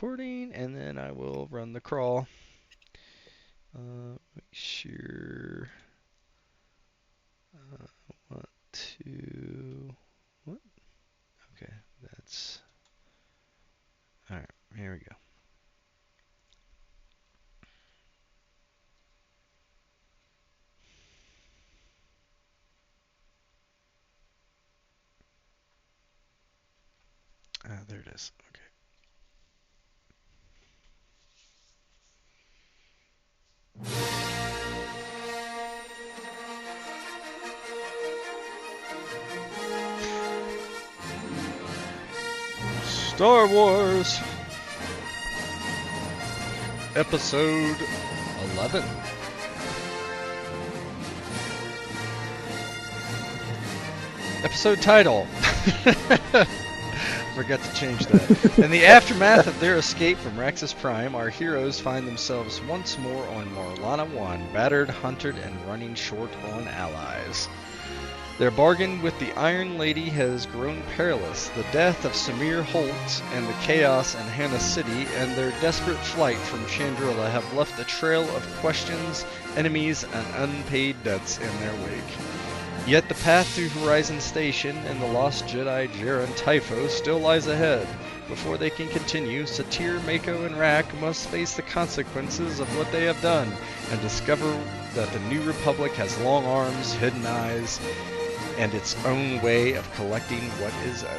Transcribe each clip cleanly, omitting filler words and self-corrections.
recording, and then I will run the crawl. Make sure. Want to. What? Okay, that's. Alright, here we go. There it is. Okay. Star Wars Episode 11. Episode title. Forgot to change that. In the aftermath of their escape from Raxus Prime, our heroes find themselves once more on Morlana One, battered, hunted, and running short on allies. Their bargain with the Iron Lady has grown perilous. The death of Samir Holt and the chaos in Hannah City and their desperate flight from Chandrila have left a trail of questions, enemies, and unpaid debts in their wake. Yet the path to Horizon Station and the lost Jedi Jaren Typho still lies ahead. Before they can continue, Satir, Makko, and Rak must face the consequences of what they have done and discover that the New Republic has long arms, hidden eyes, and its own way of collecting what is owed.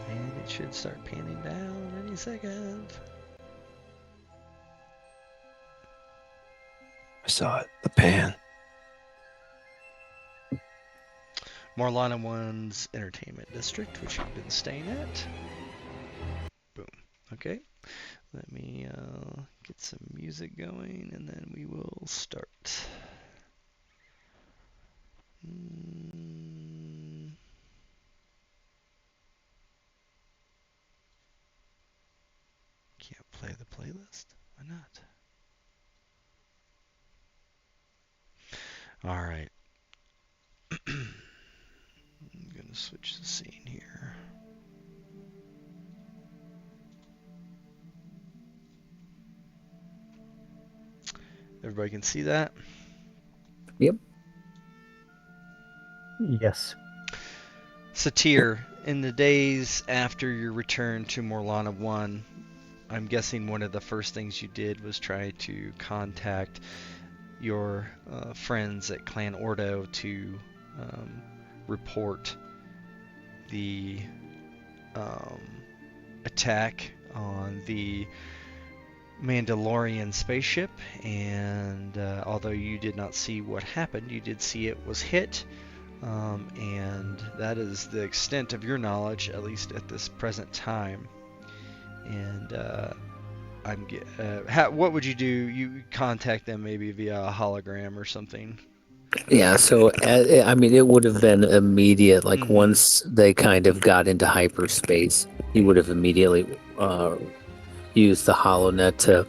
And it should start panning down any second. I saw it. The pan. Morlana One's entertainment district, which you've been staying at. Boom. Okay. Let me get some music going, and then we will start. Can't play the playlist? Why not? All right. I'm going to switch the scene here. Everybody can see that? Yep. Yes. Satir, in the days after your return to Morlana One, I'm guessing one of the first things you did was try to contact your friends at Clan Ordo to report the attack on the Mandalorian spaceship, and although you did not see what happened, you did see it was hit, and that is the extent of your knowledge, at least at this present time. And what would you do? You contact them maybe via a hologram or something. Yeah, so I mean, it would have been immediate. Like once they kind of got into hyperspace, he would have immediately used the HoloNet to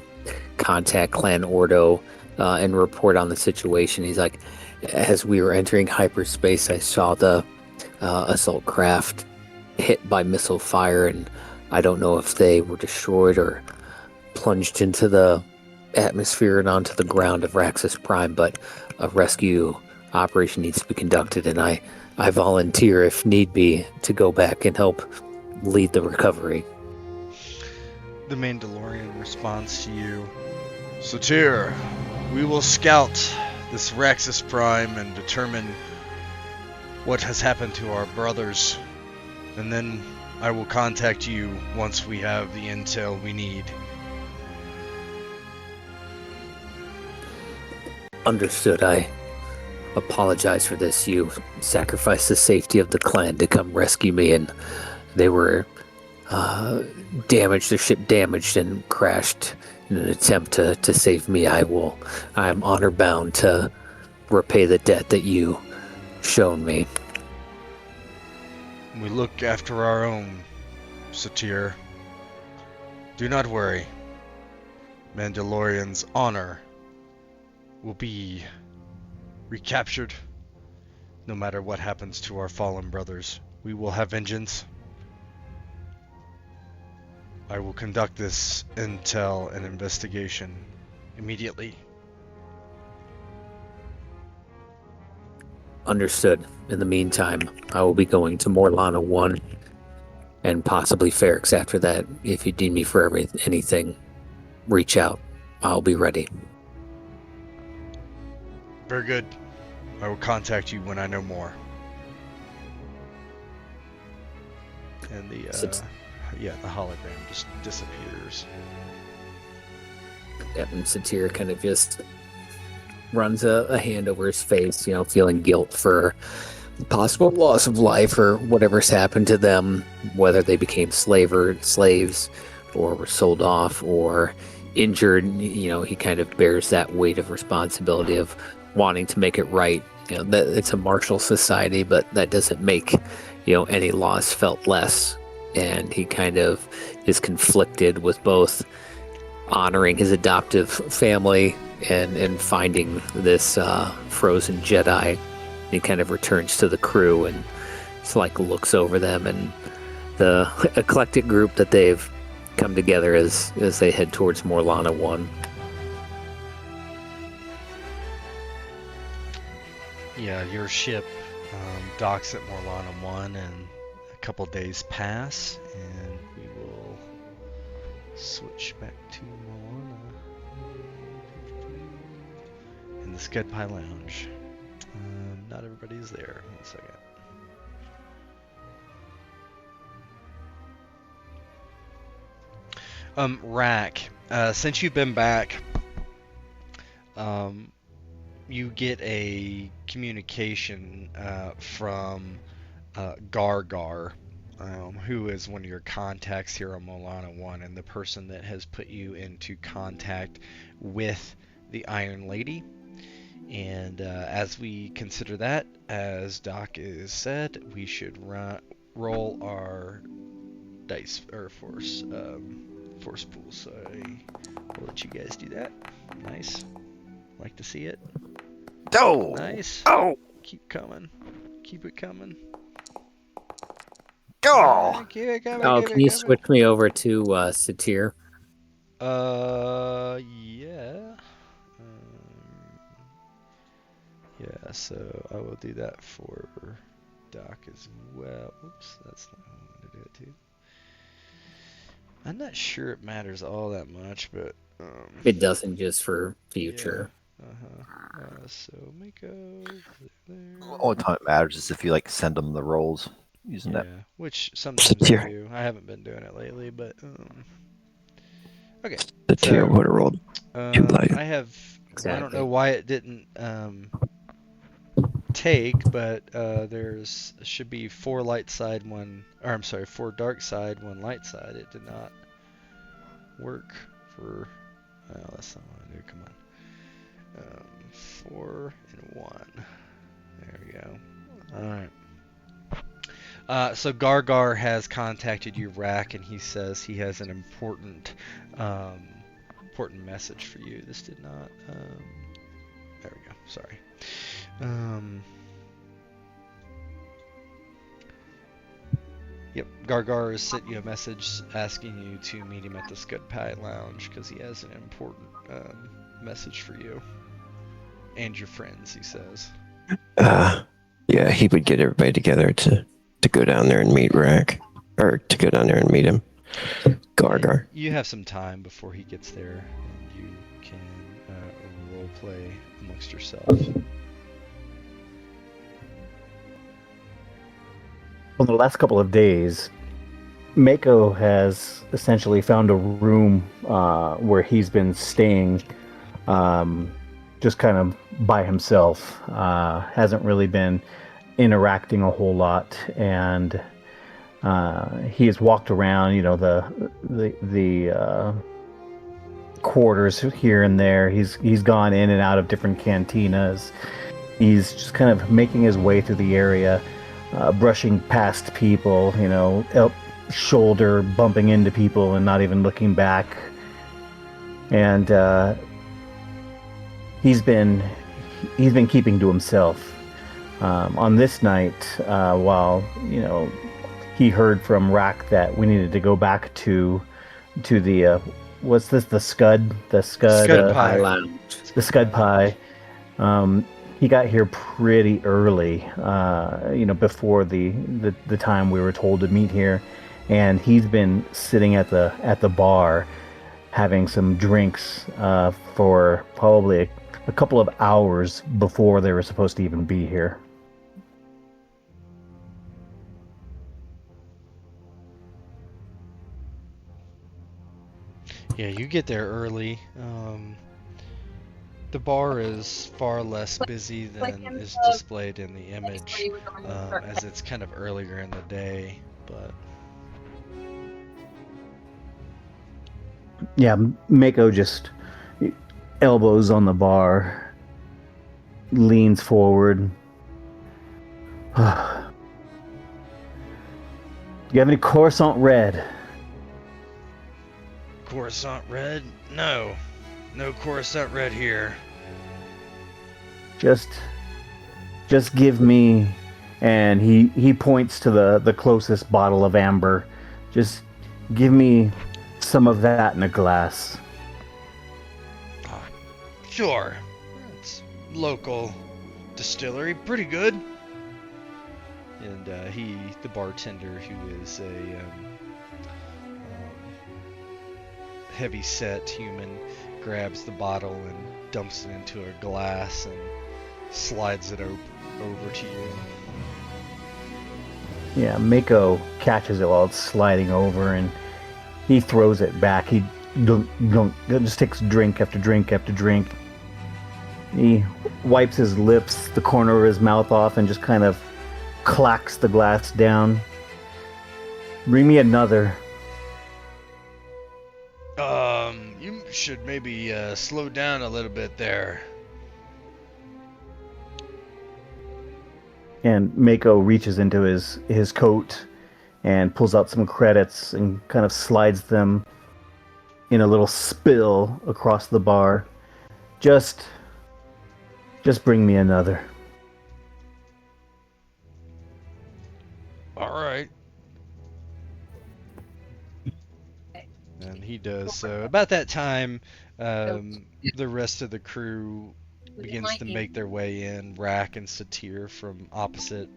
contact Clan Ordo and report on the situation. He's like, as we were entering hyperspace, I saw the assault craft hit by missile fire, and I don't know if they were destroyed or plunged into the atmosphere and onto the ground of Raxus Prime, but a rescue operation needs to be conducted, and I volunteer, if need be, to go back and help lead the recovery. The Mandalorian responds to you, Satir, we will scout this Raxus Prime and determine what has happened to our brothers, and then I will contact you once we have the intel we need. Understood. I apologize for this. You sacrificed the safety of the clan to come rescue me, and they were damaged. The ship damaged and crashed in an attempt to save me. I'm honor bound to repay the debt that you shown me. We look after our own, Satir. Do not worry. Mandalorian's honor will be recaptured. No matter what happens to our fallen brothers, we will have vengeance. I will conduct this intel and investigation immediately. Understood. In the meantime, I will be going to Morlana One and possibly Ferrix after that. If you need me for anything, reach out. I'll be ready. Very good. I will contact you when I know more. And the hologram just disappears. And Satir kind of just runs a hand over his face, feeling guilt for the possible loss of life or whatever's happened to them, whether they became slaves or were sold off or injured. He kind of bears that weight of responsibility of wanting to make it right. That it's a martial society, but that doesn't make any loss felt less. And he kind of is conflicted with both honoring his adoptive family and finding this frozen Jedi. He kind of returns to the crew and just looks over them and the eclectic group that they've come together as they head towards Morlana One. Yeah, your ship docks at Morlana One, and a couple days pass, and we will switch back to Morlana in the Skedpie Lounge. Not everybody's there. 1 second. Rak, since you've been back, you get a communication from Gargar, who is one of your contacts here on Morlana One, and the person that has put you into contact with the Iron Lady. And as we consider that, as Doc is said, we should roll our dice or force pool. So I'll let you guys do that. Nice. Like to see it. Oh! Nice. Oh! Keep coming. Keep it coming. Go! Keep it coming. Oh, keep can it you coming. switch me over to Satir? Yeah. Yeah, so I will do that for Doc as well. Oops, that's not how I want to do it too. I'm not sure it matters all that much, but It doesn't, just for future. Yeah. So Mako there. Only time it matters is if you send them the rolls using that. Yeah, which sometimes I Satir. do. I haven't been doing it lately, but okay. The tier So, would have rolled too light. I have. I don't Exactly. know why it didn't take, but should be 4 light side, 4 dark side, 1 light side. It did not work for. Oh, that's not what I do. Come on. 4 and 1. There we go. All right. So Gargar has contacted you, Rak, and he says he has an important message for you. This did not. There we go. Sorry. Yep, Gargar has sent you a message asking you to meet him at the Skedpie Lounge because he has an important message for you and your friends, he says. Yeah, he would get everybody together to go down there and meet Rak, or to go down there and meet him. Gargar. You have some time before he gets there, and you can role play amongst yourself. Well, the last couple of days, Mako has essentially found a room where he's been staying just kind of by himself. Hasn't really been interacting a whole lot, and he has walked around, the quarters here and there. He's gone in and out of different cantinas. He's just kind of making his way through the area, brushing past people, shoulder bumping into people and not even looking back. and he's been keeping to himself. On this night, while he heard from Rak that we needed to go back to the what's this, the Scud Pie. Lounge. the Scud Pie. He got here pretty early, before the time we were told to meet here, and he's been sitting at the bar having some drinks for probably a couple of hours before they were supposed to even be here. Yeah, you get there early. The bar is far less busy than is displayed in the image, as it's kind of earlier in the day, but... Yeah, Mako just elbows on the bar, leans forward. You have any Coruscant Red? Coruscant Red? No. No Coruscant Red here. Just give me, and he points to the closest bottle of amber. Just give me some of that in a glass. Sure. It's local distillery, pretty good. And the bartender, who is a heavy set human, grabs the bottle and dumps it into a glass and slides it over to you. Yeah, Mako catches it while it's sliding over, and he throws it back. He just takes drink after drink after drink. He wipes his lips, the corner of his mouth off, and just kind of clacks the glass down. Bring me another. You should maybe slow down a little bit there. And Mako reaches into his coat and pulls out some credits and kind of slides them in a little spill across the bar. Just bring me another. All right. And he does so. About that time, the rest of the crew begins to make their way in. Rak and Satir from opposite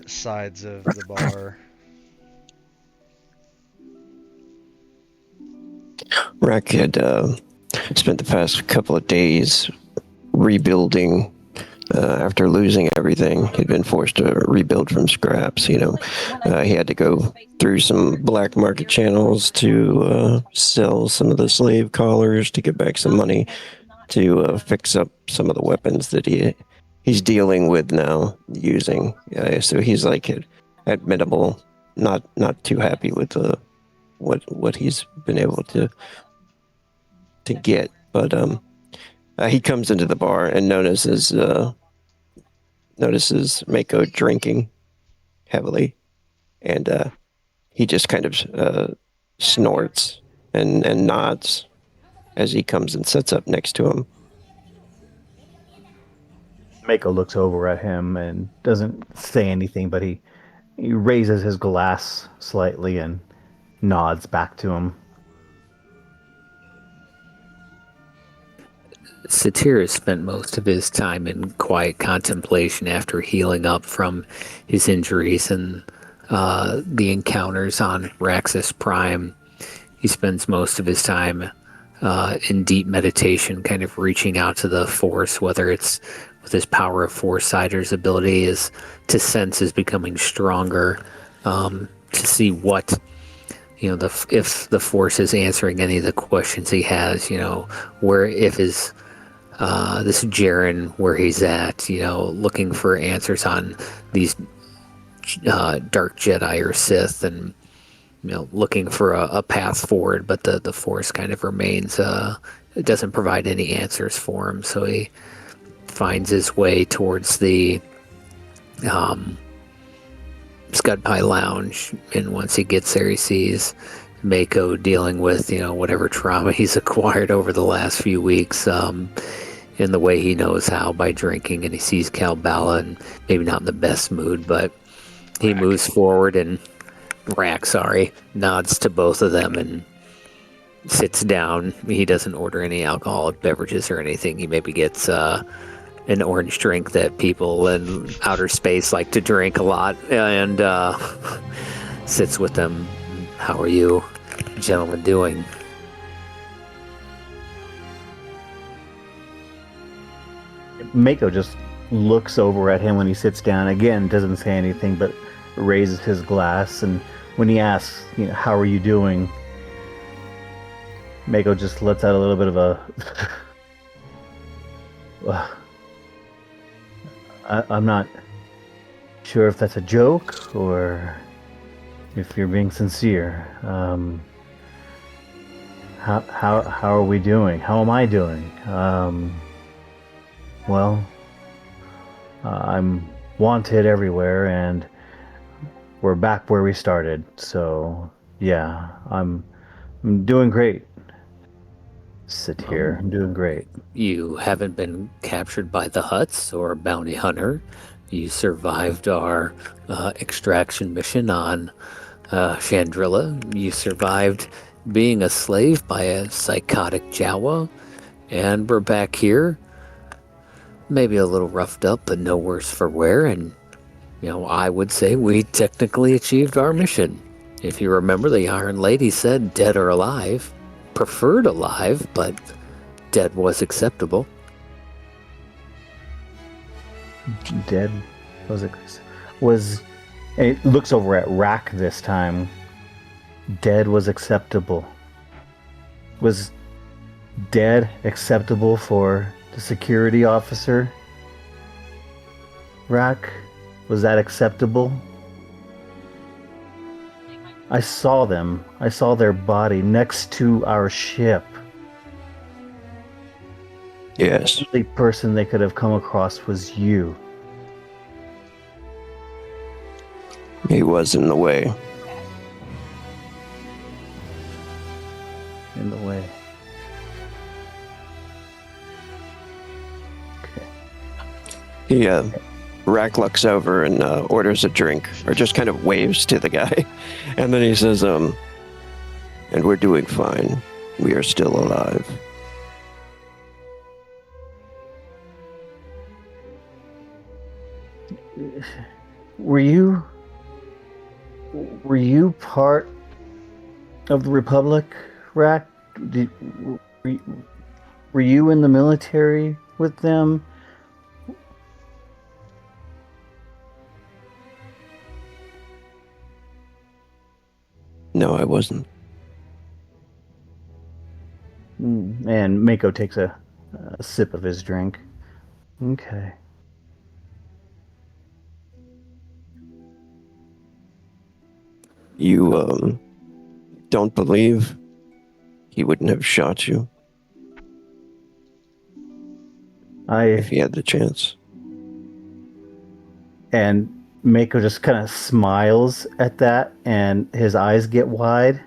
sides of the bar. Rak had spent the past couple of days rebuilding after losing everything. He'd been forced to rebuild from scraps. He had to go through some black market channels to sell some of the slave collars to get back some money to fix up some of the weapons that he's dealing with now using. So he's like at minimal, not too happy with what he's been able to get. But he comes into the bar and notices Mako drinking heavily, and he just kind of snorts and nods as he comes and sits up next to him. Mako looks over at him and doesn't say anything, but he raises his glass slightly and nods back to him. Satir has spent most of his time in quiet contemplation after healing up from his injuries and the encounters on Raxus Prime. He spends most of his time in deep meditation, kind of reaching out to the Force, whether it's with his power of Foresight or his ability is to sense is becoming stronger, to see what, if the Force is answering any of the questions he has, where if his this Jaren, where he's at, looking for answers on these dark Jedi or Sith, and looking for a path forward, but the Force kind of remains, it doesn't provide any answers for him, so he finds his way towards the Scud Pie Lounge, and once he gets there, he sees Mako dealing with, whatever trauma he's acquired over the last few weeks, in the way he knows how by drinking, and he sees Kalbala and maybe not in the best mood, but he moves forward and Rak, nods to both of them and sits down. He doesn't order any alcoholic beverages or anything. He maybe gets an orange drink that people in outer space like to drink a lot, and sits with them. How are you gentlemen doing? Mako just looks over at him when he sits down. Again, doesn't say anything, but raises his glass. And when he asks, how are you doing? Mako just lets out a little bit of a... I'm not sure if that's a joke or if you're being sincere. How are we doing? How am I doing? Well, I'm wanted everywhere, and we're back where we started. So yeah, I'm doing great. Satir, I'm doing great. You haven't been captured by the Hutts or a bounty hunter. You survived our extraction mission on Chandrilla. You survived being a slave by a psychotic Jawa. And we're back here. Maybe a little roughed up, but no worse for wear. And, I would say we technically achieved our mission. If you remember, the Iron Lady said dead or alive. Preferred alive, but dead was acceptable. Dead was it looks over at Rak this time. Dead was acceptable. Was dead acceptable for the security officer? Rak, was that acceptable? I saw them. I saw their body next to our ship. Yes. The only person they could have come across was you. He was in the way. In the way. He, Rack looks over and orders a drink, or just kind of waves to the guy. And then he says, and we're doing fine. We are still alive. Were you part of the Republic, Rack? Were you in the military with them? No, I wasn't. And Mako takes a sip of his drink. Okay. You, don't believe he wouldn't have shot you if he had the chance? And Mako just kind of smiles at that, and his eyes get wide,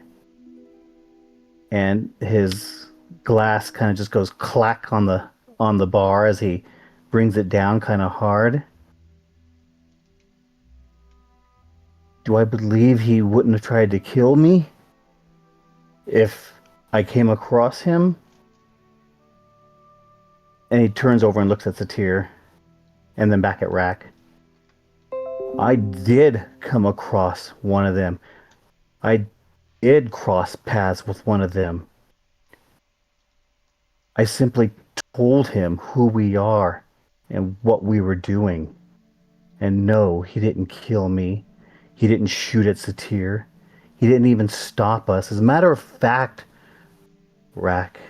and his glass kind of just goes clack on the bar as he brings it down kind of hard. Do I believe he wouldn't have tried to kill me if I came across him? And he turns over and looks at Satir, and then back at Rak. I did come across one of them. I did cross paths with one of them. I simply told him who we are and what we were doing. And no, he didn't kill me. He didn't shoot at Satir. He didn't even stop us. As a matter of fact, Rak,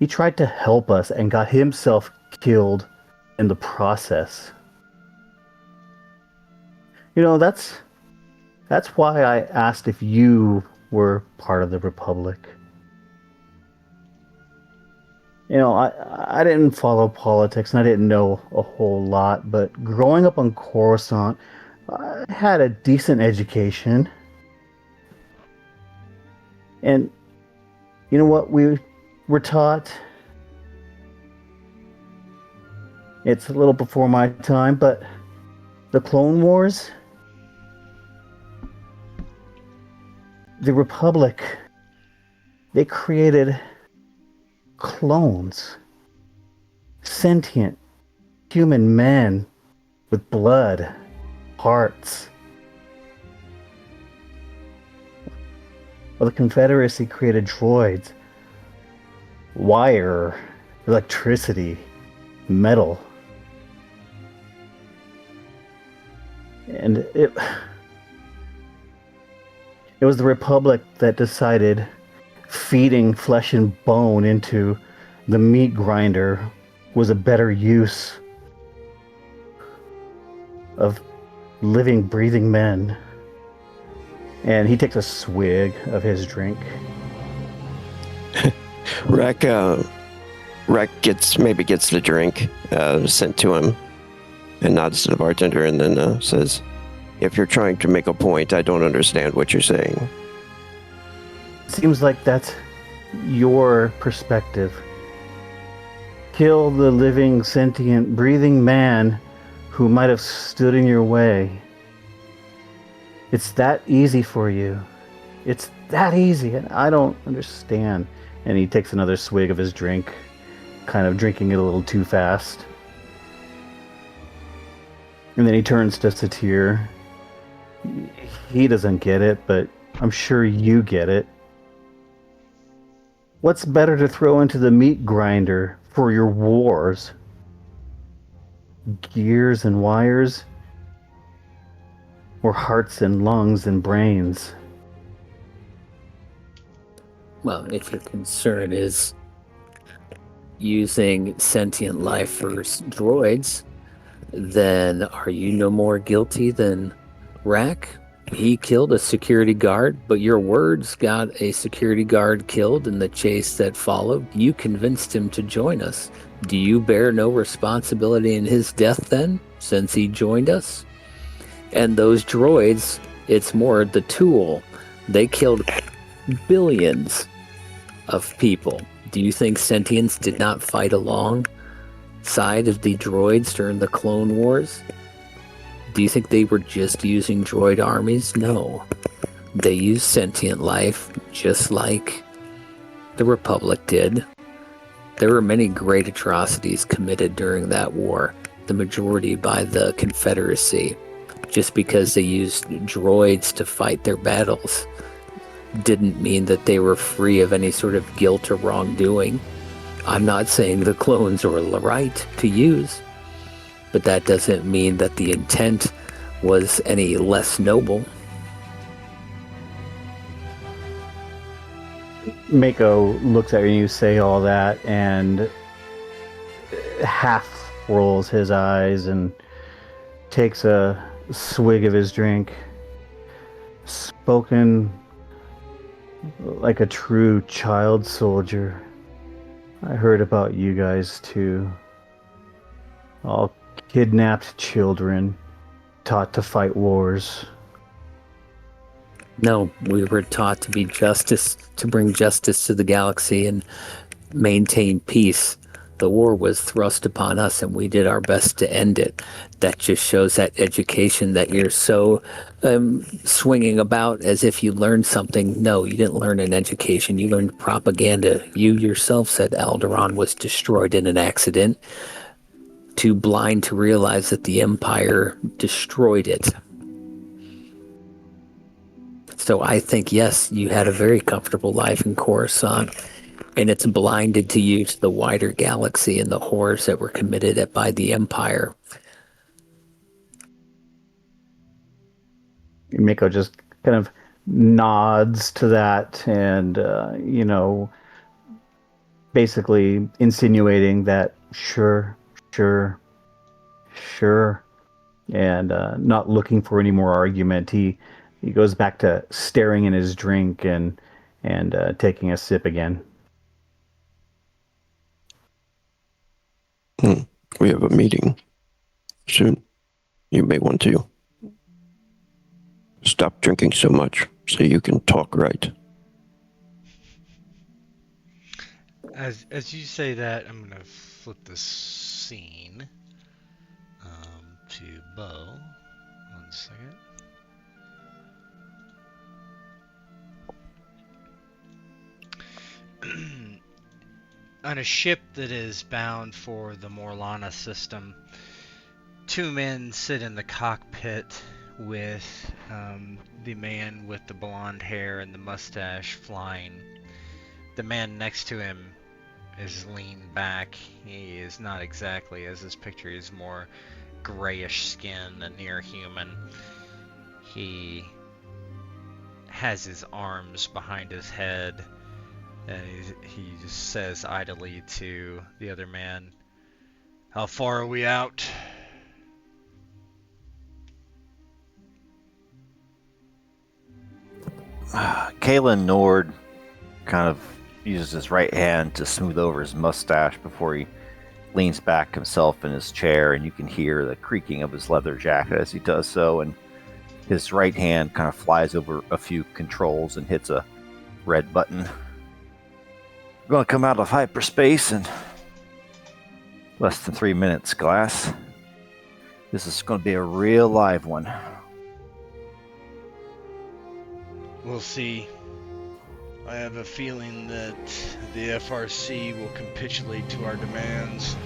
he tried to help us and got himself killed in the process. That's why I asked if you were part of the Republic. I didn't follow politics and I didn't know a whole lot, but growing up on Coruscant, I had a decent education. And you know what we were taught? It's a little before my time, but the Clone Wars, the Republic, they created clones, sentient human men with blood, hearts. Well, the Confederacy created droids, wire, electricity, metal. And it was the Republic that decided feeding flesh and bone into the meat grinder was a better use of living, breathing men. And he takes a swig of his drink. Rak gets the drink sent to him and nods to the bartender and then says, "If you're trying to make a point, I don't understand what you're saying." Seems like that's your perspective. Kill the living, sentient, breathing man who might have stood in your way. It's that easy for you. It's that easy, and I don't understand. And he takes another swig of his drink, kind of drinking it a little too fast. And then he turns to Satir. He doesn't get it, but I'm sure you get it. What's better to throw into the meat grinder for your wars? Gears and wires? Or hearts and lungs and brains? Well, if your concern is using sentient life for droids, then are you no more guilty than Rak? He killed a security guard, but your words got a security guard killed in the chase that followed. You convinced him to join us. Do you bear no responsibility in his death then, since he joined us? And those droids, it's more the tool. They killed billions of people. Do you think sentients did not fight alongside of the droids during the Clone Wars? Do you think they were just using droid armies? No. They used sentient life just like the Republic did. There were many great atrocities committed during that war, the majority by the Confederacy. Just because they used droids to fight their battles didn't mean that they were free of any sort of guilt or wrongdoing. I'm not saying the clones were right to use, but that doesn't mean that the intent was any less noble. Mako looks at you and you say all that and half rolls his eyes and takes a swig of his drink. Spoken like a true child soldier. I heard about you guys too. All kidnapped children, taught to fight wars. No, we were taught to be justice, to bring justice to the galaxy and maintain peace. The war was thrust upon us and we did our best to end it. That just shows that education that you're so swinging about as if you learned something. No, you didn't learn an education. You learned propaganda. You yourself said Alderaan was destroyed in an accident. Too blind to realize that the Empire destroyed it. So I think, yes, you had a very comfortable life in Coruscant. And it's blinded to you to the wider galaxy and the horrors that were committed by the Empire. Miko just kind of nods to that and, basically insinuating that sure, and not looking for any more argument. He goes back to staring in his drink and taking a sip again. We have a meeting soon. You may want to stop drinking so much so you can talk right. As you say that, I'm gonna flip this scene to Bo. 1 second. On a ship that is bound for the Morlana system, 2 men sit in the cockpit with the man with the blonde hair and the mustache flying. The man next to him is leaned back. He is not exactly as this picture. He's more grayish skin, a near human. He has his arms behind his head, and he just says idly to the other man, "How far are we out?" Kalin Nord kind of uses his right hand to smooth over his mustache before he leans back himself in his chair, and you can hear the creaking of his leather jacket as he does so, and his right hand kind of flies over a few controls and hits a red button. We're going to come out of hyperspace in less than 3 minutes, Glass. This is going to be a real live one. We'll see. I have a feeling that the FRC will capitulate to our demands.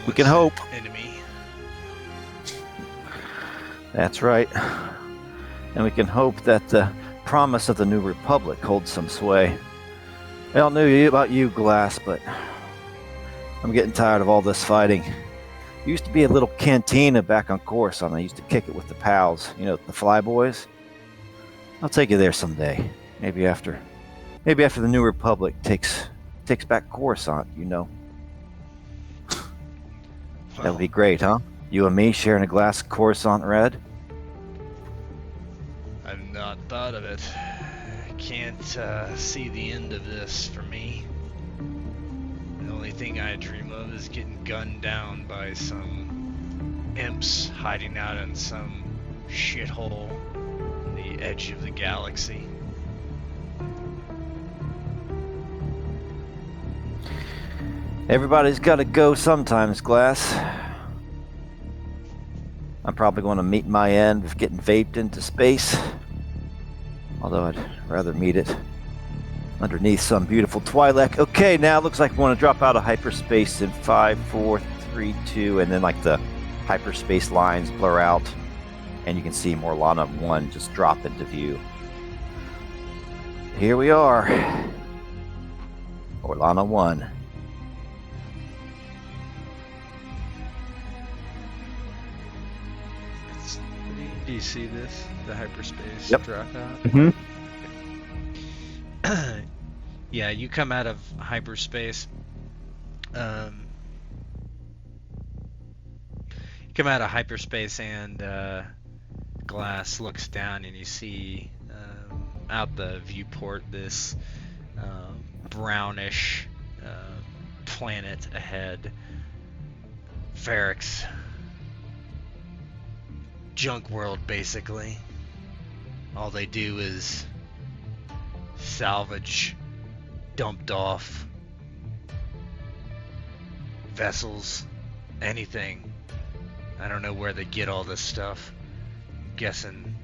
We can hope. Enemy. That's right. And we can hope that the promise of the New Republic holds some sway. I don't know about you, Glass, but I'm getting tired of all this fighting. There used to be a little cantina back on Coruscant. I used to kick it with the pals, you know, the Flyboys. I'll take you there someday. Maybe after the New Republic takes back Coruscant, you know. That would be great, huh? You and me sharing a glass of Coruscant Red? I've not thought of it. I can't see the end of this for me. The only thing I dream of is getting gunned down by some imps hiding out in some shithole on the edge of the galaxy. Everybody's got to go sometimes, Glass. I'm probably going to meet my end of getting vaped into space. Although I'd rather meet it underneath some beautiful Twi'lek. Okay, now it looks like we want to drop out of hyperspace in 5, 4, 3, 2, and then like the hyperspace lines blur out, and you can see Morlana One just drop into view. Here we are. Morlana One. Do you see this? The hyperspace Yep. drop out? Mm-hmm. Yeah, you come out of hyperspace. You come out of hyperspace, and Glass looks down, and you see out the viewport this brownish planet ahead. Ferrix. Junk world, basically. All they do is salvage dumped off vessels, anything. I don't know where they get all this stuff. I'm guessing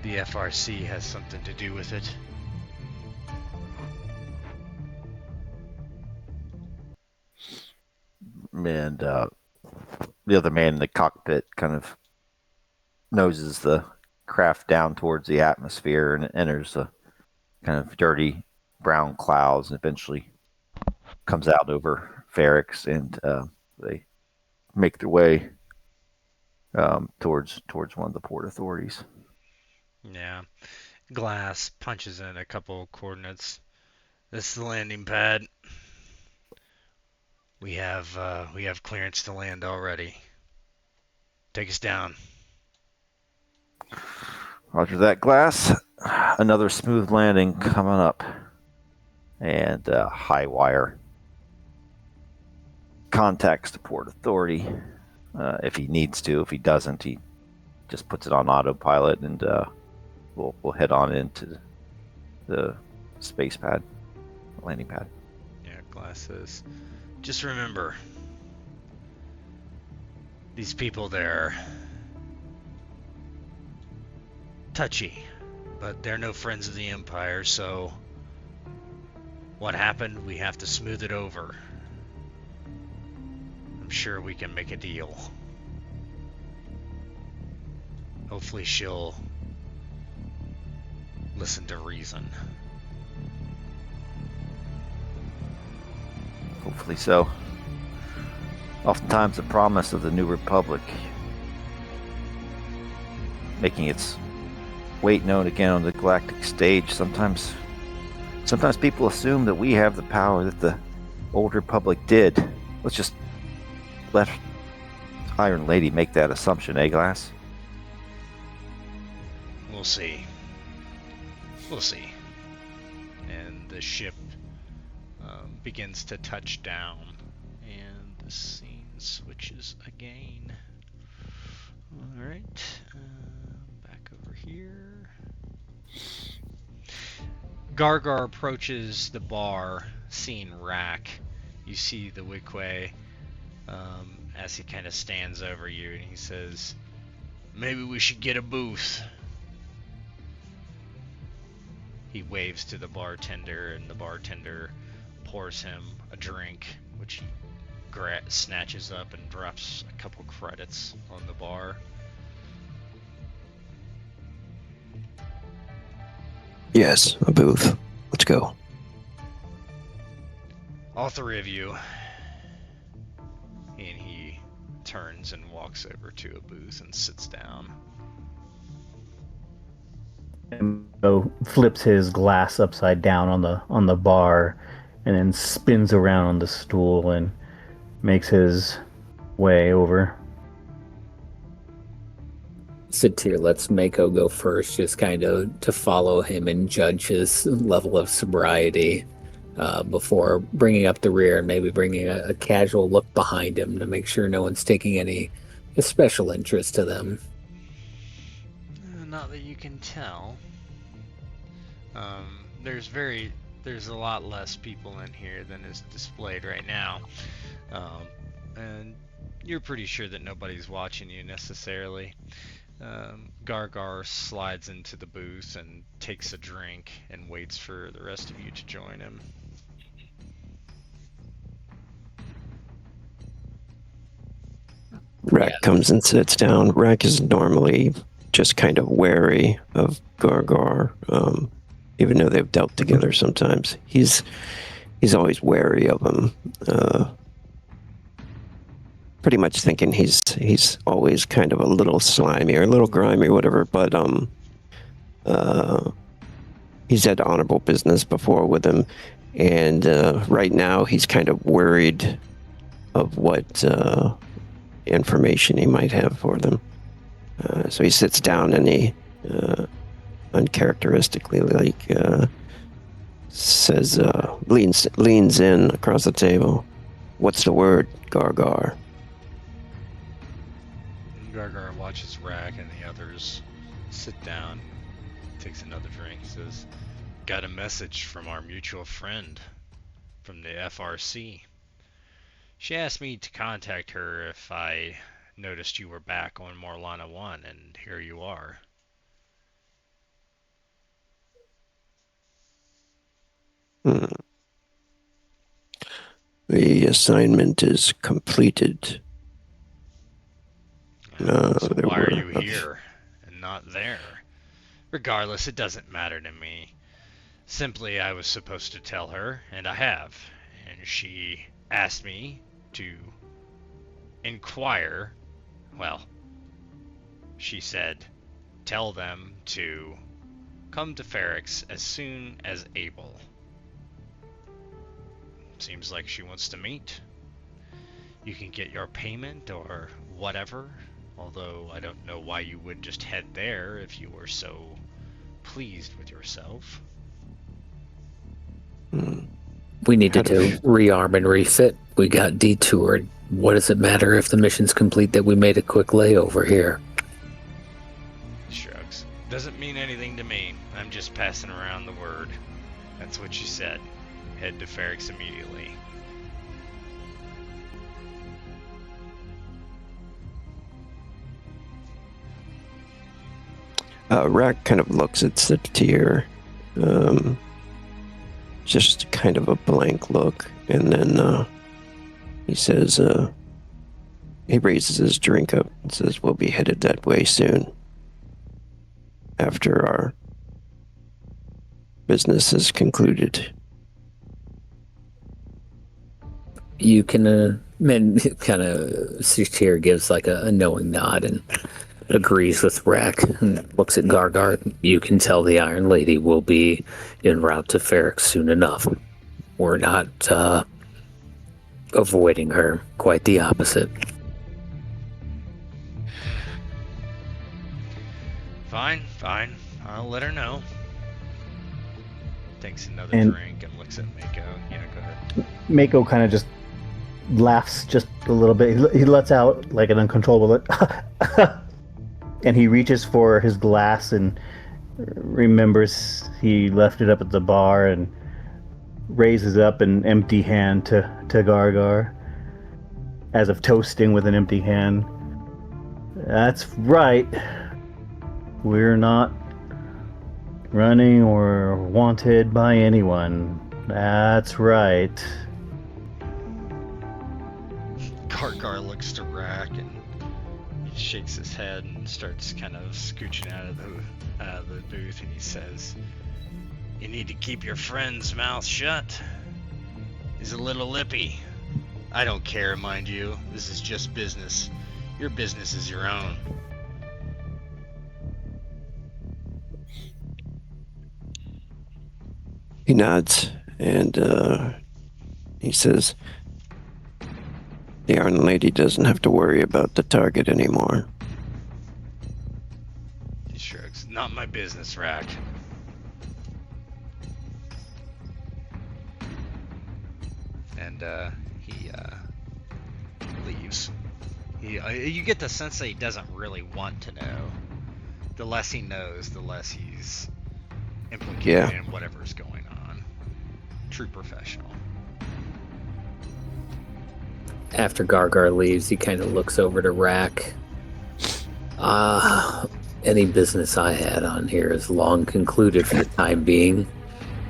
the FRC has something to do with it. And the other man in the cockpit kind of noses the craft down towards the atmosphere, and it enters a kind of dirty brown clouds and eventually comes out over Ferrix, and they make their way towards one of the port authorities. Yeah. Glass punches in a couple coordinates. This is the landing pad. We have clearance to land already. Take us down. Roger that, Glass. Another smooth landing coming up. And Highwire contacts the port authority if he needs to. If he doesn't, he just puts it on autopilot, and we'll head on into the space pad, landing pad. Yeah, Glass says, just remember, these people, they're touchy, but they're no friends of the Empire, so what happened, we have to smooth it over. I'm sure we can make a deal. Hopefully she'll listen to reason. Hopefully so. Oftentimes the promise of the New Republic making its weight known again on the galactic stage, sometimes people assume that we have the power that the Old Republic did. Let's just let Iron Lady make that assumption, eh, Glass? We'll see. We'll see. And the ship begins to touch down, and the scene switches again. Alright, back over here. Gargar approaches the bar, seeing Rak. You see the Wikwe as he kind of stands over you, and he says, maybe we should get a booth. He waves to the bartender, and the bartender pours him a drink, which he snatches up and drops a couple credits on the bar. Yes, a booth. Let's go. All three of you. And he turns and walks over to a booth and sits down. And flips his glass upside down on the bar, and then spins around on the stool and makes his way over. Satir lets Mako go first, just kind of to follow him and judge his level of sobriety before bringing up the rear and maybe bringing a casual look behind him to make sure no one's taking any special interest to them. Not that you can tell. There's a lot less people in here than is displayed right now. And you're pretty sure that nobody's watching you necessarily. Gargar slides into the booth and takes a drink and waits for the rest of you to join him. Rak comes and sits down. Rak is normally just kind of wary of Gargar, even though they've dealt together sometimes. He's always wary of him. Pretty much thinking he's always kind of a little slimy or a little grimy or whatever, but he's had honorable business before with him, and right now he's kind of worried of what information he might have for them. So he sits down and he uncharacteristically says, leans in across the table. What's the word, Gargar? Gargar watches Rak and the others sit down, takes another drink, says, got a message from our mutual friend from the FRC. She asked me to contact her if I noticed you were back on Morlana One, and here you are. The assignment is completed. So why are you here and not there? Regardless, it doesn't matter to me. Simply, I was supposed to tell her, and I have. And she asked me to inquire. Well, she said, tell them to come to Ferrix as soon as able. Seems like she wants to meet. You can get your payment or whatever. Although I don't know why you would just head there if you were so pleased with yourself. We needed to rearm and refit. We got detoured. What does it matter if the mission's complete that we made a quick layover here? Shrugs. Doesn't mean anything to me. I'm just passing around the word. That's what you said. Head to Ferrix immediately. Rak kind of looks at Satir. Just kind of a blank look. And then he says, he raises his drink up and says, we'll be headed that way soon. After our business is concluded. You can, kind of, Satir gives like a knowing nod and agrees with Rak and looks at Gargar. You can tell the Iron Lady will be en route to Ferrix soon enough. We're not avoiding her, quite the opposite. Fine. I'll let her know. Takes another And- drink and looks at Mako. Yeah, go ahead. Mako kind of just laughs just a little bit. He lets out like an uncontrollable and he reaches for his glass and remembers he left it up at the bar and raises up an empty hand to Gargar, as if toasting with an empty hand. That's right. We're not running or wanted by anyone. That's right. Gargar looks to Rak and he shakes his head and starts kind of scooching out of the booth, and he says, "You need to keep your friend's mouth shut. He's a little lippy. I don't care, mind you. This is just business. Your business is your own." He nods and he says, the Iron Lady doesn't have to worry about the target anymore. He shrugs. "Not my business, Rak." And he leaves. You get the sense that he doesn't really want to know. The less he knows, the less he's implicated Yeah. in whatever's going on. True professional. After Gargar leaves, he kind of looks over to Rak. Any business I had on here is long concluded for the time being.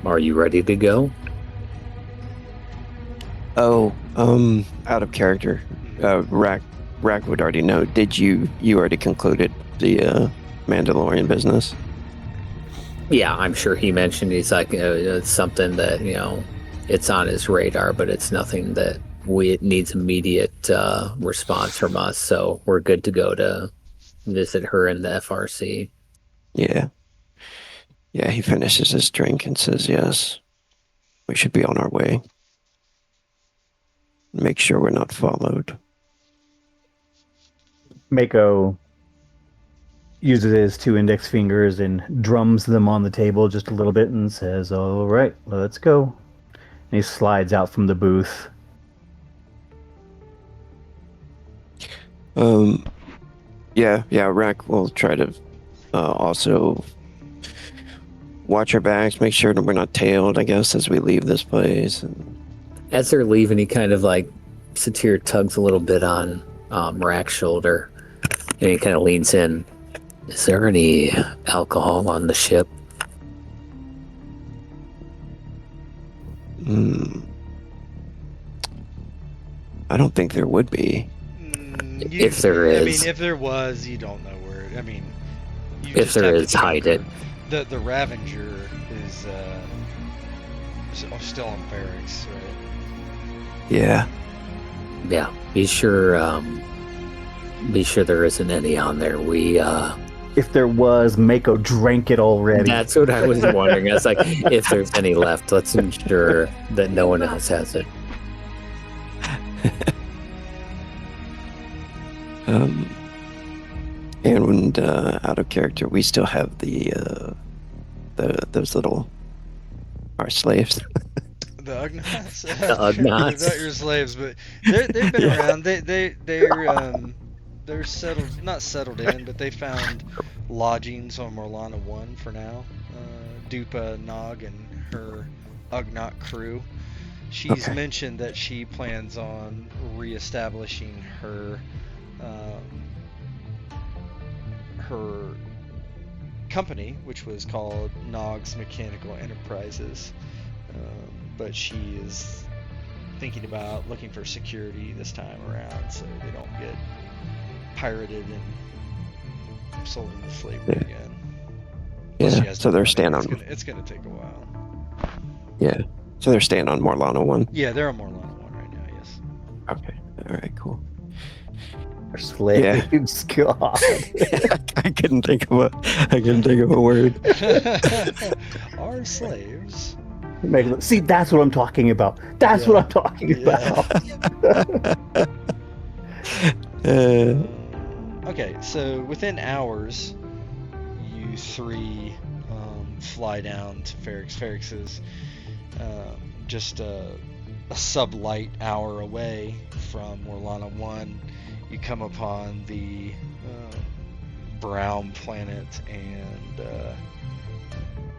Are you ready to go? Oh, out of character. Rak would already know. Did you already concluded the Mandalorian business? Yeah, I'm sure he mentioned he's like, it's something that, it's on his radar, but it's nothing that it needs immediate response from us. So we're good to go to visit her in the FRC. Yeah. Yeah, he finishes his drink and says, yes, we should be on our way. Make sure we're not followed. Mako uses his two index fingers and drums them on the table just a little bit and says, "All right, let's go." And he slides out from the booth. Yeah, Rak will try to also watch our backs, make sure that we're not tailed, I guess, as we leave this place. And As they're leaving, he kind of like, Satir tugs a little bit on Rak's shoulder, and he kind of leans in. Is there any alcohol on the ship? I don't think there would be. If there is. I mean, if there was, you don't know where. I mean, you If just there have to is, hide it. The Ravenger is still on Ferrix, right? Yeah. Yeah, be sure there isn't any on there. If there was, Mako drank it already. That's what I was wondering. I was like, if there's any left, let's ensure that no one else has it. And out of character, we still have those little our slaves. The Ugnaughts? The Ugnaughts. They're not your slaves, but they've been around. They're settled, not settled in, but they found lodgings on Morlana One for now. Dupa, Nog, and her Ugnaught crew. She's Okay. mentioned that she plans on reestablishing her her company, which was called Nog's Mechanical Enterprises. But she is thinking about looking for security this time around, so they don't get pirated and sold into slavery again. Plus she Yeah. has So no they're money. staying It's on. gonna, it's gonna take a while. Yeah. So they're staying on Morlana One. Yeah, they're on Morlana One right now. Yes. Okay. All right. Cool. Or slaves. God. I couldn't think of a word. Are slaves? See, that's what I'm talking about. That's what I'm talking about. Okay, so within hours, you three fly down to Ferrix. Ferrix is just a sublight hour away from Morlana One. You come upon the brown planet, and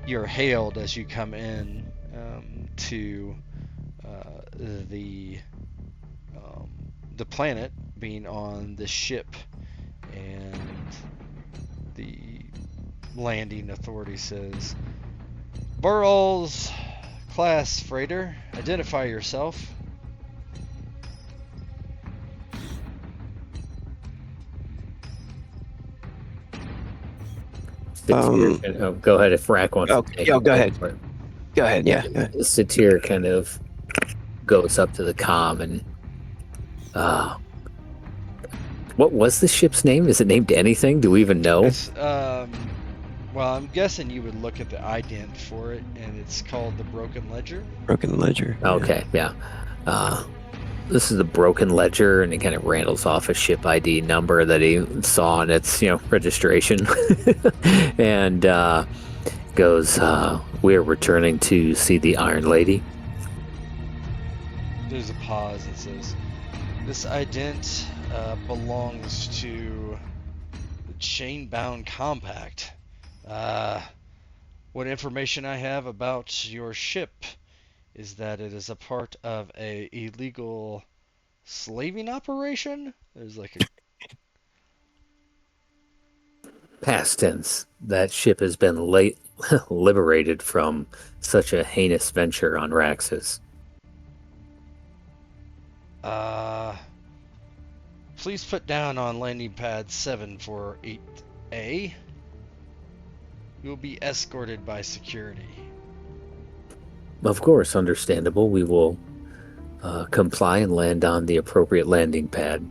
you're hailed as you come in to the planet, being on the ship, and the landing authority says, "Burrell's class freighter, identify yourself." Satir, go ahead if Rak wants to take go it. ahead. For it. Go ahead. Yeah. Satir kind of goes up to the comm and what was the ship's name? Is it named anything? Do we even know? It's, well, I'm guessing you would look at the ident for it, and it's called the Broken Ledger. Broken Ledger. Okay, yeah. This is the Broken Ledger, and he kind of rattles off a ship ID number that he saw on its, registration, and goes, "We're returning to see the Iron Lady." There's a pause. It says, "This ident belongs to the Chain-Bound Compact. What information I have about your ship is that it is a part of a illegal slaving operation." There's like a Past tense. That ship has been liberated from such a heinous venture on Raxus. Please put down on landing pad 748A. You will be escorted by security. Of course, understandable. We will comply and land on the appropriate landing pad.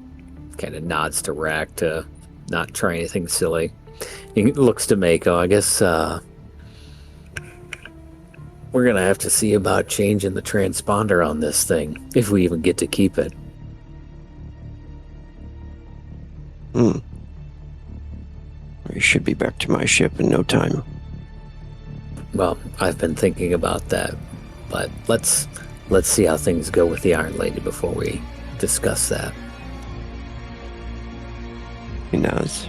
Kind of nods to Rak to not try anything silly. He looks to Mako. I guess we're going to have to see about changing the transponder on this thing, if we even get to keep it. We should be back to my ship in no time. Well, I've been thinking about that, but let's see how things go with the Iron Lady before we discuss that. He nods.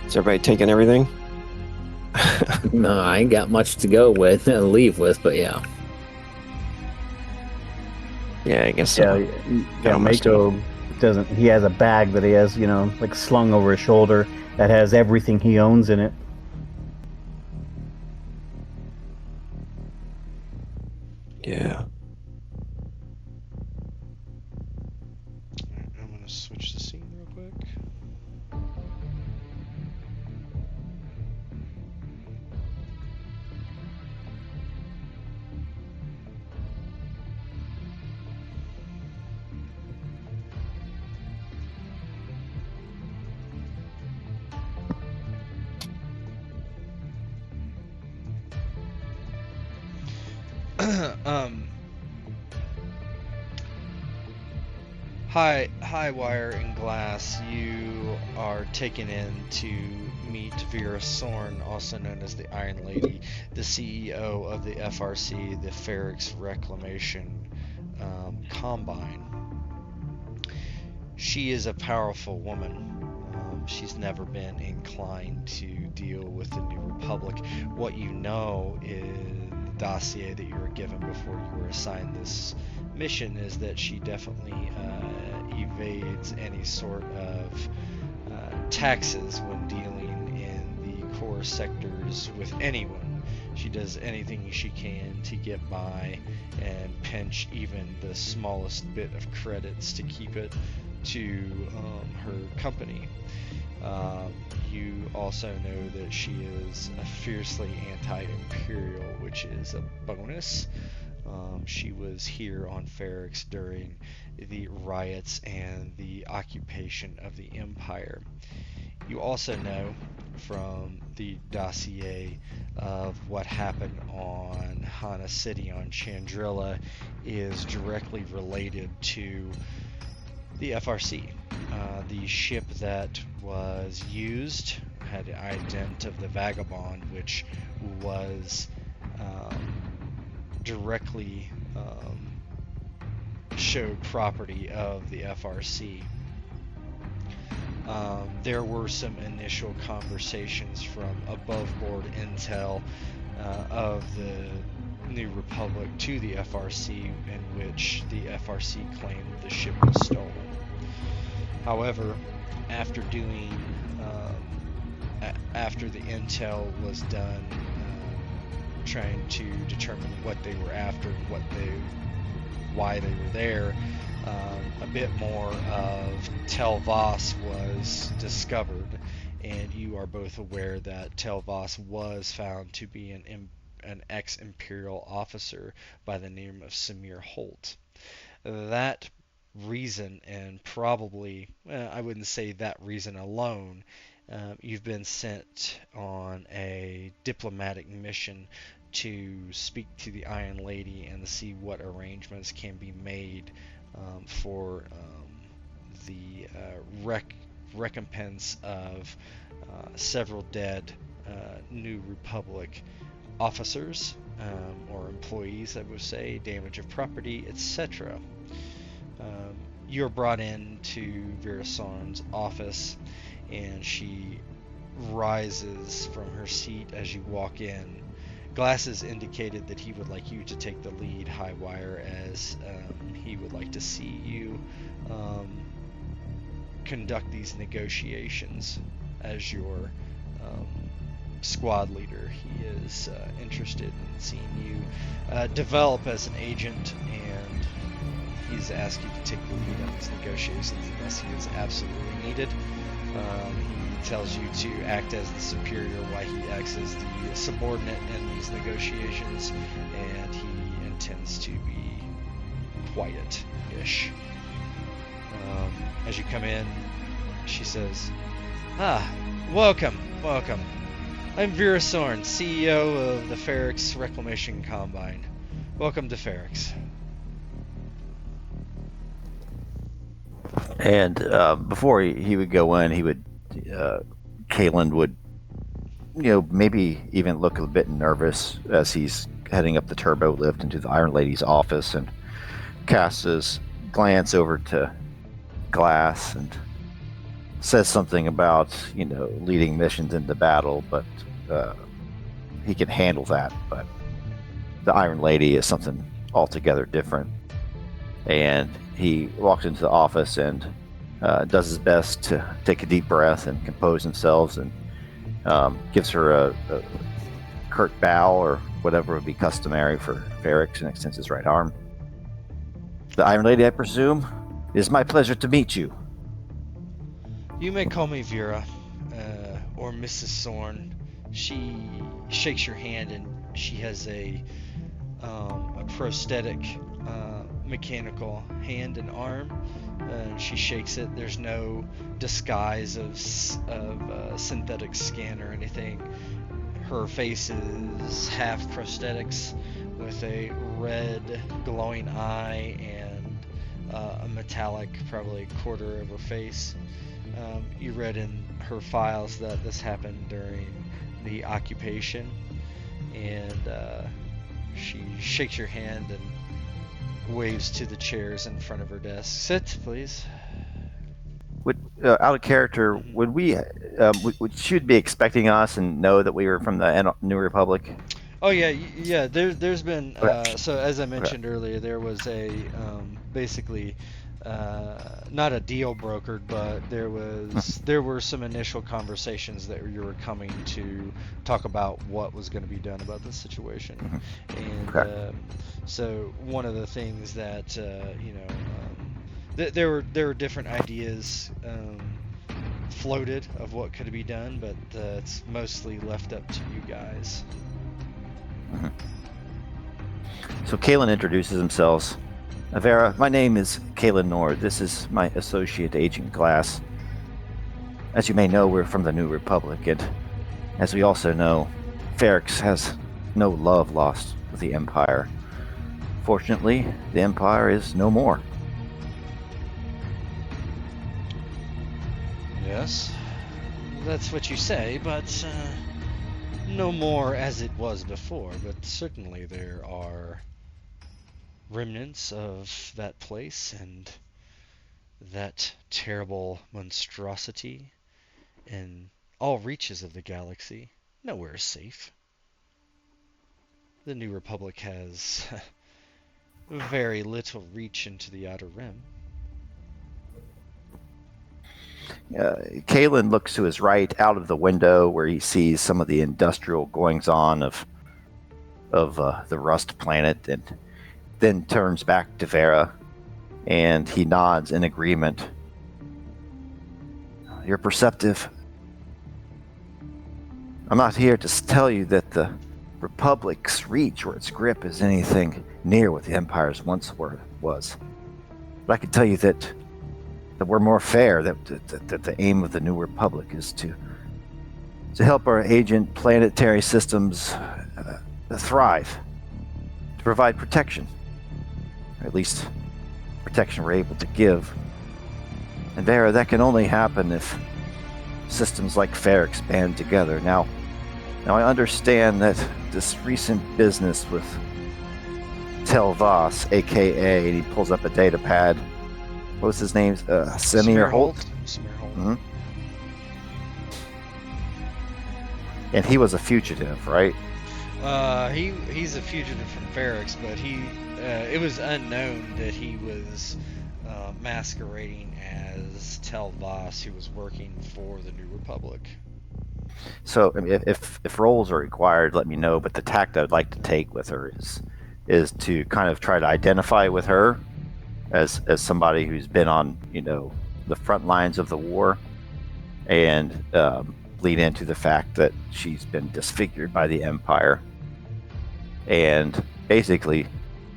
Is everybody taking everything? No, I ain't got much to go with and leave with, but yeah. Yeah, I guess so. Yeah, Mako doesn't. He has a bag that he has, like slung over his shoulder that has everything he owns in it. Yeah. I'm going to switch the scene real quick. Highwire and Glass, you are taken in to meet Vera Sorn, also known as the Iron Lady, the CEO of the FRC, the Ferrix Reclamation Combine. She is a powerful woman. She's never been inclined to deal with the New Republic. What you know in the dossier that you were given before you were assigned this mission is that she definitely evades any sort of taxes when dealing in the core sectors with anyone. She does anything she can to get by and pinch even the smallest bit of credits to keep it to her company. You also know that she is a fiercely anti-imperial, which is a bonus. She was here on Ferrix during the riots and the occupation of the Empire. You also know from the dossier of what happened on Hana City on Chandrilla is directly related to the FRC. The ship that was used had the ident of the Vagabond, which was directly showed property of the FRC. There were some initial conversations from above-board intel of the New Republic to the FRC in which the FRC claimed the ship was stolen. However, after after the intel was done, trying to determine what they were after and why they were there, a bit more of Tel Vos was discovered, and you are both aware that Tel Vos was found to be an ex-Imperial officer by the name of Samir Holt. That reason, and probably, I wouldn't say that reason alone, you've been sent on a diplomatic mission to speak to the Iron Lady and see what arrangements can be made for the recompense of several dead New Republic officers or employees, I would say, damage of property, etc. You're brought into Vera Sarn's office, and she rises from her seat as you walk in. Glasses indicated that he would like you to take the lead, Highwire, as he would like to see you conduct these negotiations as your squad leader. He is interested in seeing you develop as an agent, and he's asked you to take the lead on these negotiations unless he is absolutely needed. He tells you to act as the superior while he acts as the subordinate in these negotiations, and he intends to be quiet-ish. As you come in, she says, welcome. I'm Vera Sorn, CEO of the Ferrix Reclamation Combine. Welcome to Ferrix. And before he would go in, Kalin would, maybe even look a bit nervous as he's heading up the turbo lift into the Iron Lady's office, and casts his glance over to Glass and says something about, leading missions into battle, but he can handle that. But the Iron Lady is something altogether different. And he walks into the office and does his best to take a deep breath and compose himself, and gives her a curt bow or whatever would be customary for Ferrix, and extends his right arm. The Iron Lady, I presume? It is my pleasure to meet you. You may call me Vera, or Mrs. Sorn. She shakes your hand, and she has a prosthetic mechanical hand and arm. She shakes it. There's no disguise of synthetic skin or anything. Her face is half prosthetics with a red glowing eye and a metallic, probably quarter of her face. You read in her files that this happened during the occupation, and she shakes your hand and waves to the chairs in front of her desk. Sit, please. Out of character, would we should be expecting us and know that we were from the New Republic? Oh yeah, yeah. There's been Okay. so as I Okay. mentioned earlier, there was a basically not a deal brokered, but there were some initial conversations that you were coming to talk about what was going to be done about this situation, and Okay. so one of the things that there were different ideas. Floated of what could be done, but it's mostly left up to you guys. So Kalin introduces himself. Vera, my name is Kalin Nord. This is my associate, Agent Glass. As you may know, we're from the New Republic, and as we also know, Ferrix has no love lost with the Empire. Fortunately, the Empire is no more. Yes, that's what you say, but no more as it was before. But certainly there are remnants of that place and that terrible monstrosity in all reaches of the galaxy. Nowhere is safe. The New Republic has very little reach into the Outer Rim. Kalin looks to his right out of the window where he sees some of the industrial goings on of the Rust planet, and then turns back to Vera, and he nods in agreement. You're perceptive. I'm not here to tell you that the Republic's reach or its grip is anything near what the Empire's once was. But I can tell you that we're more fair, that the aim of the New Republic is to help our agent planetary systems thrive, to provide protection, or at least protection we're able to give. And Vera, that can only happen if systems like Ferrix band together. Now I understand that this recent business with Tel Voss, aka, and he pulls up a data pad. What was his name? Samir Holt? Samir Holt. Mm-hmm. And he was a fugitive, right? He's a fugitive from Ferrix, but it was unknown that he was masquerading as Tel Voss, who was working for the New Republic. So if roles are required, let me know. But the tact I'd like to take with her is to kind of try to identify with her as somebody who's been on the front lines of the war, and lead into the fact that she's been disfigured by the Empire, and basically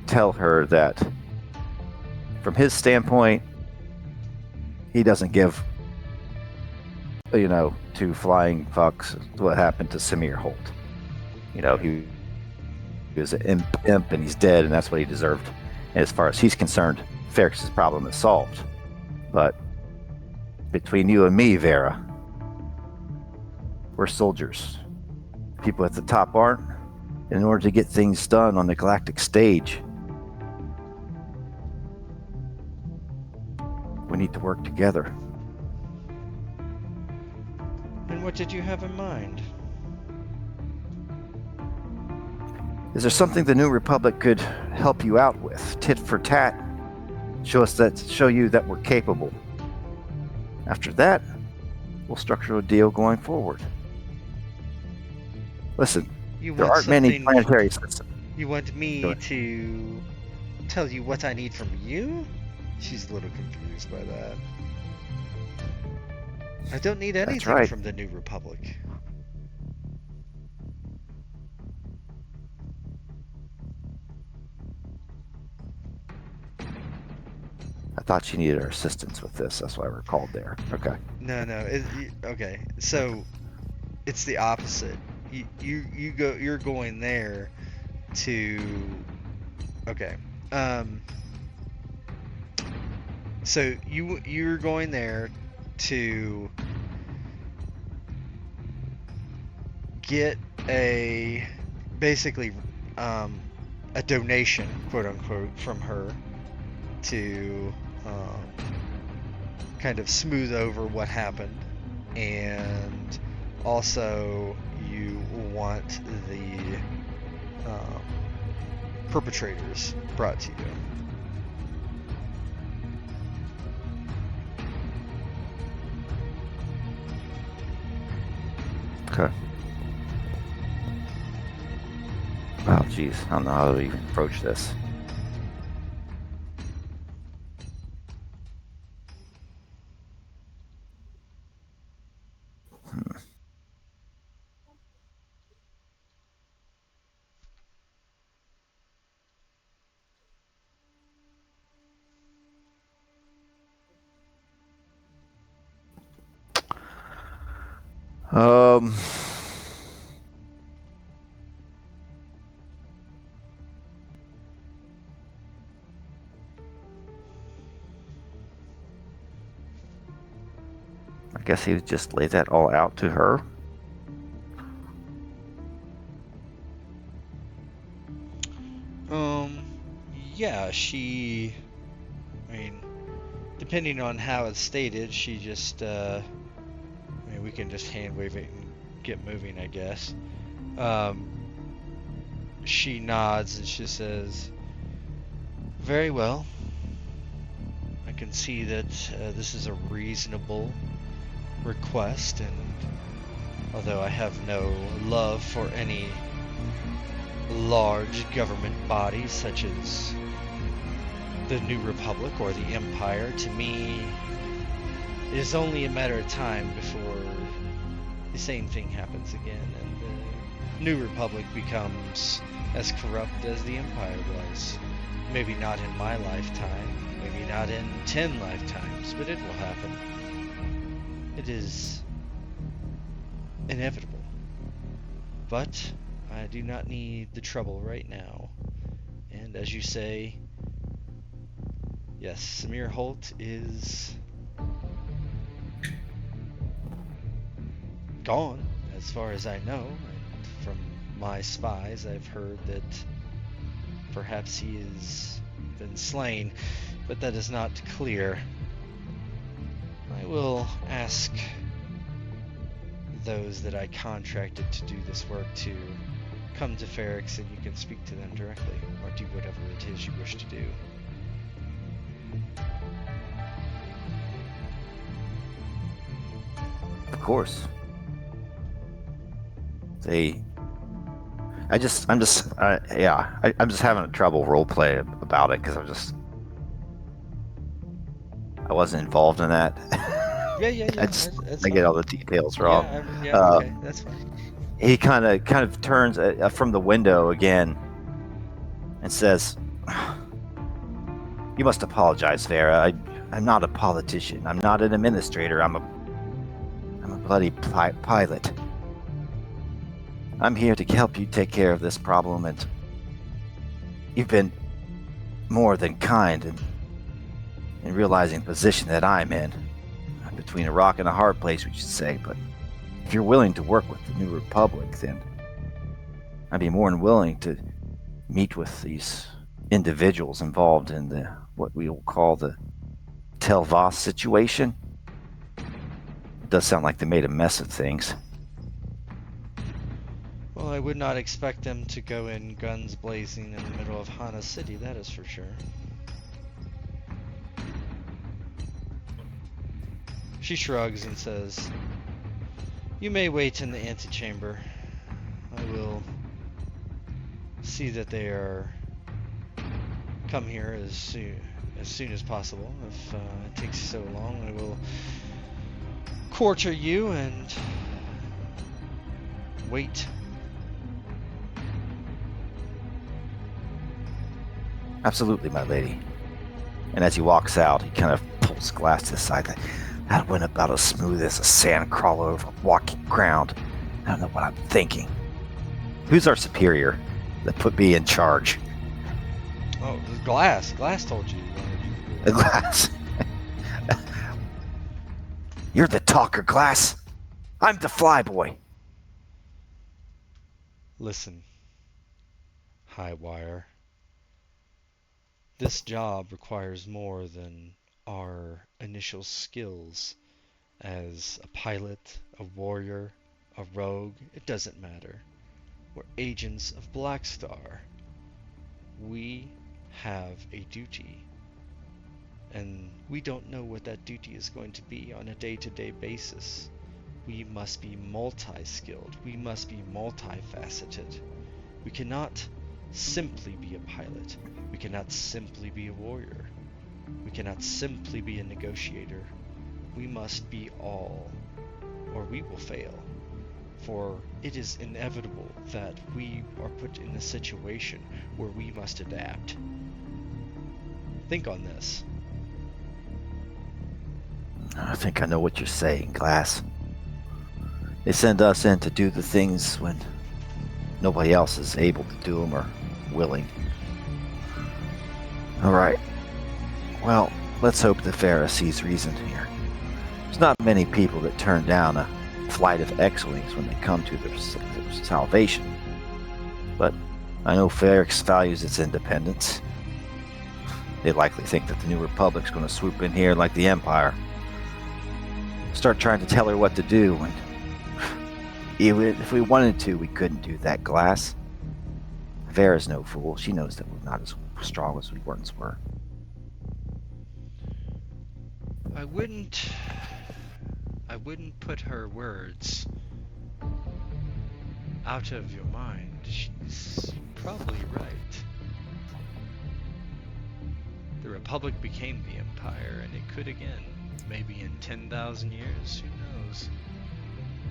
tell her that from his standpoint, he doesn't give two flying fucks what happened to Samir Holt. He was an imp and he's dead, and that's what he deserved. And as far as he's concerned, Ferrix's problem is solved. But between you and me, Vera, we're soldiers. People at the top aren't. In order to get things done on the galactic stage, we need to work together. And what did you have in mind? Is there something the New Republic could help you out with? Tit for tat. Show you that we're capable. After that, we'll structure a deal going forward. Listen, there aren't many planetary systems. You want me to tell you what I need from you? She's a little confused by that. I don't need anything from the New Republic. I thought you needed our assistance with this. That's why we're called there. Okay. No. Okay. So it's the opposite. You're going there to. Okay. So you're going there to get basically a donation, quote unquote, from her to kind of smooth over what happened, and also you want the perpetrators brought to you. Okay. Oh, jeez. I don't know how to even approach this. Um. I guess he would just lay that all out to her. Yeah, she, I mean, depending on how it's stated, she just, I mean, we can just hand wave it and get moving, I guess. She nods and she says, very well. I can see that this is a reasonable request, and although I have no love for any large government bodies such as the New Republic or the Empire, to me it is only a matter of time before the same thing happens again and the New Republic becomes as corrupt as the Empire was. Maybe not in my lifetime, maybe not in 10 lifetimes, but it will happen. It is inevitable. But I do not need the trouble right now. And as you say, yes, Samir Holt is gone, as far as I know. And from my spies, I've heard that perhaps he has been slain, but that is not clear. I will ask those that I contracted to do this work to come to Ferrix, and you can speak to them directly, or do whatever it is you wish to do. Of course. I'm just having trouble role play about it because I wasn't involved in that. Yeah. I get all the details wrong. Okay, that's fine. He kind of turns from the window again and says, "You must apologize, Vera. I'm not a politician. I'm not an administrator. I'm a bloody pilot. I'm here to help you take care of this problem, and you've been more than kind in realizing the position that I'm in. Between a rock and a hard place, we should say, but if you're willing to work with the New Republic, then I'd be more than willing to meet with these individuals involved in what we will call the Telvas situation. It does sound like they made a mess of things." Well, I would not expect them to go in guns blazing in the middle of Hana City, that is for sure. She shrugs and says, you may wait in the antechamber. I will see that they are come here as soon as possible. If it takes so long, I will quarter you and wait. Absolutely, my lady. And as he walks out, he kind of pulls glass to the side. That went about as smooth as a sand crawler over walking ground. I don't know what I'm thinking. Who's our superior that put me in charge? Oh, the Glass. Glass told you. The Glass. You're the talker, Glass. I'm the flyboy. Listen, Highwire. This job requires more than our initial skills as a pilot, a warrior, a rogue, it doesn't matter. We're agents of Blackstar. We have a duty, and we don't know what that duty is going to be on a day-to-day basis. We must be multi-skilled. We must be multifaceted. We cannot simply be a pilot. We cannot simply be a warrior. We cannot simply be a negotiator. We must be all, or we will fail. For it is inevitable that we are put in a situation where we must adapt. Think on this. I think I know what you're saying, Glass. They send us in to do the things when nobody else is able to do them or willing. Alright. Well, let's hope the Ferrix sees reason here. There's not many people that turn down a flight of X-Wings when they come to their salvation. But I know Ferrix values its independence. They likely think that the New Republic's going to swoop in here like the Empire. Start trying to tell her what to do, and even if we wanted to, we couldn't do that, Glass. Vera's no fool. She knows that we're not as strong as we once were. I wouldn't put her words out of your mind. She's probably right. The Republic became the Empire, and it could again. Maybe in 10,000 years, who knows?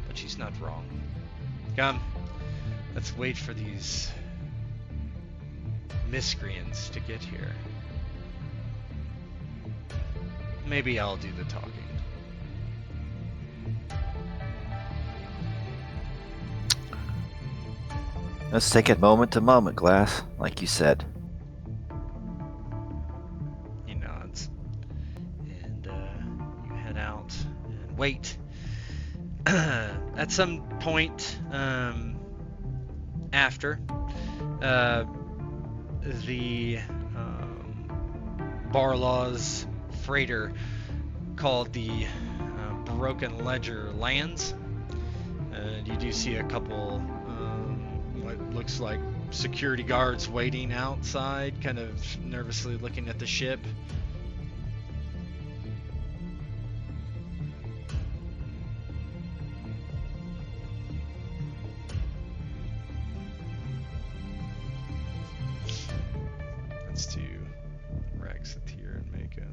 But she's not wrong. Come, let's wait for these miscreants to get here. Maybe I'll do the talking. Let's take it moment to moment, Glass, like you said. He nods. And you head out and wait. At some point after the Barlaw's freighter called the Broken Ledger lands, you do see a couple what looks like security guards waiting outside, kind of nervously looking at the ship. That's to Rak, Satir, and Makko.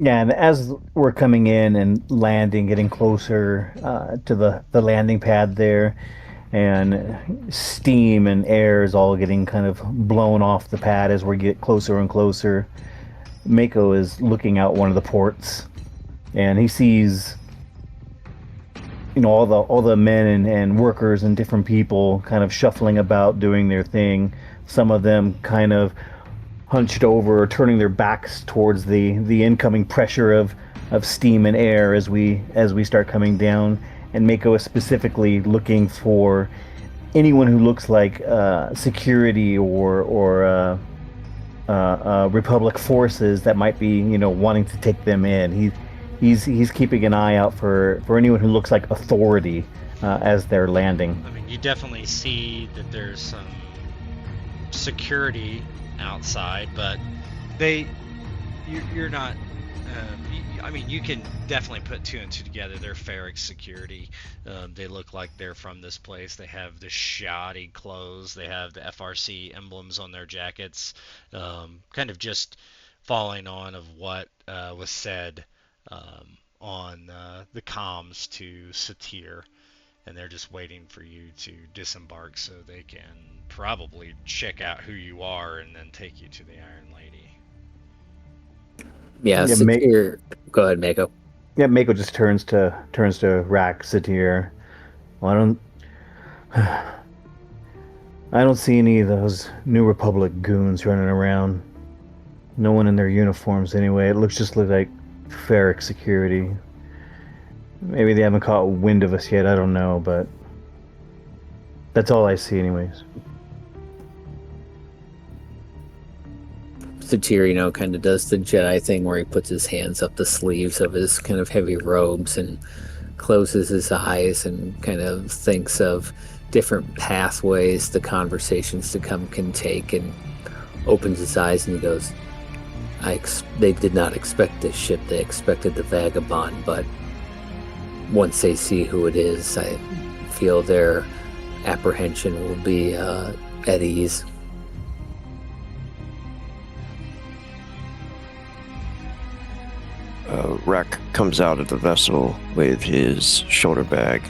Yeah, and as we're coming in and landing, getting closer to the landing pad there, and steam and air is all getting kind of blown off the pad as we get closer and closer, Makko is looking out one of the ports, and he sees, you know, all the men and workers and different people kind of shuffling about doing their thing. Some of them kind of hunched over or turning their backs towards the incoming pressure of steam and air as we start coming down. And Makko is specifically looking for anyone who looks like security or Republic forces that might be, you know, wanting to take them in. He's keeping an eye out for anyone who looks like authority as they're landing. I mean, you definitely see that there's some security outside, but you're not. I mean, you can definitely put two and two together. They're Ferrix security. They look like they're from this place. They have the shoddy clothes. They have the FRC emblems on their jackets. Kind of just following on of what was said on the comms to Satir. And they're just waiting for you to disembark so they can probably check out who you are and then take you to the Iron Lady. Yeah, Yeah, Satir. Go ahead, Makko. Yeah, Makko just turns to Rak, Satir. Well, I don't see any of those New Republic goons running around. No one in their uniforms anyway. It looks like Ferrix security. Maybe they haven't caught wind of us yet, I don't know, but that's all I see anyways. Satir, kind of does the Jedi thing where he puts his hands up the sleeves of his kind of heavy robes and closes his eyes and kind of thinks of different pathways the conversations to come can take, and opens his eyes and he goes, they did not expect this ship. They expected the Vagabond, but once they see who it is, I feel their apprehension will be at ease. Rak comes out of the vessel with his shoulder bag.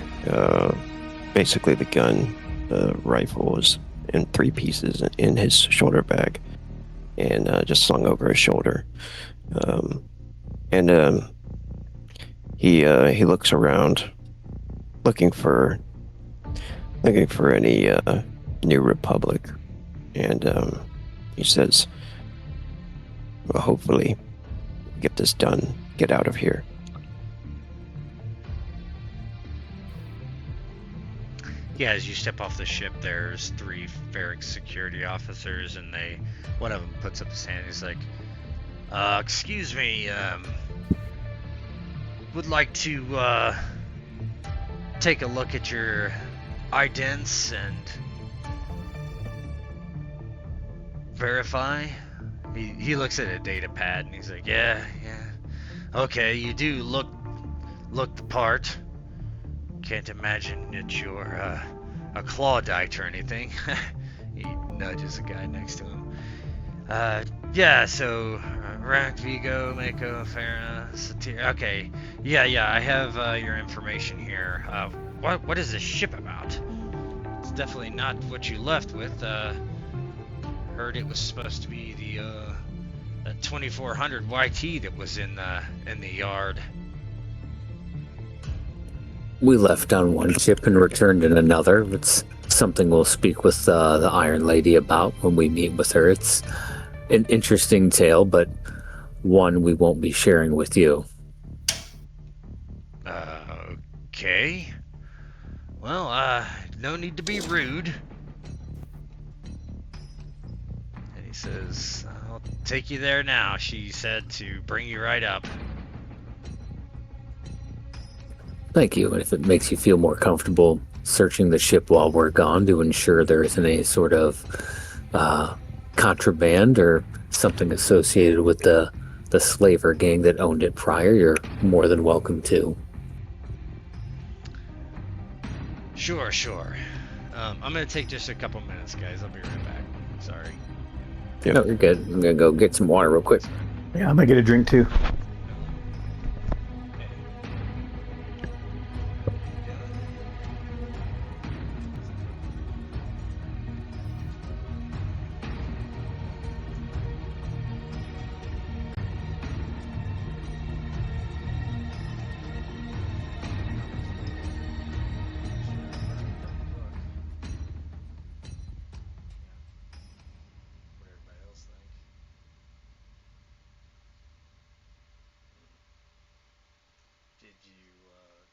Basically, the gun, the rifle is in 3 pieces in his shoulder bag, and just slung over his shoulder. He looks around, looking for any New Republic, and he says, "Well, hopefully, get this done. Get out of here." Yeah, as you step off the ship, there's 3 Ferrix security officers, and one of them puts up his hand. He's like, "Excuse me, would like to take a look at your idents and verify." He looks at a data pad and he's like, yeah, okay, you do look the part. Can't imagine that you're a clawdite or anything. He nudges the guy next to him. Yeah, so Rak, Vigo, Makko, Farah, Satir. Okay, yeah, I have your information here. What is this ship about? It's definitely not what you left with. Heard it was supposed to be the 2400 YT that was in the yard. We left on one ship and returned in another. It's something we'll speak with the Iron Lady about when we meet with her. It's an interesting tale, but one we won't be sharing with you. Okay. Well, no need to be rude. And he says, "I'll take you there now." She said to bring you right up. Thank you. And if it makes you feel more comfortable searching the ship while we're gone to ensure there isn't any sort of contraband or something associated with the slaver gang that owned it prior, you're more than welcome to. Sure. I'm gonna take just a couple minutes, guys. I'll be right back. Sorry. Yep. No, you're good. I'm gonna go get some water real quick. Yeah, I'm gonna get a drink too.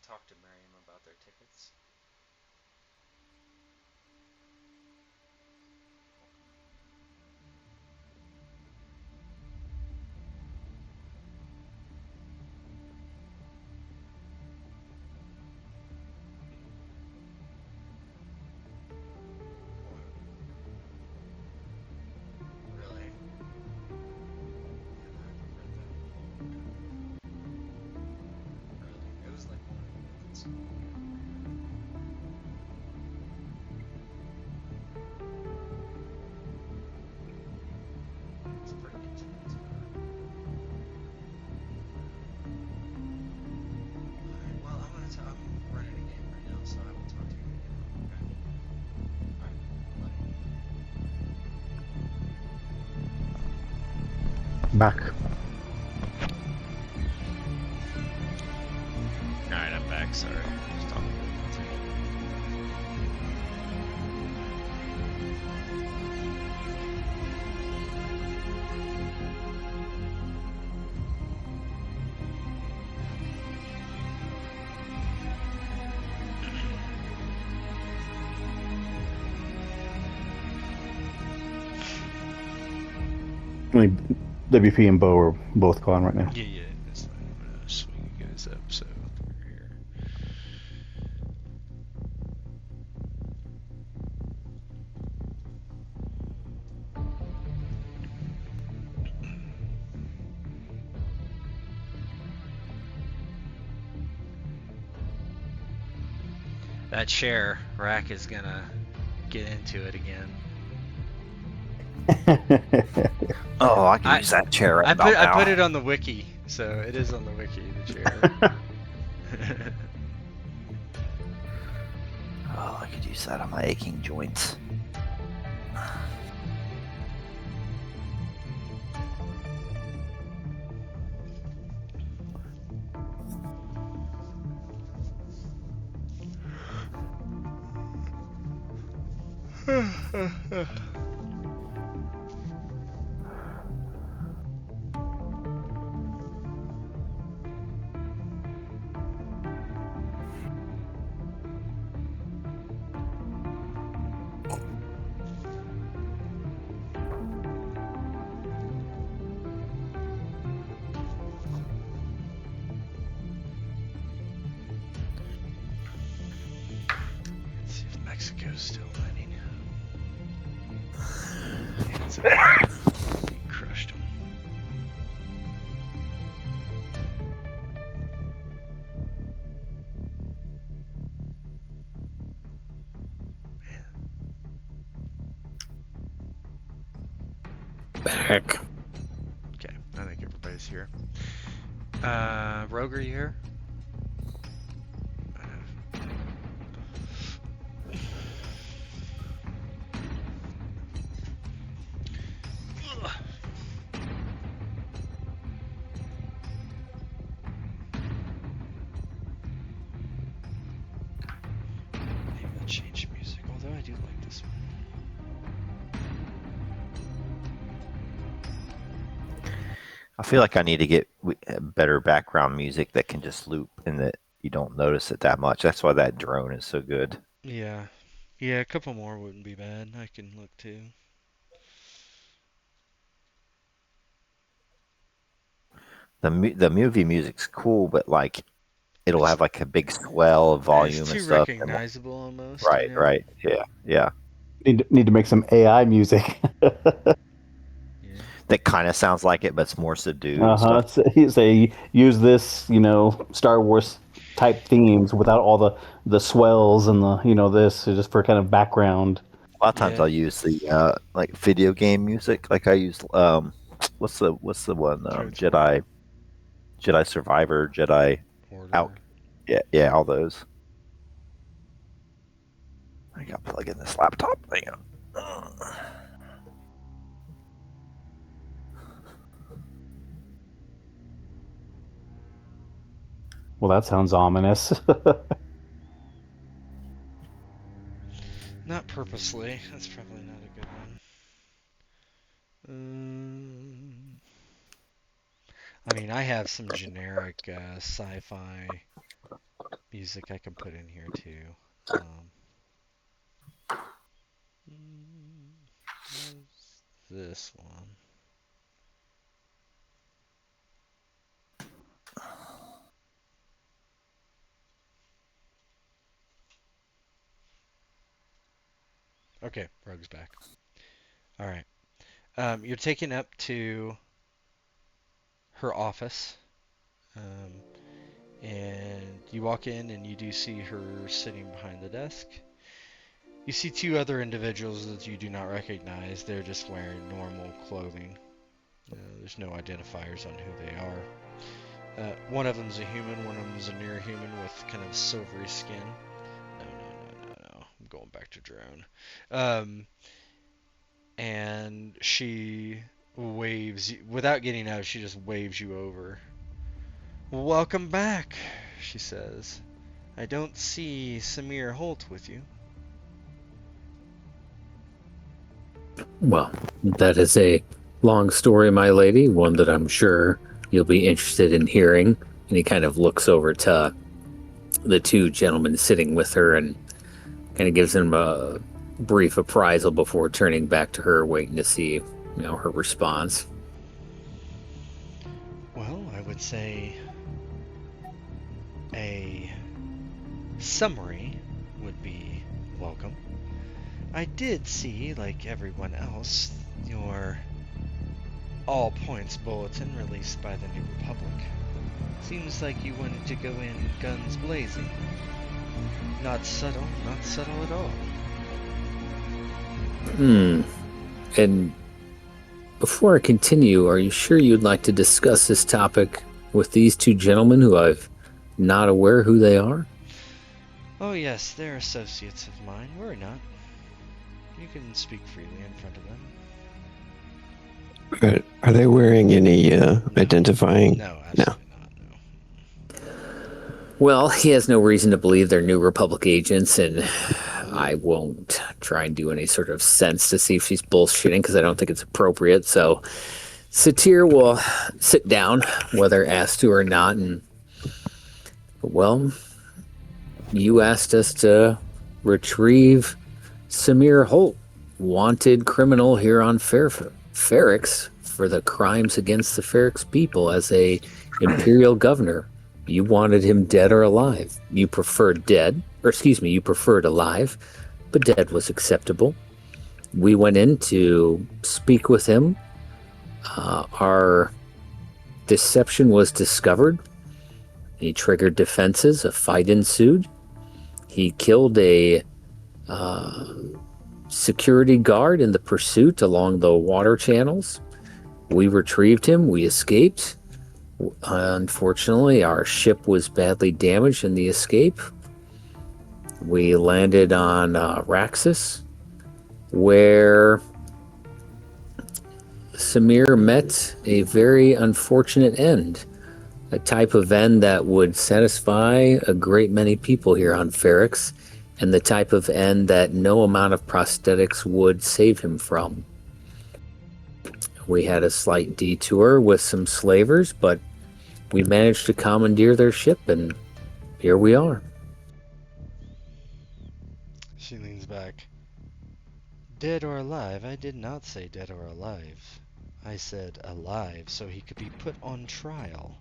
Talk to Miriam about their tickets. Really? It was like one of the tickets. It's pretty good tickets. Alright, well, I'm running a game right now, so I will talk to you again. Okay? Alright, bye. Back. Alright, I'm back, sorry. Just talking to you. Like WP and Bo are both gone right now. Yeah. That's fine. I'm gonna swing you guys up. So we're here. That chair, Rak is gonna get into it again. Oh, I can use that chair right about I now. put it on the wiki, so it is on the wiki. The chair. Oh, I could use that on my aching joints. Let's see if Mexico's still winning. He crushed him. Back. Okay, I think everybody's here. Rogue, are you here? Maybe I'll change music, although I do like this one. I feel like I need to get better background music that can just loop and that you don't notice it that much. That's why that drone is so good. Yeah. Yeah, a couple more wouldn't be bad. I can look too. The movie music's cool, but like it'll have like a big swell of volume It's and too stuff. recognizable almost. Right, you know? right, yeah. Need to make some AI music. Yeah. That kind of sounds like it, but it's more subdued. Uh And huh. stuff. Say use this, Star Wars type themes without all the swells and the this just for kind of background. A lot of times Yeah. I'll use the like video game music. Like I use what's the one Jedi Survivor, Jedi Order. Out. Yeah, all those. I got to plug in this laptop. Hang on. Well, that sounds ominous. Not purposely. That's probably not a good one. I mean, I have some generic sci-fi music I can put in here too. What's this one? Okay, Rogue's back. All right. You're taken up to her office, and you walk in and you do see her sitting behind the desk. You see two other individuals that you do not recognize. They're just wearing normal clothing. There's no identifiers on who they are. One of them's a human, one of them's a near human with kind of silvery skin. No. I'm going back to drone. And she waves, without getting out, she just waves you over. Welcome back, she says. I don't see Samir Holt with you. Well, that is a long story, my lady, one that I'm sure you'll be interested in hearing. And he kind of looks over to the two gentlemen sitting with her and kind of gives them a brief appraisal before turning back to her, waiting to see, her response. would say a summary would be welcome. I did see, like everyone else, your all points bulletin released by the New Republic. Seems like you wanted to go in guns blazing. Not subtle at all. And before I continue, are you sure you'd like to discuss this topic with these two gentlemen who I'm not aware who they are? Oh yes, they're associates of mine. Worry not. You can speak freely in front of them. Are they wearing any identifying? No, absolutely not. No. Well, he has no reason to believe they're New Republic agents, and I won't try and do any sort of sense to see if she's bullshitting, because I don't think it's appropriate. So Satir will sit down, whether asked to or not, and, well, you asked us to retrieve Samir Holt, wanted criminal here on Ferrix for the crimes against the Ferrix people as a imperial governor. You wanted him dead or alive. You preferred alive, but dead was acceptable. We went in to speak with him. Our deception was discovered. He triggered defenses. A fight ensued. He killed a security guard in the pursuit along the water channels. We retrieved him. We escaped. Unfortunately, our ship was badly damaged in the escape. We landed on Raxus, where Samir met a very unfortunate end. A type of end that would satisfy a great many people here on Ferrix, and the type of end that no amount of prosthetics would save him from. We had a slight detour with some slavers, but we managed to commandeer their ship, and here we are. She leans back. Dead or alive? I did not say dead or alive. I said alive so he could be put on trial.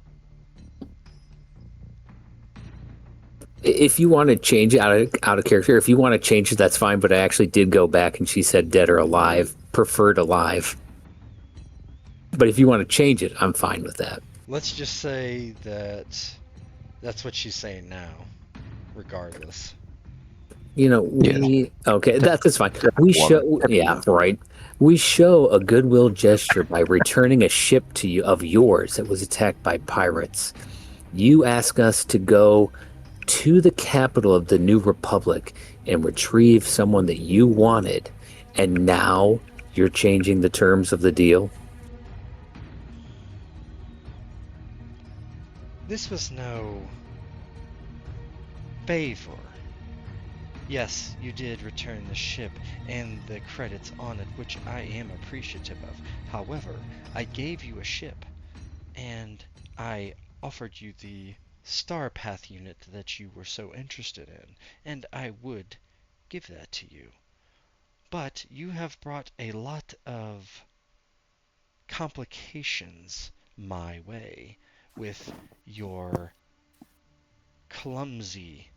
If you want to change it out of character, if you want to change it, that's fine, but I actually did go back and she said dead or alive, preferred alive. But if you want to change it, I'm fine with that. Let's just say that that's what she's saying now, regardless. You know, okay, that's fine. We show, yeah, right. We show a goodwill gesture by returning a ship to you of yours that was attacked by pirates. You ask us to go to the capital of the New Republic and retrieve someone that you wanted, and now you're changing the terms of the deal? This was no favor. Yes, you did return the ship and the credits on it, which I am appreciative of. However, I gave you a ship, and I offered you the Star Path unit that you were so interested in, and I would give that to you. But you have brought a lot of complications my way with your clumsy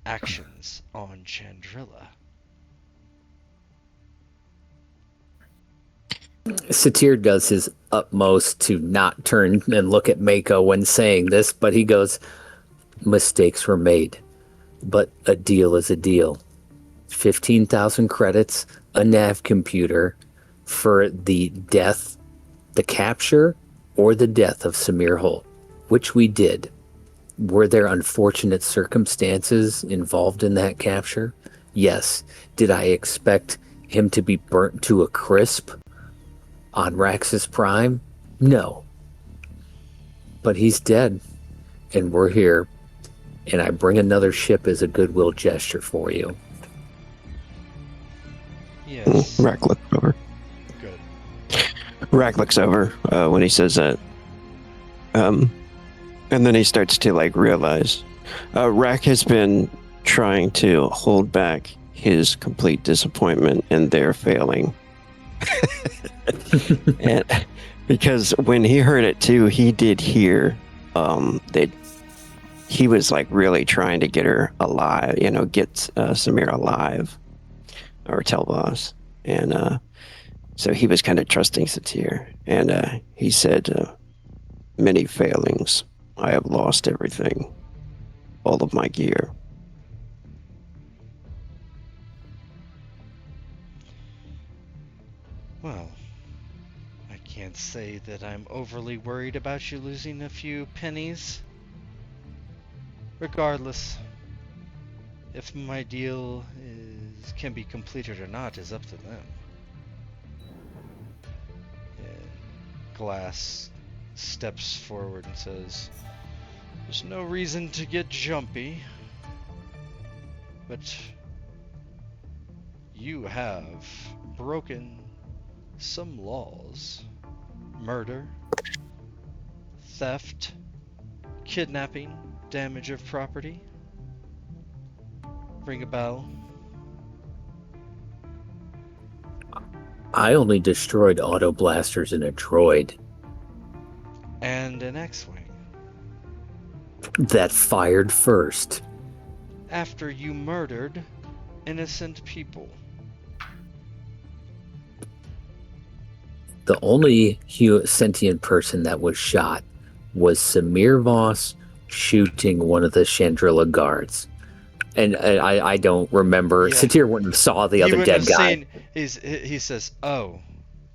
actions on Chandrilla. Satir does his utmost to not turn and look at Mako when saying this, but he goes, mistakes were made, but a deal is a deal. 15,000 credits, a nav computer for the death, the capture, or the death of Samir Holt, which we did. Were there unfortunate circumstances involved in that capture? Yes. Did I expect him to be burnt to a crisp on Raxus Prime? No. But he's dead, and we're here, and I bring another ship as a goodwill gesture for you. Yes. Rak looks over. Good. Rak looks over when he says that. And then he starts to realize Rak has been trying to hold back his complete disappointment in their failing. And because when he heard it too, he did hear that he was like really trying to get her alive, get Samir alive, or Telvas. And so he was kind of trusting Satir. And he said, many failings. I have lost everything, all of my gear. Well, I can't say that I'm overly worried about you losing a few pennies. Regardless, if my deal can be completed or not is up to them. And Glass steps forward and says, "There's no reason to get jumpy, but you have broken some laws. Murder, theft, kidnapping, damage of property. Ring a bell?" I only destroyed auto blasters in a droid And an X-Wing. that fired first. After you murdered innocent people. The only sentient person that was shot was Samir Voss shooting one of the Chandrilla guards. And I don't remember. Yeah. Satir wouldn't have saw the He other wouldn't dead have guy. he says, "Oh,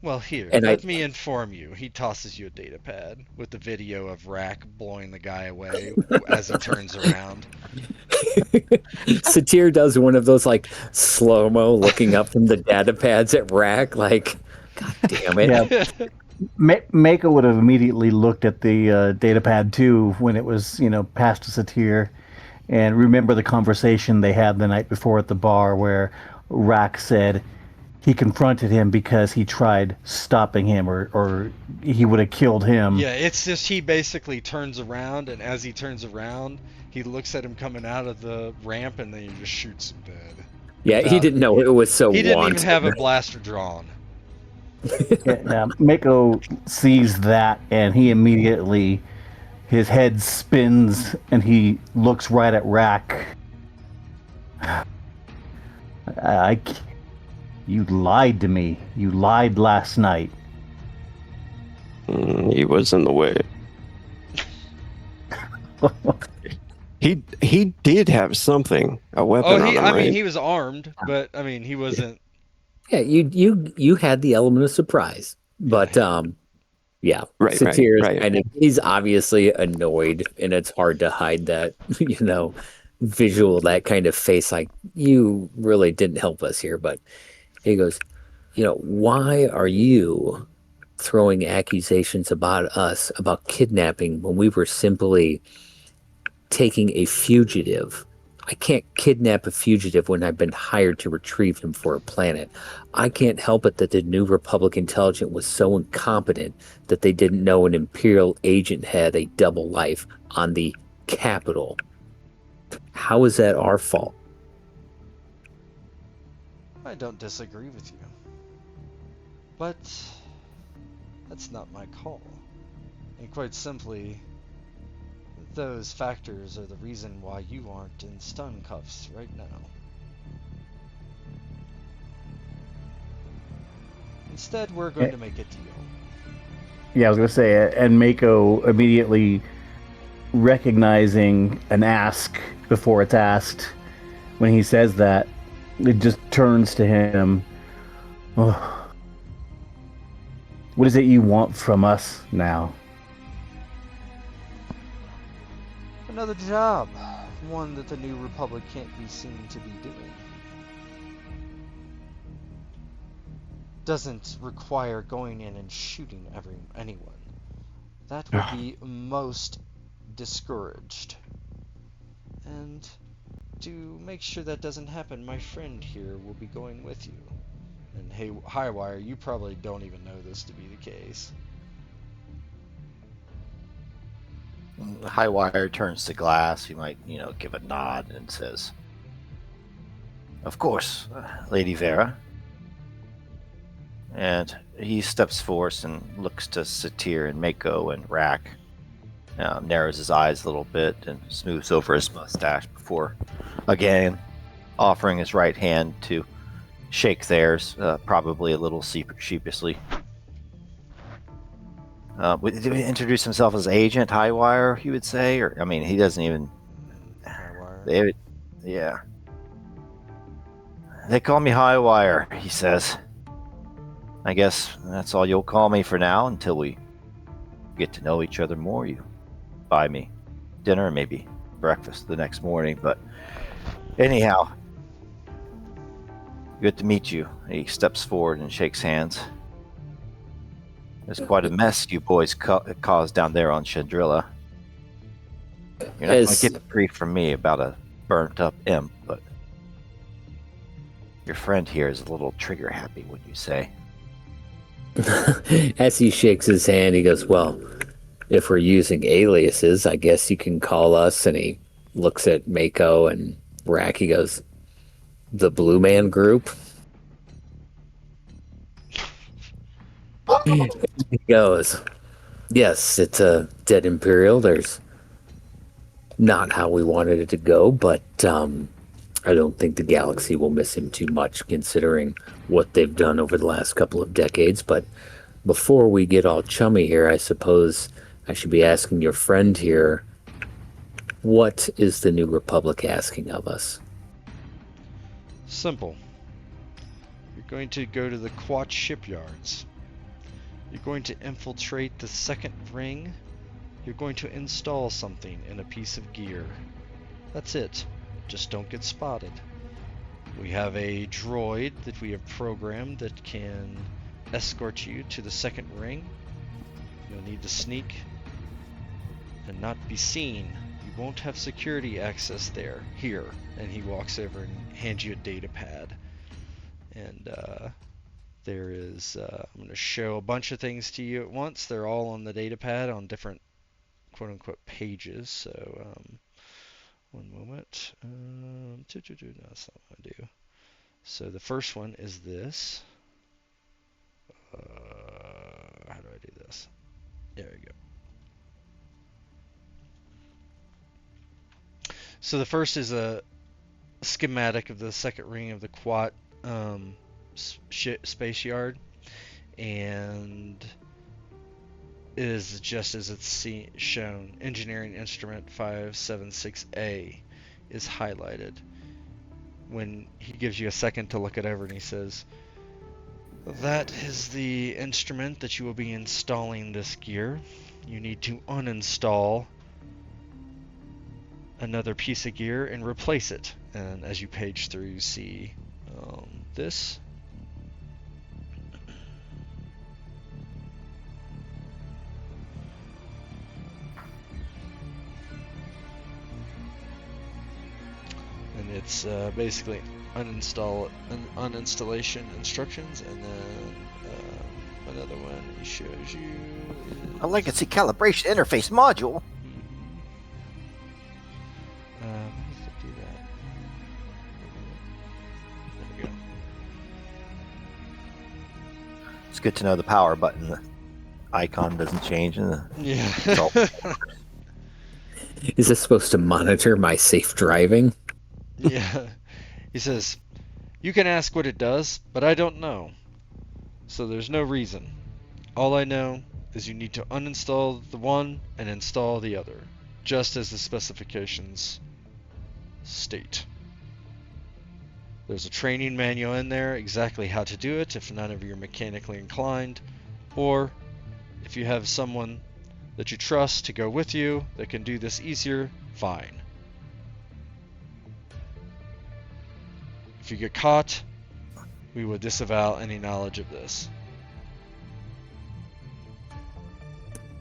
well, here, And let me inform you." He tosses you a data pad with the video of Rak blowing the guy away as he turns around. Satir does one of those like slow-mo looking up from the data pads at Rak, like, God damn it. Yeah. Mako would have immediately looked at the data pad too when it was, passed to Satir, and remember the conversation they had the night before at the bar where Rak said he confronted him because he tried stopping him or he would have killed him. Yeah, it's just he basically turns around, and as he turns around, he looks at him coming out of the ramp, and then he just shoots him dead. Yeah, he didn't know it was so He didn't wanted. even have a blaster drawn. Yeah, Mako sees that and he immediately, his head spins and he looks right at Rak. You lied to me. You lied last night. He was in the way. He did have something, a weapon on him, right? He was armed, but he wasn't. Yeah, you had the element of surprise. But yeah. Right, Satir is right. kind of, he's obviously annoyed, and it's hard to hide that, visual, that kind of face, like, you really didn't help us here. But he goes, why are you throwing accusations about us, about kidnapping, when we were simply taking a fugitive? I can't kidnap a fugitive when I've been hired to retrieve him for a planet. I can't help it that the New Republic intelligence was so incompetent that they didn't know an Imperial agent had a double life on the capital. How is that our fault? I don't disagree with you. But that's not my call. And quite simply, those factors are the reason why you aren't in stun cuffs right now. Instead, we're going to make a deal. Yeah, I was going to say, and Mako immediately recognizing an ask before it's asked, when he says that, it just turns to him. Oh, what is it you want from us now? Another job. One that the New Republic can't be seen to be doing. Doesn't require going in and shooting anyone. That would be most discouraged. And to make sure that doesn't happen, my friend here will be going with you. And hey, Highwire, you probably don't even know this to be the case. Highwire turns to Glass. He might, give a nod and says, "Of course, Lady Vera." And he steps forth and looks to Satir and Mako and Rak. Narrows his eyes a little bit and smooths over his mustache before, again, offering his right hand to shake theirs, probably a little sheepishly. Did he introduce himself as Agent Highwire, he would say? Or, I mean, he doesn't even... Highwire. Yeah. They call me Highwire, he says. I guess that's all you'll call me for now until we get to know each other more. You buy me dinner, maybe breakfast the next morning. But anyhow, good to meet you. He steps forward and shakes hands. There's quite a mess you boys caused down there on Chandrilla. You're not going to get a brief from me about a burnt-up imp, but your friend here is a little trigger-happy, would you say? As he shakes his hand, he goes, well, if we're using aliases, I guess you can call us. And he looks at Makko and Rak. He goes, the Blue Man Group? He goes, yes, it's a dead Imperial. There's not how we wanted it to go, but I don't think the galaxy will miss him too much considering what they've done over the last couple of decades. But before we get all chummy here, I suppose I should be asking your friend here, what is the New Republic asking of us? Simple. You're going to go to the Kuat Shipyards. You're going to infiltrate the second ring. You're going to install something in a piece of gear. That's it. Just don't get spotted. We have a droid that we have programmed that can escort you to the second ring. You'll need to sneak and not be seen. You won't have security access here. And he walks over and hands you a data pad. And there is, I'm going to show a bunch of things to you at once. They're all on the data pad on different quote-unquote pages. So, one moment. No, that's not what I do. So the first one is this. How do I do this? There we go. So the first is a schematic of the second ring of the Kuat space yard, and it is just as it's shown. Engineering Instrument 576A is highlighted. When he gives you a second to look it over, and he says, that is the instrument that you will be installing this gear. You need to uninstall another piece of gear and replace it. And as you page through, you see this. And it's basically uninstallation instructions, and then another one he shows you is... A legacy calibration interface module. How does it do that? There we go. It's good to know the power button. The icon doesn't change. And Yeah. it's all... Is this supposed to monitor my safe driving? Yeah. He says, you can ask what it does, but I don't know. So there's no reason. All I know is you need to uninstall the one and install the other, just as the specifications state. There's a training manual in there exactly how to do it if none of you are mechanically inclined, or if you have someone that you trust to go with you that can do this easier, fine. If you get caught, we will disavow any knowledge of this.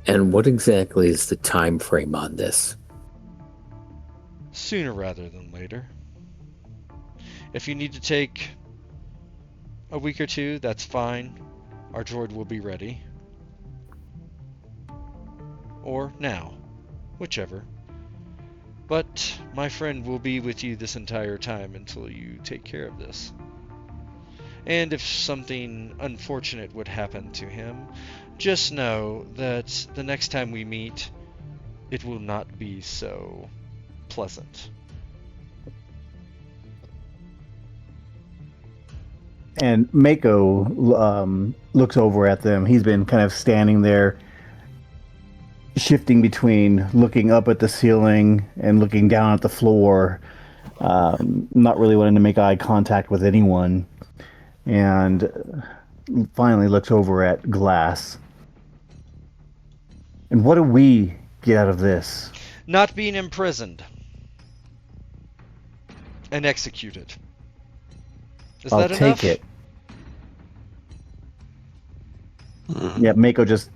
And what exactly is the time frame on this? Sooner rather than later. If you need to take a week or two, that's fine. Our droid will be ready. Or now, whichever. But my friend will be with you this entire time until you take care of this. And if something unfortunate would happen to him, just know that the next time we meet, it will not be so pleasant. And Mako looks over at them. He's been kind of standing there, shifting between looking up at the ceiling and looking down at the floor, not really wanting to make eye contact with anyone. And finally looks over at Glass. And what do we get out of this? Not being imprisoned and executed. Is I'll that enough? take it. Yeah, Mako just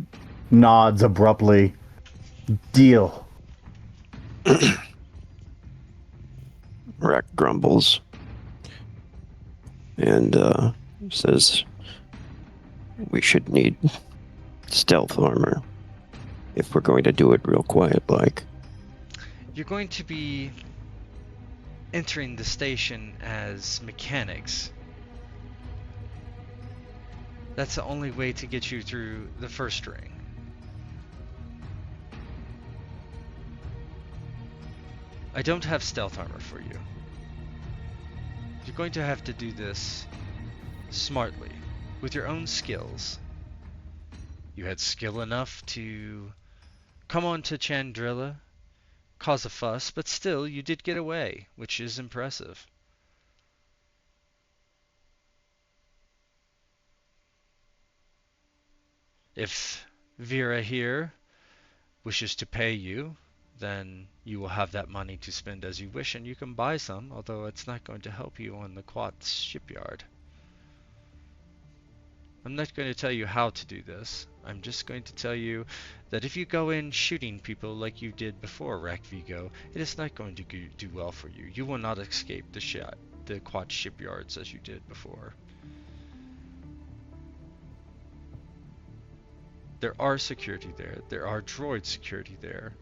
nods abruptly. Deal. Rak grumbles and says we should need stealth armor if we're going to do it real quiet like. You're going to be entering the station as mechanics. That's the only way to get you through the first ring. I don't have stealth armor for you. You're going to have to do this smartly, with your own skills. You had skill enough to come on to Chandrilla, cause a fuss, but still you did get away, which is impressive. If Vera here wishes to pay you, then you will have that money to spend as you wish, and you can buy some, although it's not going to help you on the Kuat Shipyard. I'm not going to tell you how to do this. I'm just going to tell you that if you go in shooting people like you did before Rak Vigo, it is not going to do well for you. You will not escape the Kuat Shipyards as you did before. There are security there. There are droid security there.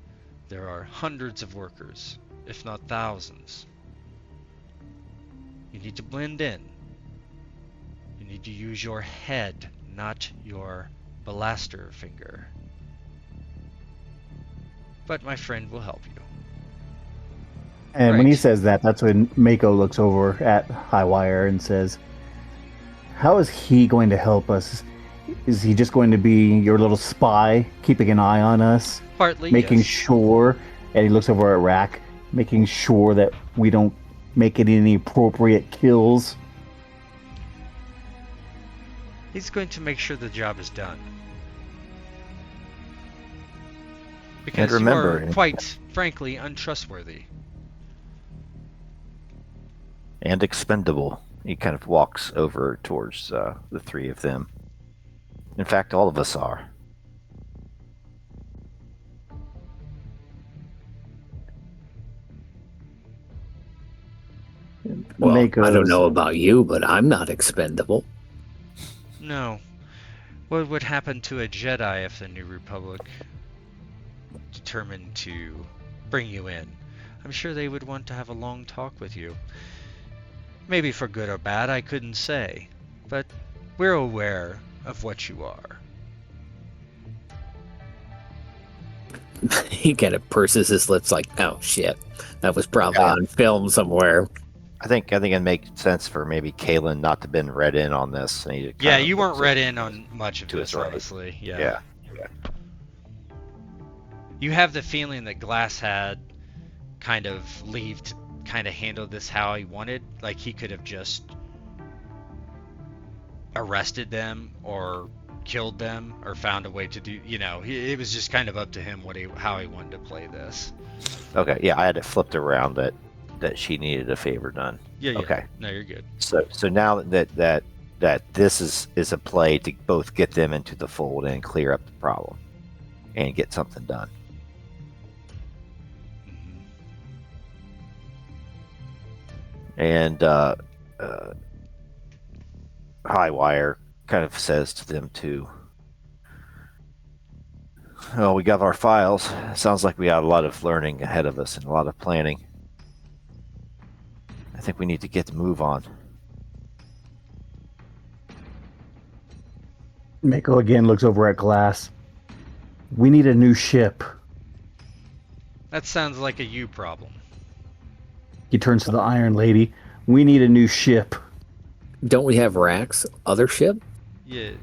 There are hundreds of workers, if not thousands. You need to blend in. You need to use your head, not your blaster finger. But my friend will help you. And when he Right. says that, that's when Mako looks over at Highwire and says, how is he going to help us? Is he just going to be your little spy, keeping an eye on us? Partly, Making yes. sure, and he looks over at Rak, making sure that we don't make any inappropriate kills? He's going to make sure the job is done. Because remember- you are quite, frankly, untrustworthy. And expendable. He kind of walks over towards the three of them. In fact, all of us are. Well, I Mako's- don't know about you, but I'm not expendable. No. What would happen to a Jedi if the New Republic determined to bring you in? I'm sure they would want to have a long talk with you. Maybe for good or bad, I couldn't say. But we're aware of what you are. He kind of purses his lips like, oh shit, that was probably on film somewhere. I think it makes sense for maybe Kalin not to been read in on this. And he Yeah, kind of you weren't looks read in on much of to his this, right. honestly. Yeah. You have the feeling that Glass had kind of leave to kind of handle this how he wanted. Like he could have just arrested them or killed them or found a way to do, it was just kind of up to him how he wanted to play this. Okay, yeah, I had it flipped around that she needed a favor done. Yeah. Okay. No, you're good. So now that this is a play to both get them into the fold and clear up the problem and get something done. Mhm. And Highwire kind of says to them too, oh, we got our files. Sounds like we got a lot of learning ahead of us and a lot of planning. I think we need to get the move on. Mako again looks over at Glass. We need a new ship. That sounds like a you problem. He turns to the Iron Lady. We need a new ship. Don't we have Rak's other ship? Yeah.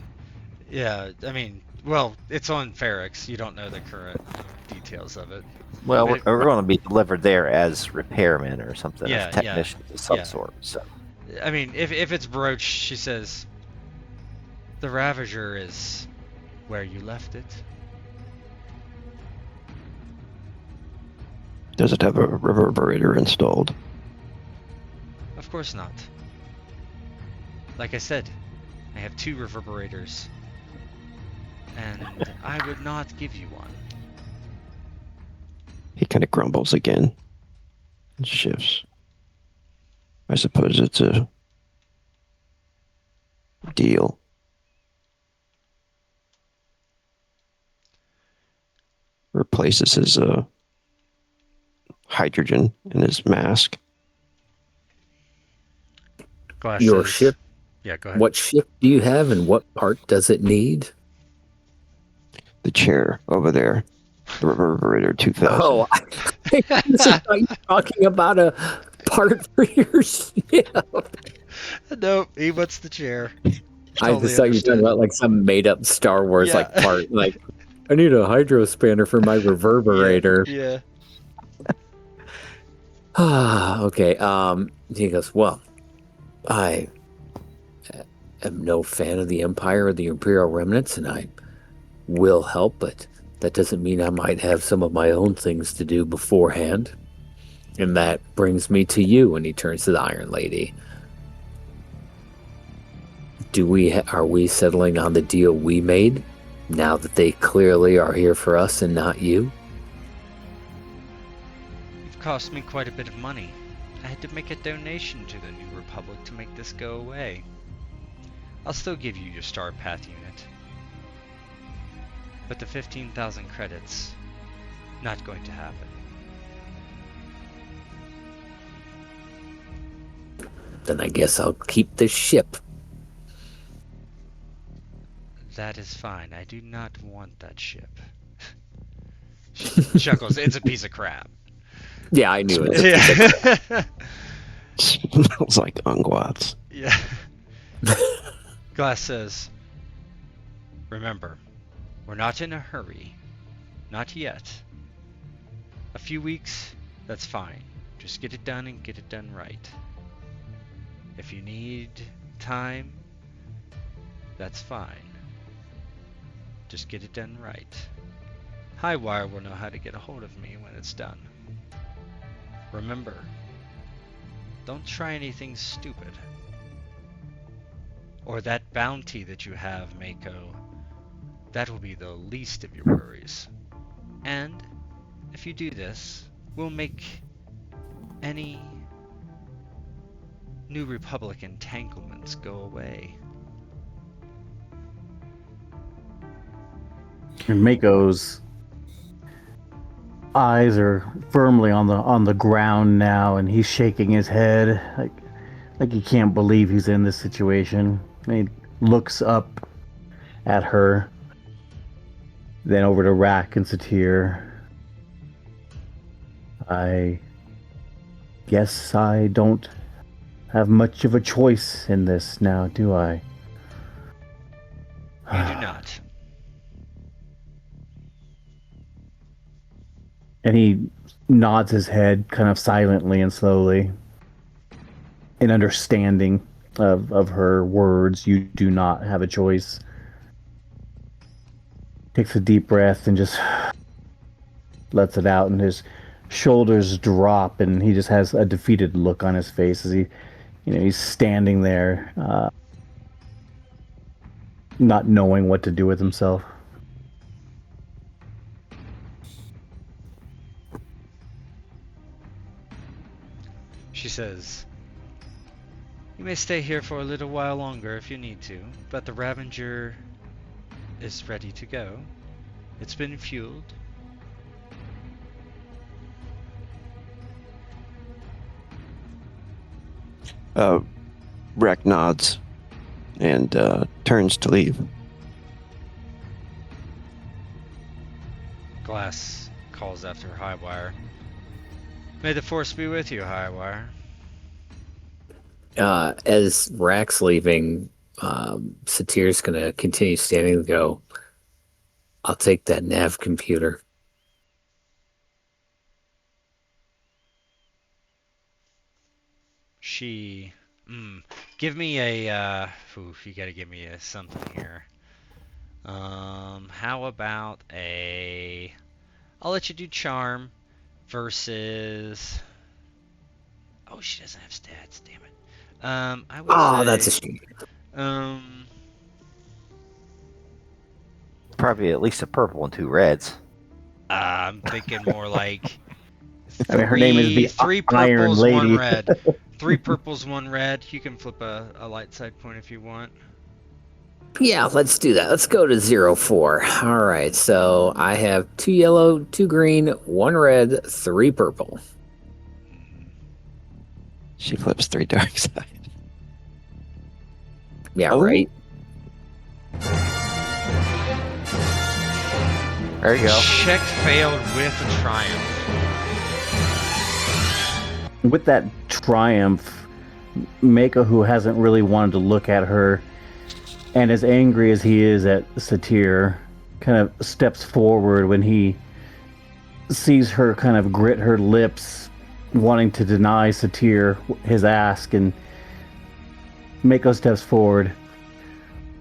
I mean, well, it's on Ferrix. You don't know the current details of it. Well, But we're going to be delivered there as repairmen or something, Yeah, or technicians of some yeah. sort. So I mean, if it's broached, she says, the Ravager is where you left it. Does it have a reverberator installed? Of course not. Like I said, I have 2 reverberators, and I would not give you one. He kind of grumbles again and shifts. I suppose it's a deal. Replaces his hydrogen in his mask. Glass Your says- ship? Yeah, go ahead. What ship do you have, and what part does it need? The chair over there. The reverberator 2000. Oh, I thought you were talking about a part for your ship. Nope, he wants the chair. I Totally just thought you were understood. talking about like some made up Star Wars Yeah. like part. Like, I need a hydro spanner for my reverberator. Yeah. Ah, okay. He goes, well, I am no fan of the Empire or the Imperial remnants, and I will help, but that doesn't mean I might have some of my own things to do beforehand. And that brings me to you. And he turns to the Iron Lady. Are we settling on the deal we made now that they clearly are here for us and not you? You've cost me quite a bit of money. I had to make a donation to the New Republic to make this go away. I'll still give you your Star Path unit. But the 15,000 credits, not going to happen. Then I guess I'll keep this ship. That is fine. I do not want that ship. She chuckles. It's a piece of crap. Yeah, I knew it. Yeah. Smells like ungwats. Yeah. Glass says, remember, we're not in a hurry. Not yet. A few weeks, that's fine. Just get it done and get it done right. If you need time, that's fine. Just get it done right. Highwire will know how to get a hold of me when it's done. Remember, don't try anything stupid. Or that bounty that you have, Mako. That will be the least of your worries. And if you do this, we'll make any New Republic entanglements go away. And Mako's eyes are firmly on the ground now, and he's shaking his head like he can't believe he's in this situation. And he looks up at her, then over to Rak and Satir. I guess I don't have much of a choice in this now, do I? You do not. And he nods his head kind of silently and slowly in understanding of her words. You do not have a choice. Takes a deep breath and just lets it out, and his shoulders drop, and he just has a defeated look on his face as he's standing there, not knowing what to do with himself. She says, you may stay here for a little while longer if you need to, but the Ravager is ready to go. It's been fueled. Rak nods and turns to leave. Glass calls after Highwire. May the force be with you, Highwire. As Rak's leaving, Satir's gonna continue standing and go, I'll take that nav computer. She... give me a... you gotta give me a something here. How about a... I'll let you do charm versus... Oh, she doesn't have stats, damn it. I would say... That's a shame. Probably at least a purple and 2 reds. I'm thinking more like... I mean, her name is the three Iron purples, Lady. 1 red. 3 purples, 1 red. You can flip a light side point if you want. Yeah, let's do that. Let's go to 04. All right, so I have 2 yellow, 2 green, 1 red, 3 purple. She flips 3 dark side. Yeah, Oh. right. There you go. Check failed with a triumph. With that triumph, Mako, who hasn't really wanted to look at her, and as angry as he is at Satir, kind of steps forward when he sees her kind of grit her lips, wanting to deny Satir his ask, and Mako steps forward.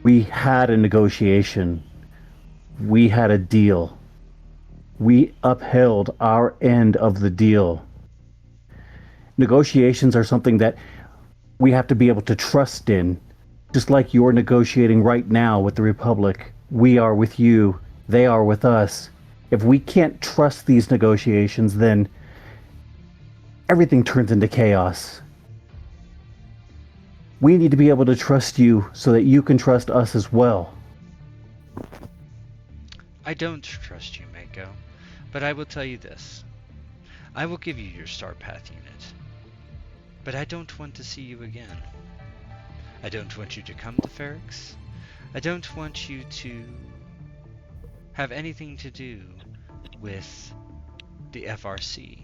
We had a negotiation. We had a deal. We upheld our end of the deal. Negotiations are something that we have to be able to trust in. Just like you're negotiating right now with the Republic, we are with you, they are with us. If we can't trust these negotiations, then everything turns into chaos. We need to be able to trust you so that you can trust us as well. I don't trust you, Mako, but I will tell you this. I will give you your Star Path unit, but I don't want to see you again. I don't want you to come to Ferrix. I don't want you to have anything to do with the FRC.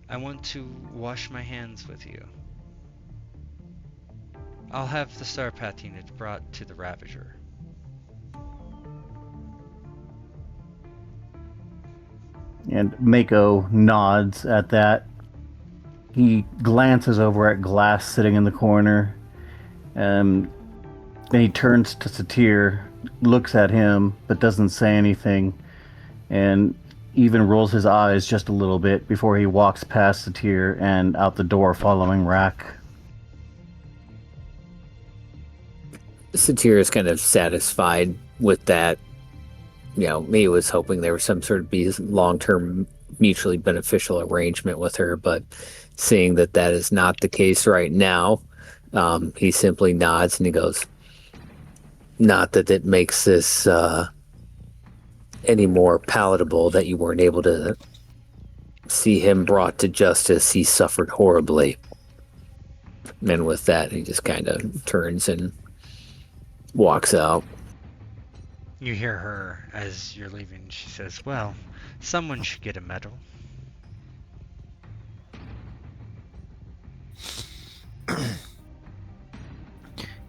I want to wash my hands with you. I'll have the Star Path unit brought to the Ravager. And Mako nods at that. He glances over at Glass sitting in the corner. Then he turns to Satir, looks at him, but doesn't say anything, and even rolls his eyes just a little bit before he walks past Satir and out the door following Rak. Satir is kind of satisfied with that. You know, he was hoping there was some sort of long-term mutually beneficial arrangement with her, but seeing that that is not the case right now, he simply nods and he goes, not that it makes this any more palatable that you weren't able to see him brought to justice. He suffered horribly. And with that, he just kind of turns and walks out. You hear her as you're leaving. She says, well, someone should get a medal.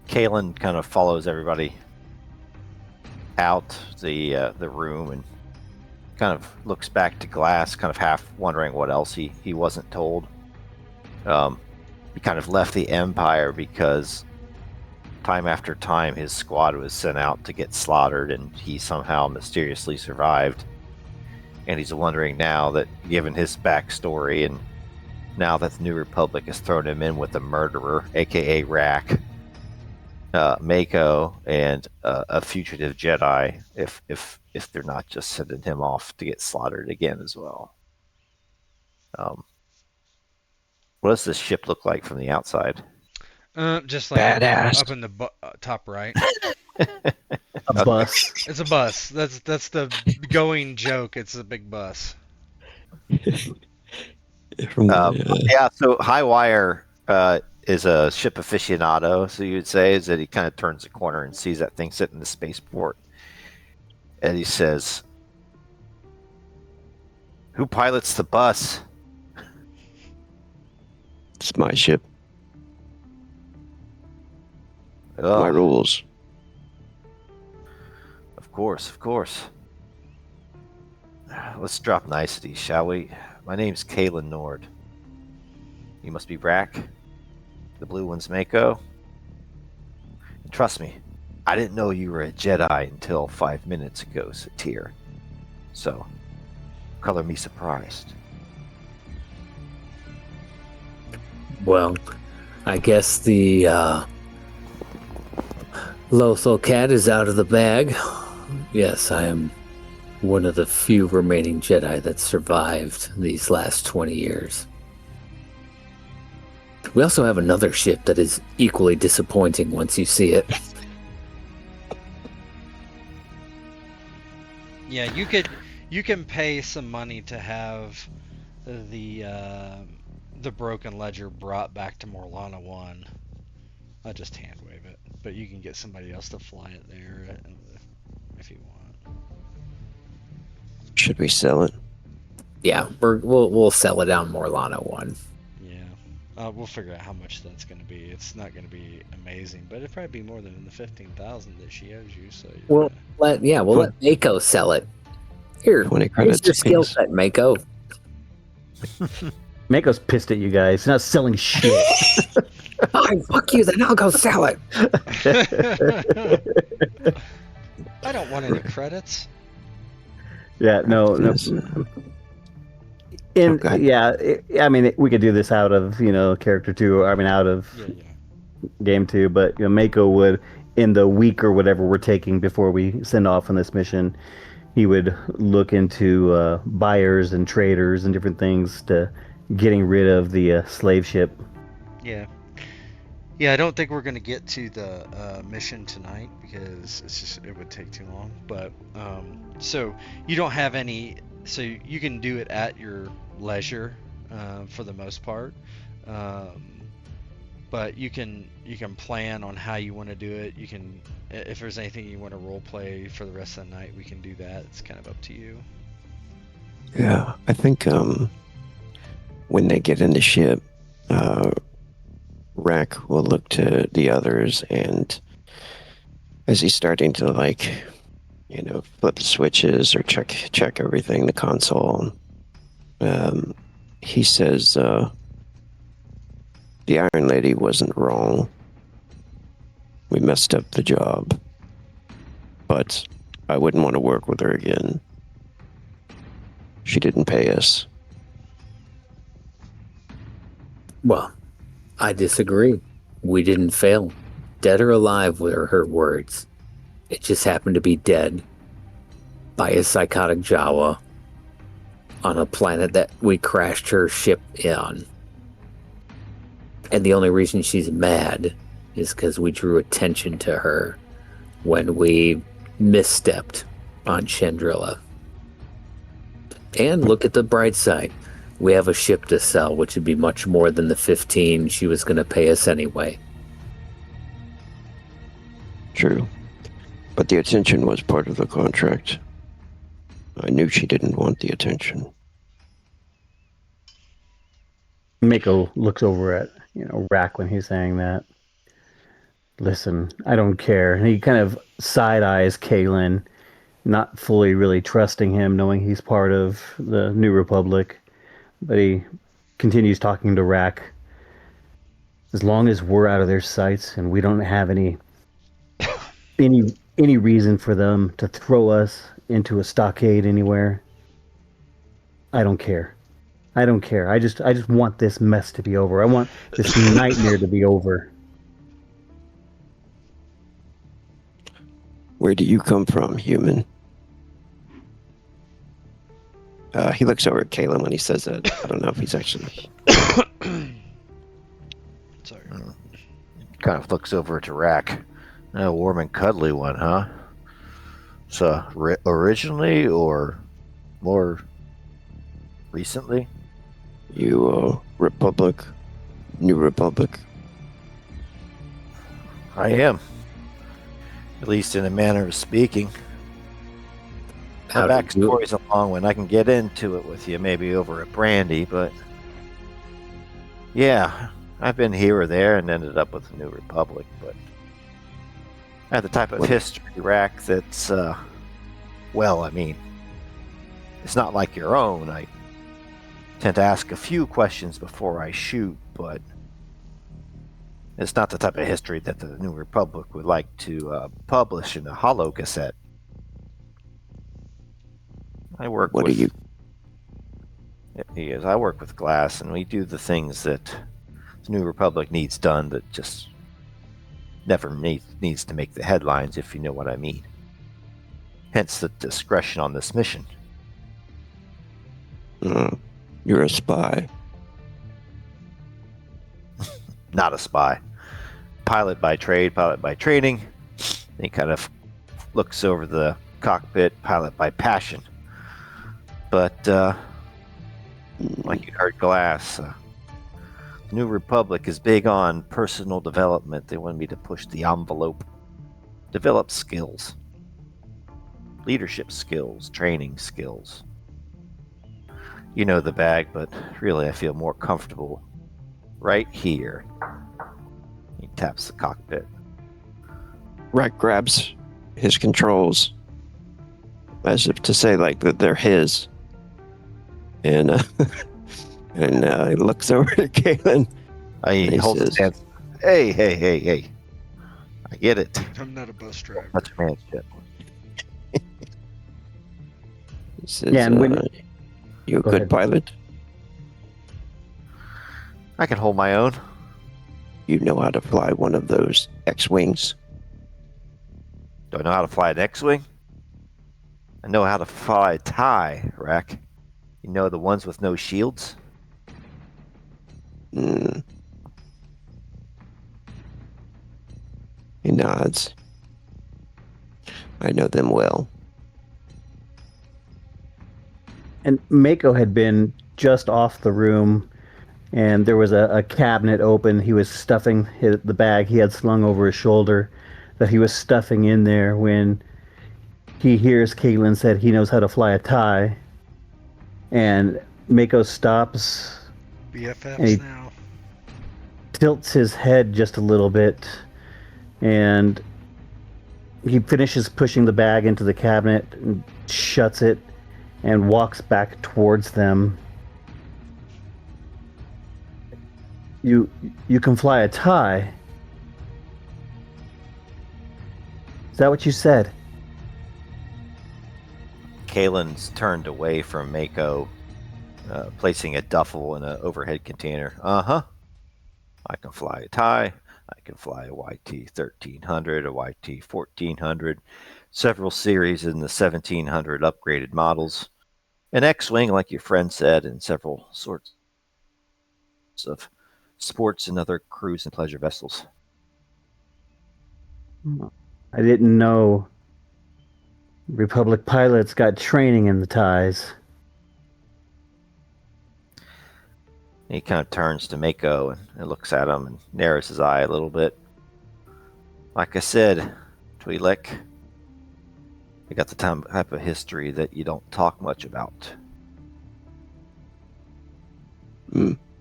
Kalin kind of follows everybody out the room and kind of looks back to Glass, kind of half wondering what else he wasn't told. He kind of left the Empire because time after time his squad was sent out to get slaughtered and he somehow mysteriously survived. And he's wondering now that, given his backstory and now that the New Republic has thrown him in with a murderer, aka Rak, Mako, and a fugitive Jedi, if they're not just sending him off to get slaughtered again as well. What does this ship look like from the outside? Just like Badass. up in the top right. A bus. It's a bus. That's the going joke. It's a big bus. Yeah, so Highwire is a ship aficionado, so you would say, is that he kind of turns the corner and sees that thing sitting in the spaceport. And he says, Who pilots the bus? It's my ship, Oh, my rules. Of course, of course. Let's drop niceties, shall we? My name's Kalin Nord. You must be Rak. The blue one's Mako. And trust me, I didn't know you were a Jedi until 5 minutes ago, Satir. So, color me surprised. Well, I guess the Lothal cat is out of the bag. Yes, I am one of the few remaining Jedi that survived these last 20 years. We also have another ship that is equally disappointing once you see it. Yeah, you can pay some money to have the broken ledger brought back to Morlana One. I'll just hand wave it, but you can get somebody else to fly it there if you want. Should we sell it? Yeah, we'll sell it on Morlana One. Yeah, we'll figure out how much that's going to be. It's not going to be amazing, but it'll probably be more than the 15,000 that she owes you. So We'll let Mako sell it. Here, 20 here's credits your apiece. skill set, Mako. Mako's pissed at you guys. He's not selling shit. Fine, fuck you, then I'll go sell it. I don't want any credits. Yeah, no. And Okay. yeah, I mean, we could do this out of character 2. I mean, out of Yeah. game 2. But Mako would, in the week or whatever we're taking before we send off on this mission, he would look into buyers and traders and different things to getting rid of the slave ship. Yeah. Yeah, I don't think we're going to get to the mission tonight because it would take too long. But so you don't have any, so you can do it at your leisure for the most part. But you can plan on how you want to do it. You can, if there's anything you want to role play for the rest of the night, we can do that. It's kind of up to you. Yeah, I think when they get in the ship, Rak will look to the others, and as he's starting to flip the switches or check everything, the console, he says, the Iron Lady wasn't wrong. We messed up the job, but I wouldn't want to work with her again. She didn't pay us. Well, I disagree. We didn't fail. Dead or alive were her words. It just happened to be dead by a psychotic Jawa on a planet that we crashed her ship on. And the only reason she's mad is because we drew attention to her when we misstepped on Chandrilla. And look at the bright side. We have a ship to sell, which would be much more than the 15 she was going to pay us anyway. True. But the attention was part of the contract. I knew she didn't want the attention. Mako looks over at Rak when he's saying that. Listen, I don't care. And he kind of side eyes Kalin, not fully really trusting him, knowing he's part of the New Republic. But he continues talking to Rak. As long as we're out of their sights and we don't have any reason for them to throw us into a stockade anywhere, I don't care. I don't care. I just want this mess to be over. I want this nightmare to be over. Where do you come from, human? He looks over at Kalin when he says that. I don't know if he's actually... Sorry. Kind of looks over to Rak. A warm and cuddly one, huh? So, originally or more recently? You, Republic? New Republic? I am. At least in a manner of speaking. My How did you? backstory's a long one. I can get into it with you, maybe over a brandy, but yeah, I've been here or there and ended up with the New Republic. But I have the type of What- history, Rack, that's well, I mean, it's not like your own. I tend to ask a few questions before I shoot, but it's not the type of history that the New Republic would like to publish in a hollow cassette. I work What with. do you? He is. I work with glass, and we do the things that the New Republic needs done that just never needs to make the headlines, if you know what I mean. Hence the discretion on this mission. You're a spy. Not a spy. Pilot by trade, pilot by training. He kind of looks over the cockpit, pilot by passion. But, like you heard Glass, New Republic is big on personal development. They want me to push the envelope, develop skills, leadership skills, training skills. You know the bag, but really I feel more comfortable right here. He taps the cockpit. Rack grabs his controls as if to say like that they're his, and he looks over to Kalin. He He holds his says- hands. Hey. I get it. I'm not a bus driver. That's a man's ship. He says, Yeah, and when- you a Go good ahead. pilot? I can hold my own. You know how to fly one of those X-wings? Do I know how to fly an X-Wing? I know how to fly a TIE, Rack. You know the ones with no shields? Mm. He nods. I know them well. And Mako had been just off the room, and there was a cabinet open. He was stuffing the bag he had slung over his shoulder that he was stuffing in there when he hears Kalin said he knows how to fly a TIE. And Mako stops, BFFs Hey. now. tilts his head just a little bit, and he finishes pushing the bag into the cabinet and shuts it and walks back towards them. You can fly a TIE. Is that what you said? Kalen's turned away from Mako, placing a duffel in an overhead container. Uh-huh. I can fly a TIE. I can fly a YT-1300, a YT-1400, several series in the 1700 upgraded models, an X-Wing, like your friend said, and several sorts of sports and other cruise and pleasure vessels. I didn't know Republic pilots got training in the TIEs. He kind of turns to Mako and looks at him and narrows his eye a little bit. Like I said, Twi'lek, I got the type of history that you don't talk much about.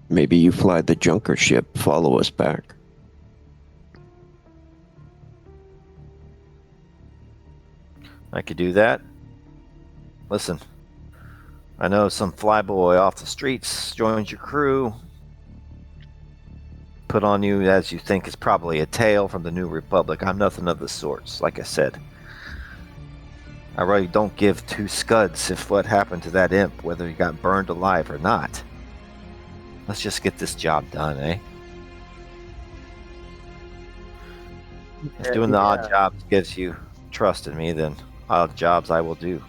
Maybe you fly the junker ship, follow us back. I could do that. Listen, I know some flyboy off the streets joins your crew. Put on you as you think is probably a tale from the New Republic. I'm nothing of the sorts, like I said. I really don't give two scuds if what happened to that imp, whether he got burned alive or not. Let's just get this job done, eh? If doing the odd jobs gives you trust in me, then odd jobs I will do.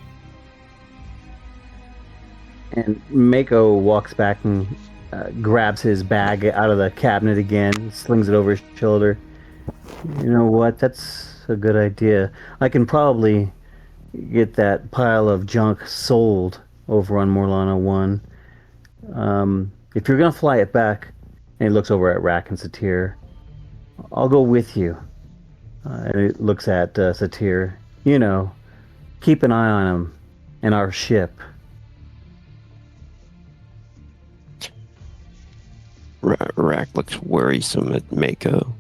And Mako walks back and grabs his bag out of the cabinet again, slings it over his shoulder. You know what? That's a good idea. I can probably get that pile of junk sold over on Morlana One. If you're gonna fly it back, and he looks over at Rak and Satir, I'll go with you. And he looks at Satir. You know, keep an eye on him. and our ship. Rak looks worrisome at Mako.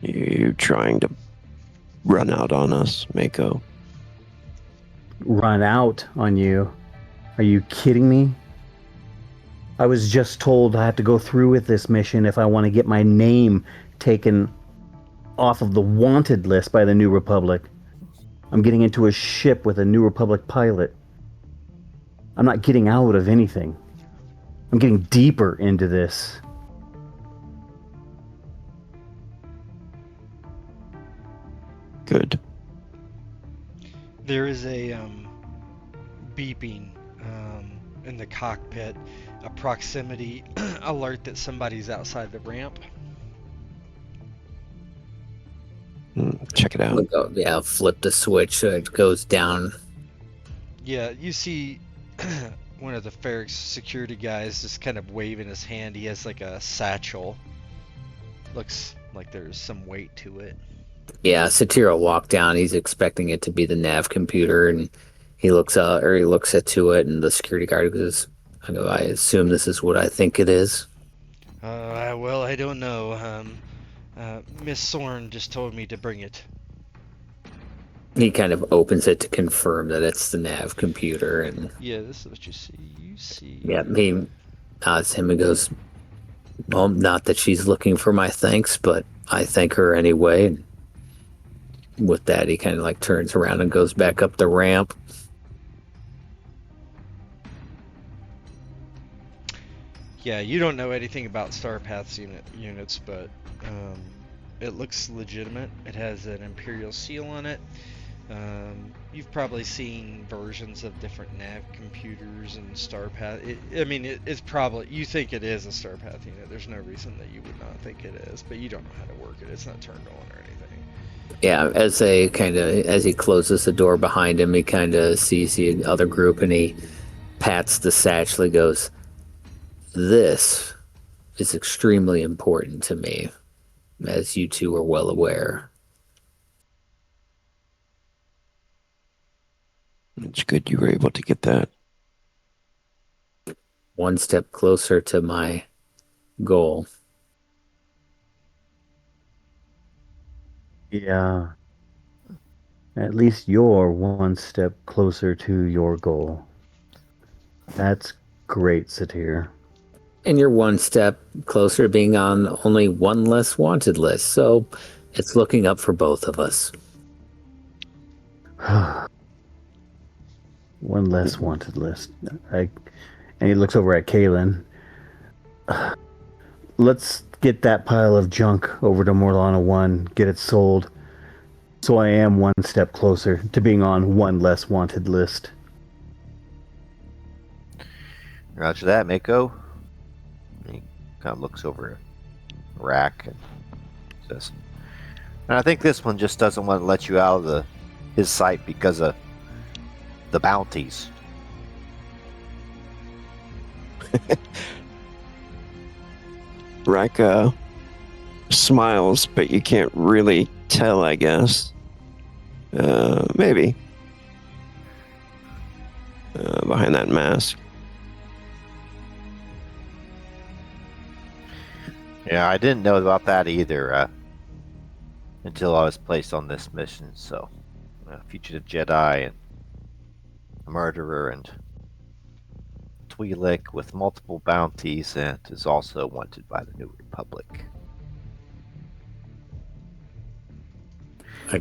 You trying to run out on us, Mako? Run out on you? Are you kidding me? I was just told I have to go through with this mission if I want to get my name taken off of the wanted list by the New Republic. I'm getting into a ship with a New Republic pilot. I'm not getting out of anything. I'm getting deeper into this. Good. There is a beeping in the cockpit, a proximity alert that somebody's outside the ramp. Check it out. Yeah, flip the switch so it goes down. Yeah, you see one of the Ferrix security guys just kind of waving his hand. He has like a satchel. Looks like there's some weight to it. Yeah, Satir will walk down. He's expecting it to be the nav computer, and he looks to it, and the security guard goes, I assume this is what I think it is. Well, I don't know. Miss Sorn just told me to bring it. He kind of opens it to confirm that it's the nav computer, and Yeah, this is what you see. You see. yeah, he nods him and goes, well, not that she's looking for my thanks, but I thank her anyway. And with that, he kind of like turns around and goes back up the ramp. Yeah, you don't know anything about Starpath's units, but it looks legitimate. It has an Imperial seal on it. You've probably seen versions of different nav computers and Starpath. It's probably, you think it is a Starpath unit. There's no reason that you would not think it is, but you don't know how to work it. It's not turned on or anything. Yeah, as he closes the door behind him, he kind of sees the other group and he pats the satchel. He goes, this is extremely important to me, as you two are well aware. It's good you were able to get that. One step closer to my goal. Yeah. At least you're one step closer to your goal. That's great, Satir. And you're one step closer to being on only one less wanted list, so it's looking up for both of us. One less wanted list. And he looks over at Kalin. Let's get that pile of junk over to Morlana One, get it sold. So I am one step closer to being on one less wanted list. Roger that, Mako. He kind of looks over at Rak and says, and I think this one just doesn't want to let you out of his sight because of the bounties. Rak smiles, but you can't really tell, I guess. Maybe. Behind that mask. Yeah, I didn't know about that either until I was placed on this mission. So, a fugitive Jedi and a murderer and Twi'lek with multiple bounties and is also wanted by the New Republic.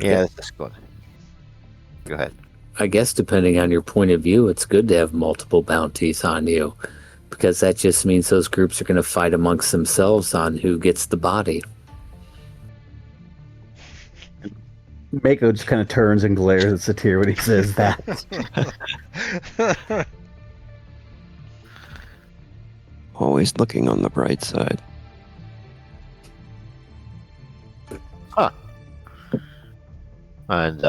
Yeah, that's good. Go ahead. I guess depending on your point of view, it's good to have multiple bounties on you, because that just means those groups are going to fight amongst themselves on who gets the body. Mako just kind of turns and glares at Satir when he says that. Always looking on the bright side. Huh. And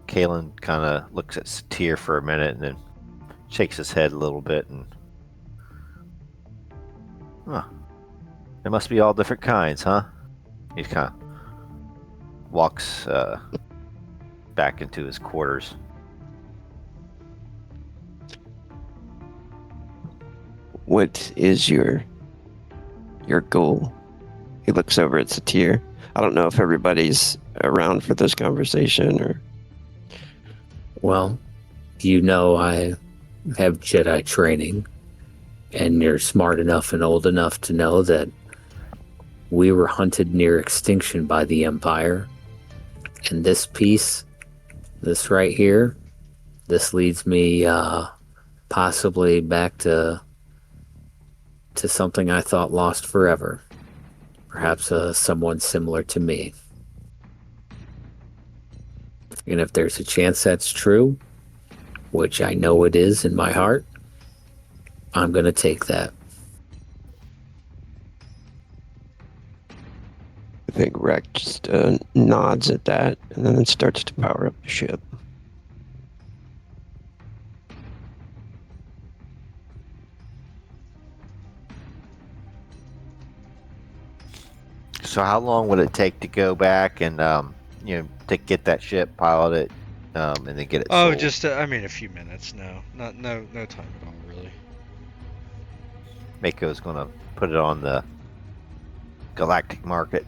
Kalin kind of looks at Satir for a minute and then shakes his head a little bit and there must be all different kinds, huh? He kind of walks back into his quarters. What is your goal? He looks over at Satir. I don't know if everybody's around for this conversation or. Well, you know I have Jedi training, and you're smart enough and old enough to know that we were hunted near extinction by the Empire. And this piece, this right here, this leads me possibly back to something I thought lost forever. Perhaps someone similar to me. And if there's a chance that's true, which I know it is in my heart, I'm going to take that. I think Rak just nods at that and then starts to power up the ship. So how long would it take to go back and to get that ship, pilot it, and then get it Oh, sold? just I mean a few minutes. No time at all, really. Mako's gonna put it on the galactic market.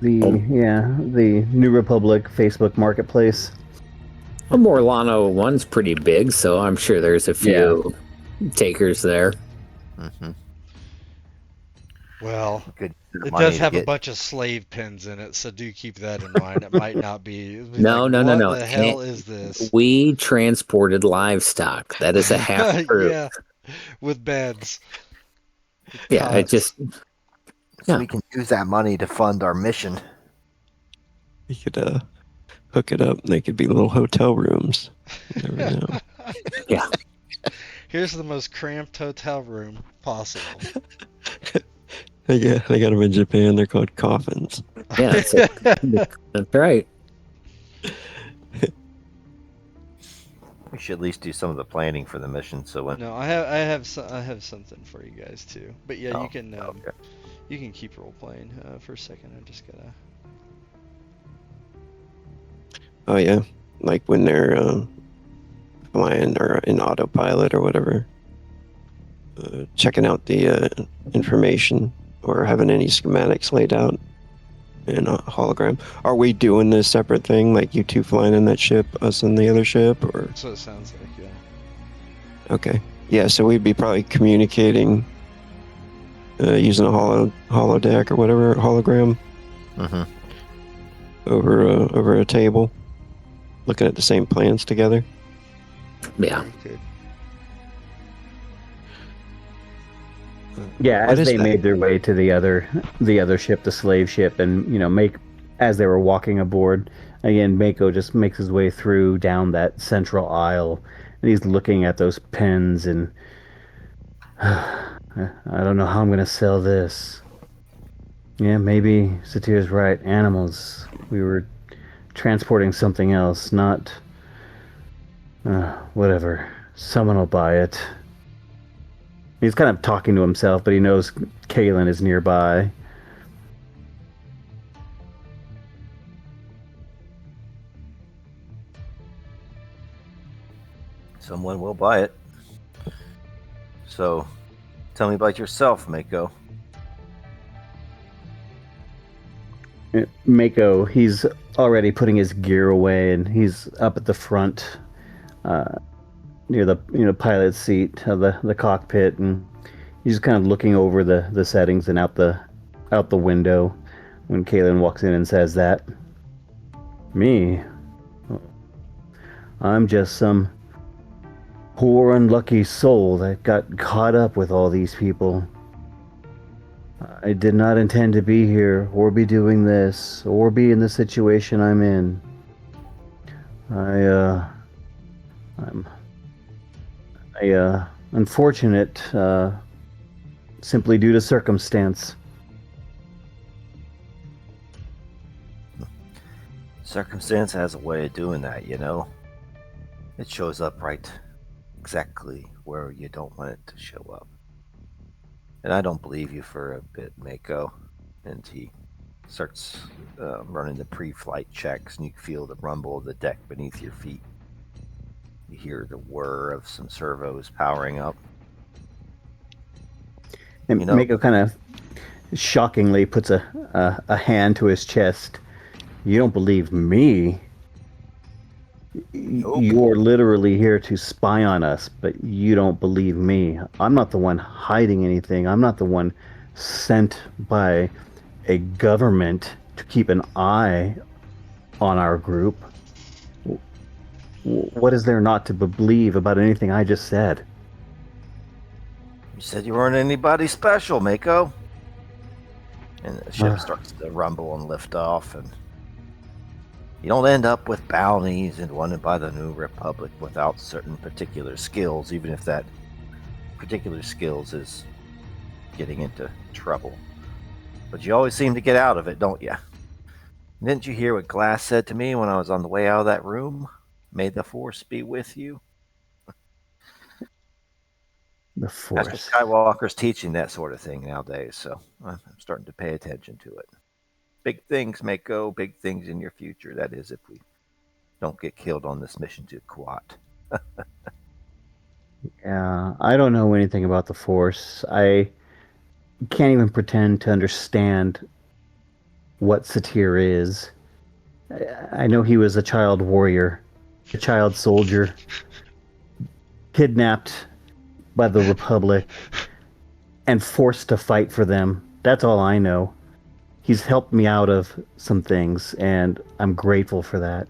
The New Republic Facebook Marketplace. Well, Morlana One's pretty big, so I'm sure there's a few takers there. Mm-hmm. Well, Good it money does to have a get. bunch of slave pins in it, so do keep that in mind. It might not be. It'll be No. What the hell is this? We transported livestock. That is a half proof. Yeah, with beds. Yeah, it Cots. just So yeah. we can use that money to fund our mission. You could hook it up and they could be little hotel rooms. You never know. Yeah. Here's the most cramped hotel room possible. They got them in Japan. They're called coffins. Yeah, that's right. We should at least do some of the planning for the mission. So when No, I have something for you guys too. But yeah, Oh, you can okay. you can keep role playing for a second. I just gotta. Oh yeah, like when they're flying or in autopilot or whatever, checking out the information or having any schematics laid out in a hologram. Are we doing this separate thing, like you two flying in that ship, us in the other ship, or? So it sounds like yeah. Okay, yeah. So we'd be probably communicating using a holodeck or whatever hologram Mhm. over a table, looking at the same plans together. Yeah. Very good. Yeah, What as is they that? made their way to the other ship, the slave ship, and as they were walking aboard, again, Mako just makes his way through down that central aisle, and he's looking at those pens, and I don't know how I'm gonna sell this. Yeah, maybe Satir's right. Animals. We were transporting something else, not. Whatever. Someone will buy it. He's kind of talking to himself, but he knows Kalin is nearby. Someone will buy it. So, tell me about yourself, Mako. Mako, he's already putting his gear away, and he's up at the front, near the pilot's seat of the cockpit, and he's kind of looking over the settings and out the window when Kalin walks in and says that. Me? I'm just some poor unlucky soul that got caught up with all these people. I did not intend to be here, or be doing this, or be in the situation I'm in. I'm unfortunate, simply due to circumstance. Circumstance has a way of doing that, you know? It shows up right exactly where you don't want it to show up. And I don't believe you for a bit, Mako. And he starts running the pre-flight checks, and you feel the rumble of the deck beneath your feet. You hear the whir of some servos powering up. And You know- Mako kind of shockingly puts a hand to his chest. You don't believe me? Nope. You're literally here to spy on us, but you don't believe me. I'm not the one hiding anything. I'm not the one sent by a government to keep an eye on our group. What is there not to believe about anything I just said? You said you weren't anybody special, Mako. And the ship starts to rumble and lift off, and you don't end up with bounties and wanted by the New Republic without certain particular skills, even if that particular skills is getting into trouble. But you always seem to get out of it, don't you? Didn't you hear what Glass said to me when I was on the way out of that room? May the Force be with you. The That's Force. what Skywalker's teaching, that sort of thing nowadays, so I'm starting to pay attention to it. Big things, Mako, big things in your future. That is, if we don't get killed on this mission to Kuat. Yeah, I don't know anything about the Force. I can't even pretend to understand what Satir is. I know he was a child warrior, a child soldier, kidnapped by the Republic and forced to fight for them. That's all I know. He's helped me out of some things, and I'm grateful for that.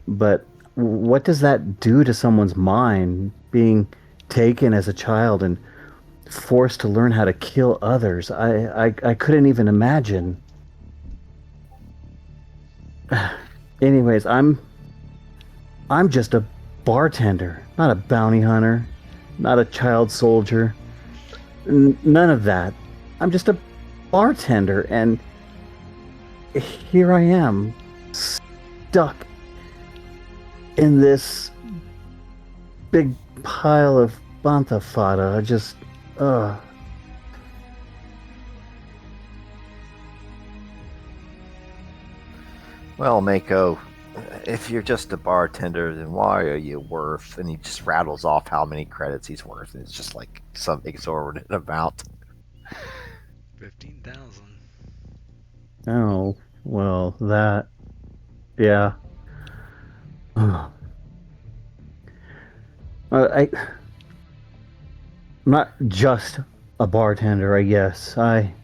But what does that do to someone's mind, being taken as a child and forced to learn how to kill others? I couldn't even imagine. Anyways, I'm just a bartender, not a bounty hunter, not a child soldier. None of that. I'm just a bartender, and here I am, stuck in this big pile of bantha fada. I just, Well, Mako, if you're just a bartender, then why are you worth? And he just rattles off how many credits he's worth. And it's just like some exorbitant amount. 15,000. Oh, well, that, yeah. I'm not just a bartender, I guess. I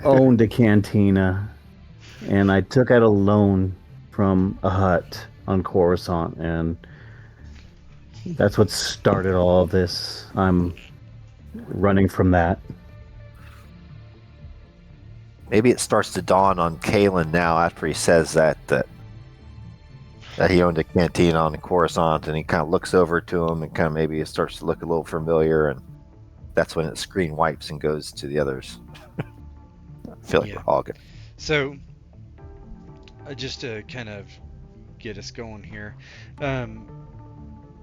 owned a cantina, and I took out a loan from a hut on Coruscant, and that's what started all of this. I'm running from that. Maybe it starts to dawn on Kalin now after he says that he owned a canteen on Coruscant, and he kind of looks over to him and kind of maybe it starts to look a little familiar, and that's when the screen wipes and goes to the others. I feel like we're hogging. So, just to kind of get us going here,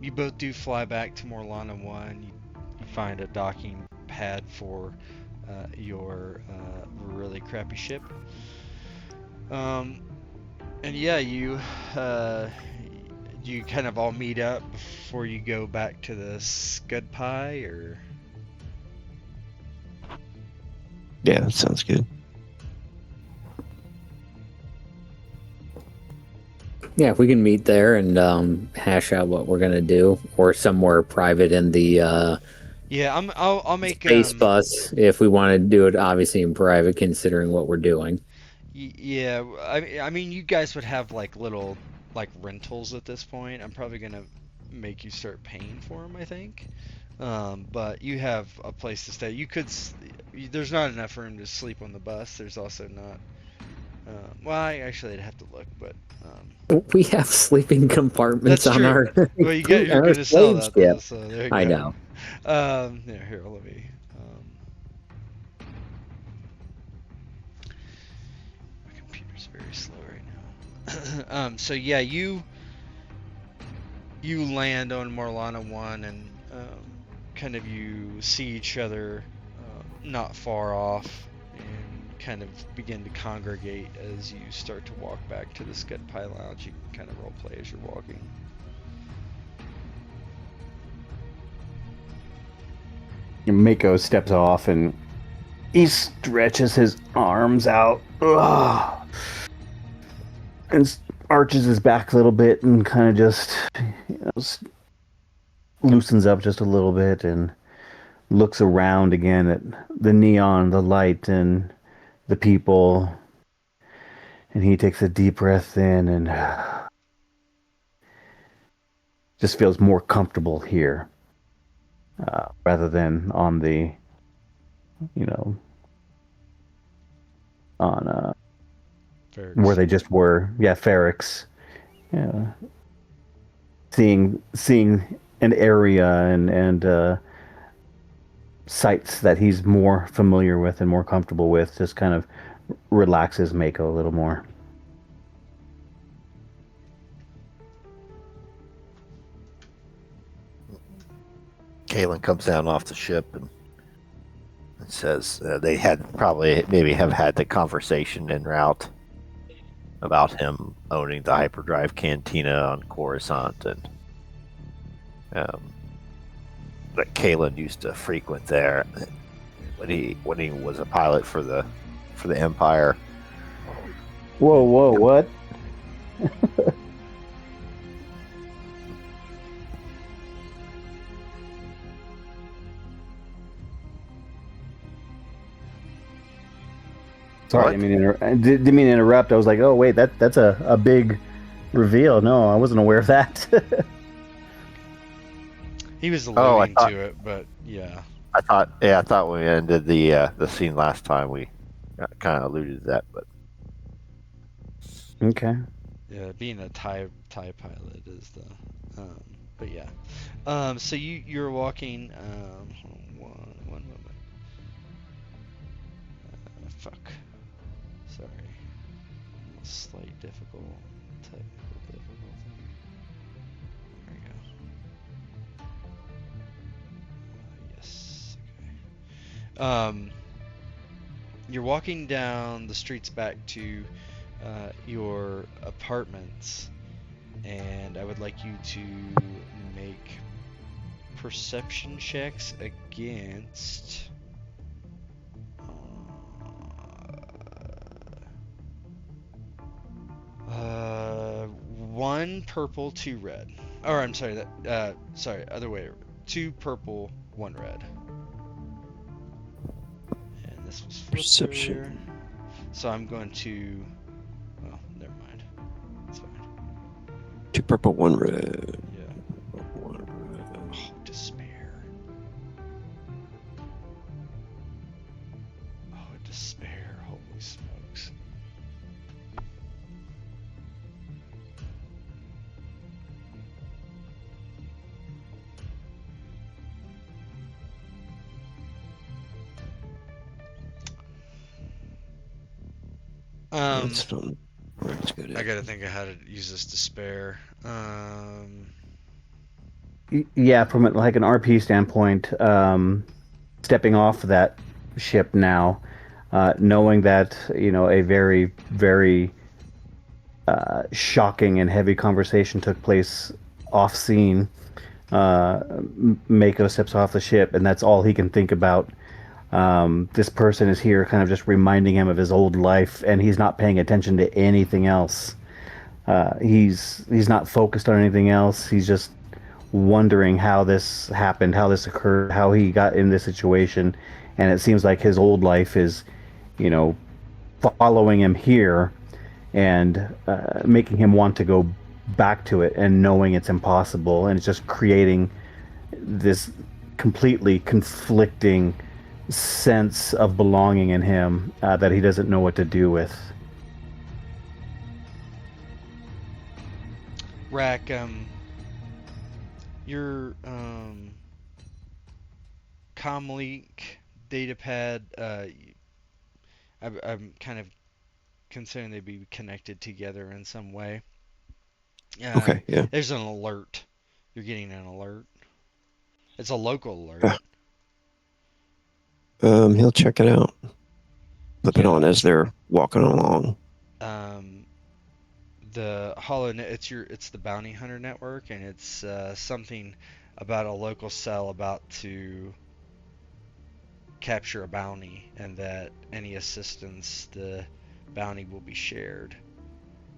you both do fly back to Morlana One. You find a docking pad for your really crappy ship. And yeah, you kind of all meet up before you go back to the Scud Pie, or? Yeah, that sounds good. Yeah, if we can meet there and hash out what we're gonna do, or somewhere private in the Yeah, I'll make space bus if we want to do it. Obviously in private, considering what we're doing. Yeah, I mean, you guys would have like little like rentals at this point. I'm probably gonna make you start paying for them, I think. But you have a place to stay. You could. There's not enough room to sleep on the bus. There's also not. Well, actually, I'd have to look, but. We have sleeping compartments That's on true. our. Well, you're on our going to sell slave that, though, ship. so there you go. I know. Yeah, here, let me. My computer's very slow right now. So yeah, you land on Morlana One and kind of you see each other not far off and kind of begin to congregate as you start to walk back to the Scud Pie Lounge. You can kind of role play as you're walking. Mako steps off and he stretches his arms out. Ugh, and arches his back a little bit and kind of just loosens up just a little bit and looks around again at the neon, the light, and the people. And he takes a deep breath in and just feels more comfortable here rather than on the, on Ferrix. where they just were. Yeah, Ferrix. Yeah. Seeing an area and sites that he's more familiar with and more comfortable with just kind of relaxes Mako a little more. Kalin comes down off the ship and says they had probably maybe have had the conversation en route about him owning the hyperdrive cantina on Coruscant, and that Kalin used to frequent there when he was a pilot for the Empire. Whoa, what? Sorry, I didn't mean to interrupt. I was like, oh wait, that's a big reveal. No, I wasn't aware of that. He was alluding to it, but yeah. I thought when we ended the scene last time we kind of alluded to that, but okay. Yeah, being a TIE pilot is the, but yeah. So you're walking. One moment. Fuck. Sorry. Slight technical difficulty. There we go. Yes. Okay. You're walking down the streets back to your apartments, and I would like you to make perception checks against one purple, two red. Or I'm sorry, sorry, other way. 2 purple, 1 red. And this was flipped Perception. earlier. So I'm going to. Well, never mind. It's fine. 2 purple, 1 red. Yeah. 1 red. Oh, despair. Oh, despair. Holy smokes. That's fun. That's good. I gotta think of how to use this despair. Yeah, from like an RP standpoint, stepping off that ship now, knowing that a very, very shocking and heavy conversation took place off scene. Mako steps off the ship, and that's all he can think about. This person is here, kind of just reminding him of his old life, and he's not paying attention to anything else. He's not focused on anything else. He's just wondering how this happened, how this occurred, how he got in this situation, and it seems like his old life is, following him here and making him want to go back to it, and knowing it's impossible, and it's just creating this completely conflicting sense of belonging in him that he doesn't know what to do with. Rak, your comlink datapad, I'm kind of considering they be connected together in some way. Okay, yeah. There's an alert. You're getting an alert. It's a local alert. He'll check it out. Flip it Yeah. on as they're walking along. The it's the bounty hunter network, and it's something about a local cell about to capture a bounty, and that any assistance the bounty will be shared.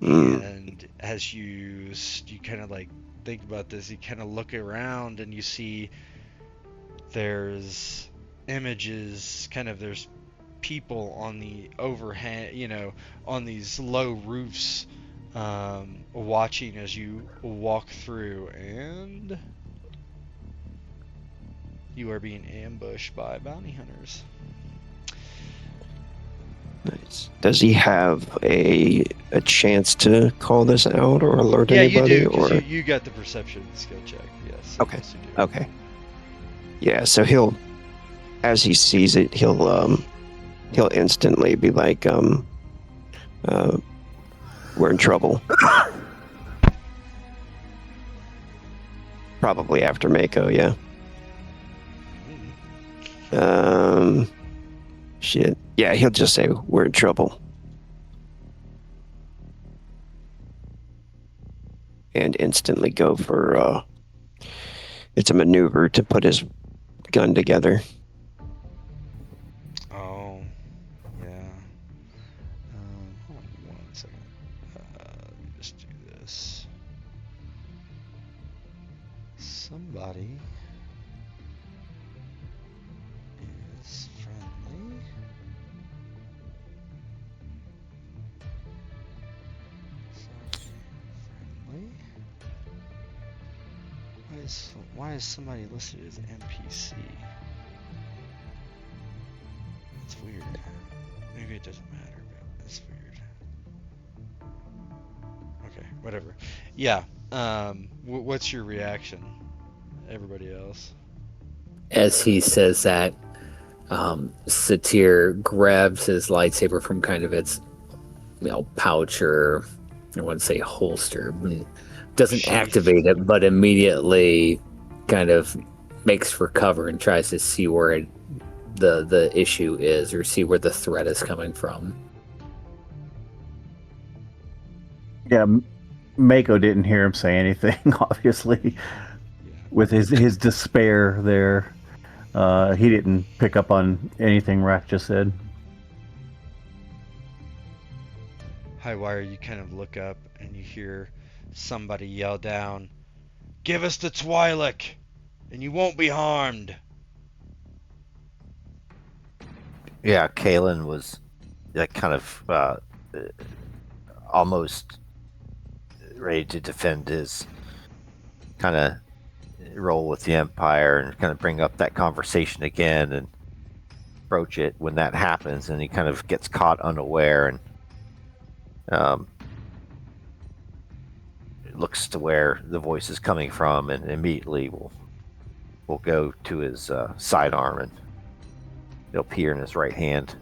And as you kind of like think about this, you kind of look around and you see there's images, there's people on the overhang, on these low roofs, watching as you walk through, and you are being ambushed by bounty hunters. Nice. Does he have a chance to call this out or alert Yeah, anybody? you do, because Or you got the perception skill check. Yes. Okay. Yes, you do. okay, yeah. So he'll, as he sees it, he'll instantly be like, we're in trouble. Probably after Mako, yeah. Shit. Yeah, he'll just say we're in trouble. And instantly go for it's a maneuver to put his gun together. Oh, yeah. Hold on 1 second. Let me just do this. Somebody is friendly. Friendly. Why is somebody listed as NPC? It's weird. Maybe it doesn't matter, but it's weird. Okay, whatever. Yeah. What's your reaction? Everybody else. As he says that, Satir grabs his lightsaber from kind of its, pouch, or I wouldn't say holster. Doesn't Sheath. activate it, but immediately kind of makes for cover and tries to see where the issue is, or see where the threat is coming from. Yeah, Mako didn't hear him say anything, obviously. With his despair there, he didn't pick up on anything Rak just said. Highwire, you kind of look up and you hear somebody yell down, "Give us the Twi'lek, and you won't be harmed." Yeah, Kalin was kind of almost ready to defend his kind of role with the Empire and kind of bring up that conversation again and broach it when that happens, and he kind of gets caught unaware and looks to where the voice is coming from, and immediately will go to his sidearm, and it'll appear in his right hand.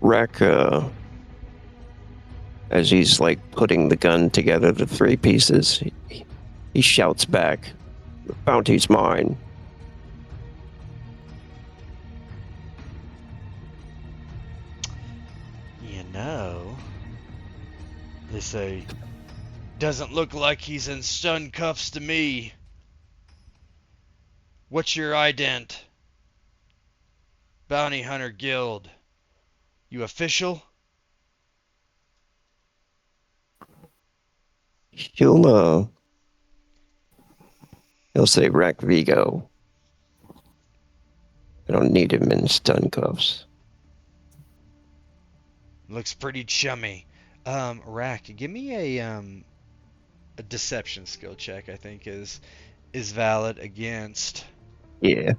Rak, as he's like putting the gun together, the three pieces, he shouts back, "The bounty's mine." They say, doesn't look like he's in stun cuffs to me. What's your ident? Bounty Hunter Guild. You official? He'll say Rak Vigo. I don't need him in stun cuffs. Looks pretty chummy. Rak, give me a deception skill check. I think is valid against. Yeah.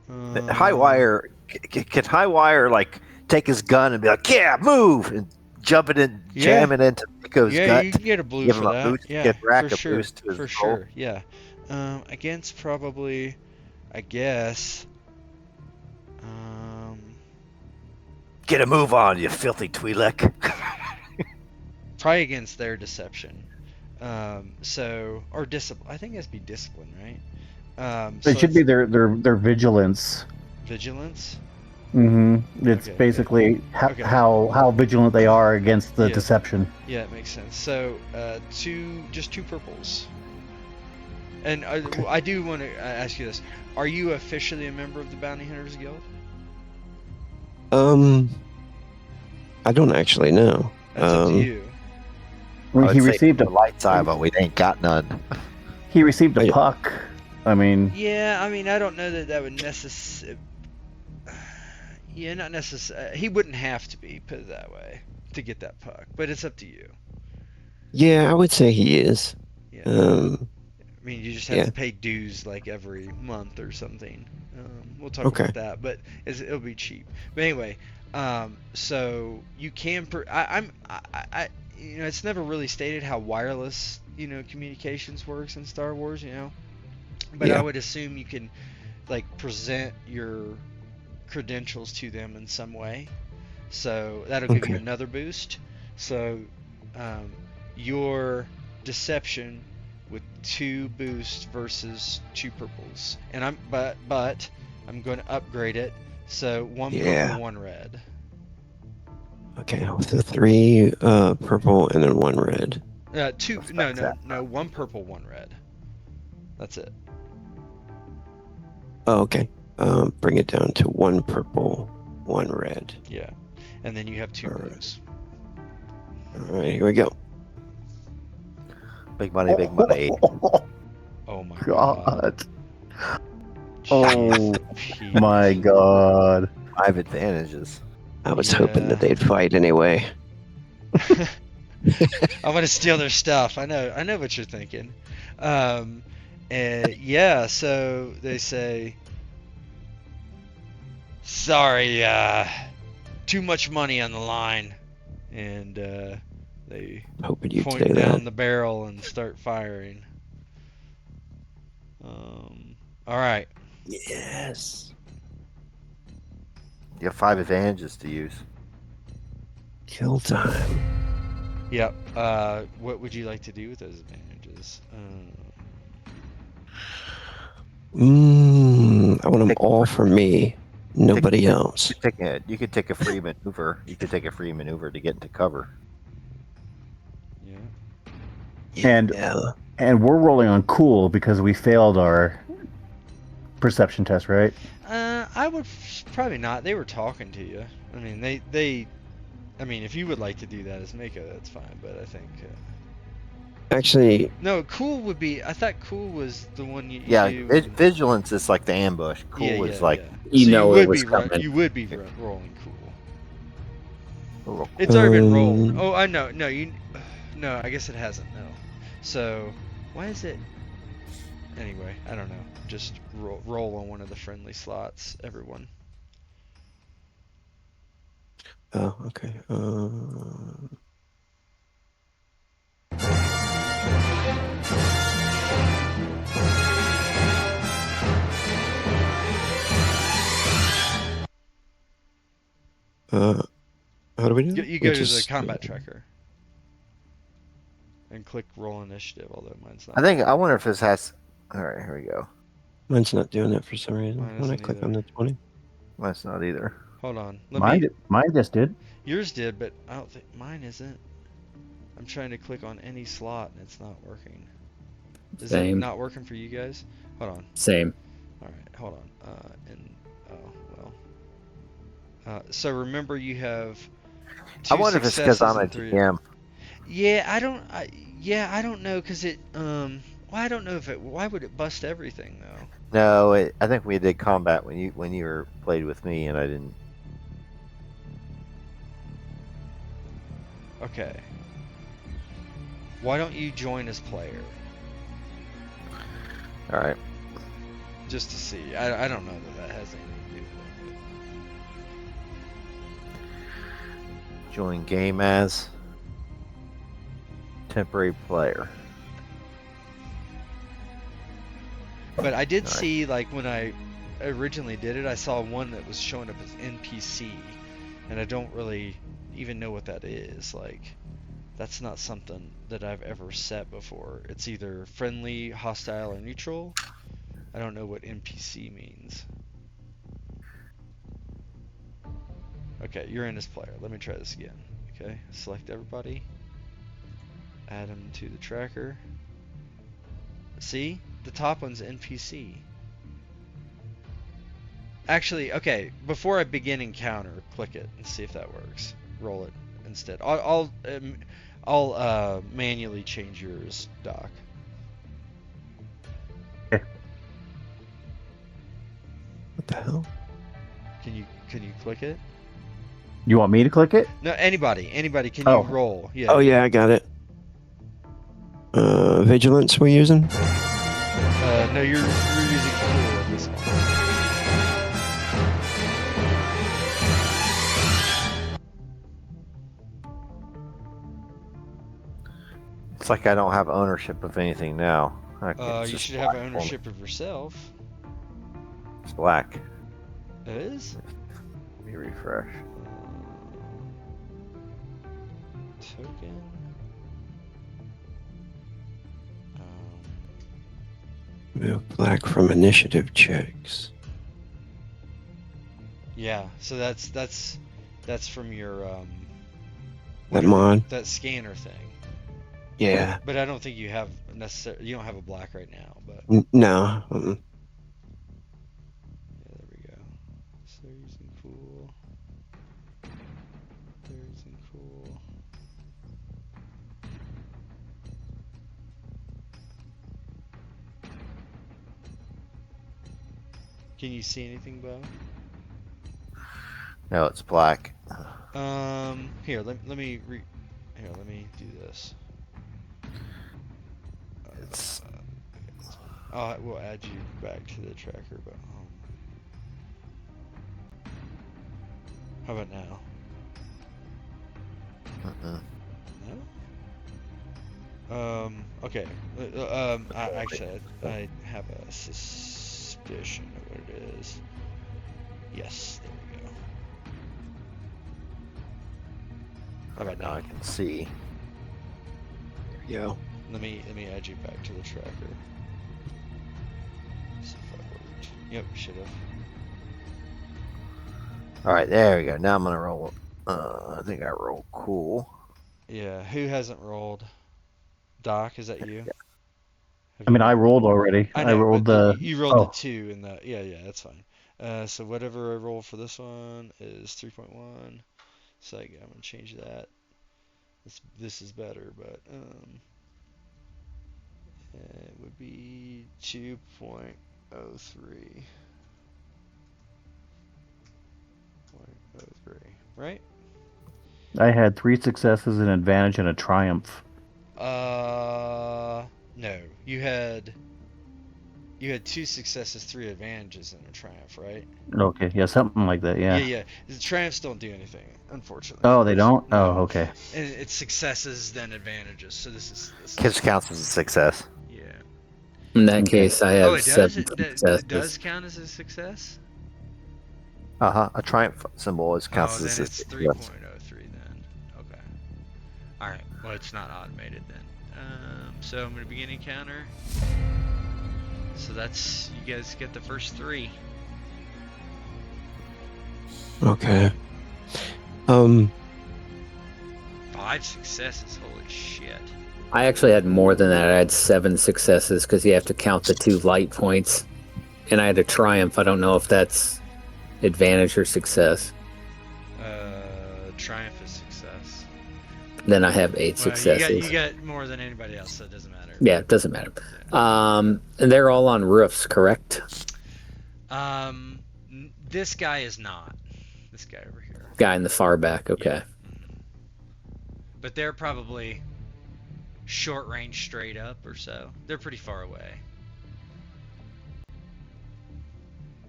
Highwire, can Highwire like take his gun and be like, "Yeah, move," and jump it in, jam it into Nico's gut? You can get a blue give for him a that. boost, Yeah, give Rak for a sure. boost to his For roll. sure. Yeah. Against probably, I guess. Get a move on, you filthy Twi'lek. probably against their deception. Or discipline. I think it has to be discipline, right? So It should be it's their vigilance. vigilance. It's Okay, basically okay. how vigilant they are against the Yeah. deception. Yeah, it makes sense. So, just two purples. And I do want to ask you this: are you officially a member of the Bounty Hunters Guild? I don't actually know. That's up to you. I would He say received the a light side, but we ain't got none. he received a Yeah. puck. I mean, Yeah, I mean, I don't know that would necessarily. Yeah, not necessarily. He wouldn't have to be, put it that way, to get that puck. But it's up to you. Yeah, I would say he is. Yeah. Um, I mean, you just have yeah. to pay dues like every month or something. We'll talk Okay. about that, but it'll be cheap. But anyway, so you can. It's never really stated how wireless, communications works in Star Wars, But Yeah. I would assume you can, like, present your credentials to them in some way. So that'll give you Okay. another boost. So your deception with 2 boosts versus 2 purples, and I'm going to upgrade it. So 1 Yeah. purple, 1 red. Okay, so 3 purple and then 1 red. 2. No. 1 purple, 1 red. That's it. Oh, okay. Bring it down to 1 purple, 1 red. Yeah, and then you have 2 Alright. blues. All right, here we go. Big money, big money. Oh my god. God. Oh Jeez, my Pete. God. 5 advantages. I was hoping Yeah. that they'd fight anyway. I'm gonna steal their stuff. I know what you're thinking. Yeah. So they say, sorry, too much money on the line, and they Hoping you'd point say down that. the barrel and start firing. All right. Yes. You have 5 advantages to use. Kill time. Yep. What would you like to do with those advantages? I want them all for me. Nobody else. You could take a free maneuver. You could take a free maneuver to get into cover. Yeah. And Yeah. and we're rolling on cool because we failed our perception test, right? I would probably not. They were talking to you. I mean, I mean, if you would like to do that as Mako, that's fine. But I think. Actually, No, cool would be. I thought cool was the one you. Yeah, do when- vigilance is like the ambush. Cool is like You So know would it was be coming. You would be rolling cool. oh, It's already been rolled. Um, Oh, I know. No, No, I guess it hasn't. No. So why is it? Anyway, I don't know. Just roll on one of the friendly slots, everyone. oh, okay. How do we do that? You go We to the just- combat tracker and click roll initiative. Although mine's not. I wonder if this has. All right, here we go. Mine's not doing that for some reason. Mine When I isn't click either. on the 20. Mine's not either. Hold on. Let Mine, me. mine just did. Yours did, but I don't think mine isn't. I'm trying to click on any slot and it's not working. Is it Same. not working for you guys? Hold on. Same. All right, hold on. So remember you have. I 2 wonder if it's because I'm a successes and 3 GM. Yeah, I don't know, cause it. Well, I don't know if it. Why would it bust everything though? No, I think we did combat when you were played with me, and I didn't. Okay. Why don't you join as player? All right. Just to see. I don't know that has anything to do with it. Join game as temporary player. But I did Nice. see, like, when I originally did it, I saw one that was showing up as NPC, and I don't really even know what that is. Like, That's not something that I've ever set before. It's either friendly, hostile, or neutral. I don't know what NPC means. Okay, you're in as player. Let me try this again. Okay, select everybody. Add them to the tracker. See? The top one's NPC. Actually, okay, before I begin encounter, click it and see if that works. Roll it instead. I'll manually change yours, Doc. What the hell? Can you click it? You want me to click it? No, anybody, can Oh. you roll? Yeah. Oh yeah, I got it. Vigilance we're using? No, you're using cool on this one. It's like I don't have ownership of anything now. It's You just should have black for me. ownership of yourself. It's black. It is? Let me refresh. Token. Move black from initiative checks. Yeah, so that's from your That whatever- mod? that scanner thing. Yeah. But I don't think you have you don't have a black right now, but No. yeah, there we go. So they're using cool. They're using cool. Can you see anything, Bo? No, it's black. Here, let me do this. It's We'll add you back to the tracker, but how about now? No? Okay. I have a suspicion of what it is. Yes, there we go. How about now now? I can see. Yeah. Let me add you back to the tracker. See if that worked. Yep, should have. All right, there we go. Now I'm gonna roll. I think I rolled cool. Yeah, who hasn't rolled? Doc, is that you? Have I mean, you I rolled already. I know, rolled but the. you rolled oh. the 2 in the yeah, that's fine. So whatever I roll for this one is 3.1. So I'm gonna change that. This is better, but it would be 2.03. 0.03, right? I had 3 successes, an advantage, and a triumph. No, you had 2 successes, 3 advantages, and a triumph, right? Okay, yeah, something like that. Yeah. Yeah. The triumphs don't do anything, unfortunately. Oh, they don't. No. Oh, okay. And it's successes then advantages. So this Kids counts as a success. Yeah. In that Okay. case, I have Oh, it does. 7 It successes. does count as a success. A triumph symbol is counts Oh, as then a it's success. 3.03 then. Okay. All right. Well, it's not automated then. So I'm gonna begin encounter. So that's you guys get the first 3. Okay. 5 successes. Holy shit. I actually had more than that. I had 7 successes because you have to count the 2 light points. And I had a triumph. I don't know if that's advantage or success. Triumph is success. Then I have 8 Well, successes. you got more than anybody else, so it doesn't matter. Yeah, it doesn't matter. And they're all on roofs, correct? This guy is not. This guy over here. Guy in the far back, okay. But they're probably short range straight up or so. They're pretty far away.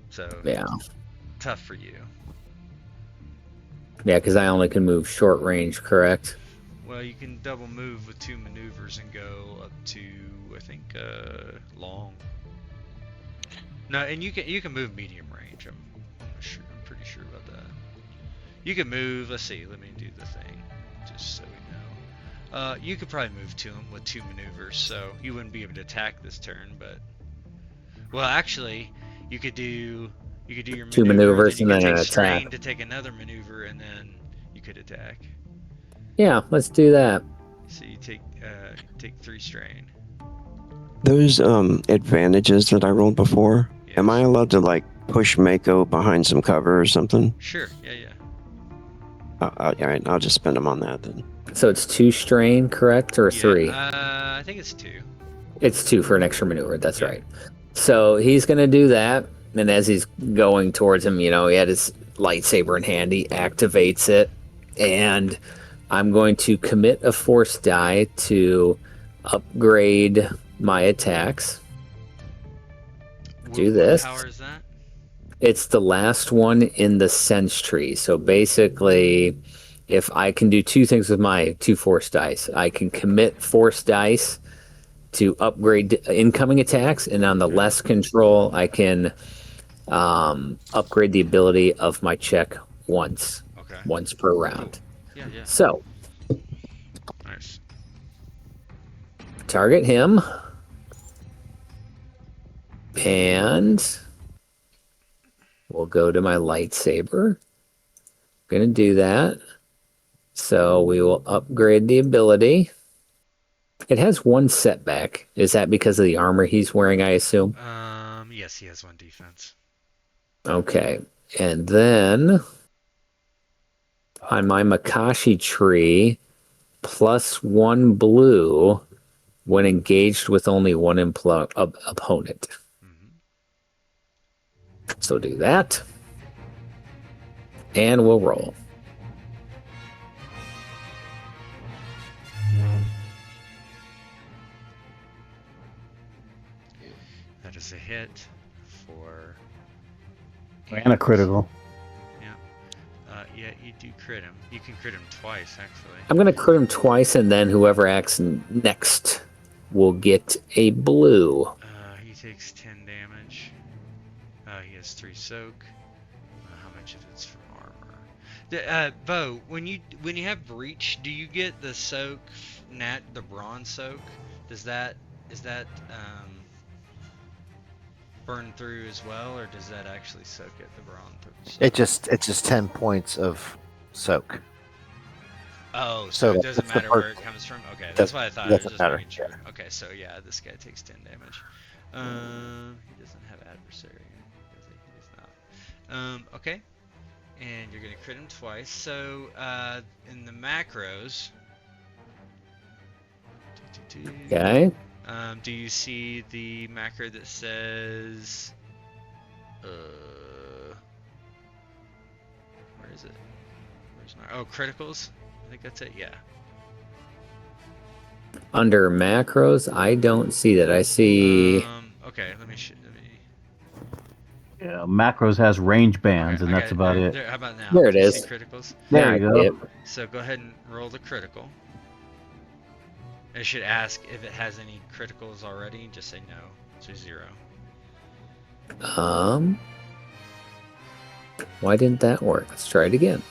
So Yeah. tough for you. Yeah, because I only can move short range, correct? Well, you can double move with 2 maneuvers and go up to, I think, long. No, and you can move medium range. I'm pretty sure about that. You can move. Let's see. Let me do the thing, just so we know. You could probably move to him with 2 maneuvers, so you wouldn't be able to attack this turn. But well, actually, you could do your 2 maneuver, maneuvers then you and could then take an strain attack. to take another maneuver, and then you could attack. Yeah, let's do that. So you take 3 strain. Those advantages that I rolled before. Yes. Am I allowed to like push Mako behind some cover or something? Sure. Yeah. All right, I'll just spend them on that then. So it's 2 strain, correct, or 3? I think it's 2. It's 2 for an extra maneuver. That's Yeah. right. So he's gonna do that, and as he's going towards him, he had his lightsaber in hand. He activates it, and I'm going to commit a force die to upgrade my attacks. Do this. What power is that? It's the last one in the sense tree. So basically, if I can do 2 things with my 2 force dice, I can commit force dice to upgrade incoming attacks, and on the less control, I can upgrade the ability of my check once per round. Yeah. So Nice. target him, and we'll go to my lightsaber. Gonna do that. So we will upgrade the ability. It has 1 setback. Is that because of the armor he's wearing, I assume? Yes, he has 1 defense. Okay. And then on my Makashi tree, +1 blue when engaged with only one opponent. Mm-hmm. So do that. And we'll roll. That is a hit for. And a critical. Yeah, you do crit him. You can crit him twice, actually. I'm going to crit him twice, and then whoever acts next will get a blue. He takes 10 damage. He has 3 soak. How much of it's from armor? Bo, when you have breach, do you get the soak, the bronze soak? Is that burn through as well, or does that actually soak it, the bronze? It's just 10 points of soak. Oh, so it doesn't matter where it comes from? Okay, that's what I thought. Doesn't Just matter. making sure. Okay, so yeah, this guy takes 10 damage. He doesn't have adversary, does he? He does not. Okay. And you're gonna crit him twice. So, in the macros... Okay. Do you see the macro that says... where is it? Oh, criticals? I think that's it, yeah. Under macros, I don't see that. I see... Okay, let me... Yeah, macros has range bands, Okay, and that's about it. How about now? There it Do you is. see criticals? There you go. Yep. So go ahead and roll the critical. It should ask if it has any criticals already. Just say no. So 0. Why didn't that work? Let's try it again.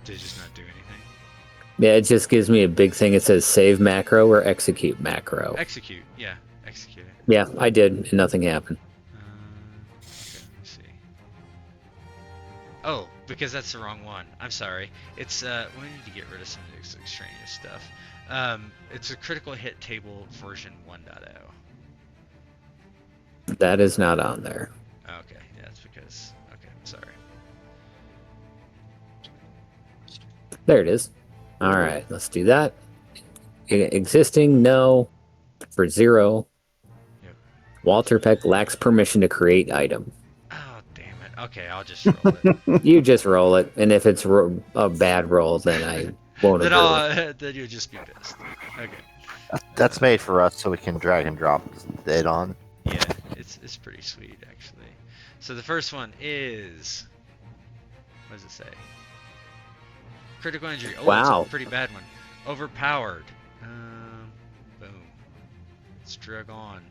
Did it just not do anything? Yeah, it just gives me a big thing. It says save macro or execute macro. Execute. Yeah, execute it. Yeah, I did, and nothing happened. Okay, let me see. Oh, because that's the wrong one. I'm sorry. It's we need to get rid of some of this extraneous stuff. It's a critical hit table version 1.0. That is not on there. Okay, yeah, that's because. Okay, I'm sorry. There it is. All right, let's do that. Existing, no. For 0. Yep. Walter Peck lacks permission to create item. Oh, damn it. Okay, I'll just roll it. You just roll it, and if it's a bad roll, then I won't then agree. then you'll just be pissed. Okay. That's made for us so we can drag and drop it on. Yeah, it's pretty sweet actually. So the first one is, what does it say? Critical injury. Oh, Wow. It's a pretty bad one. Overpowered. Boom. Let's drag on.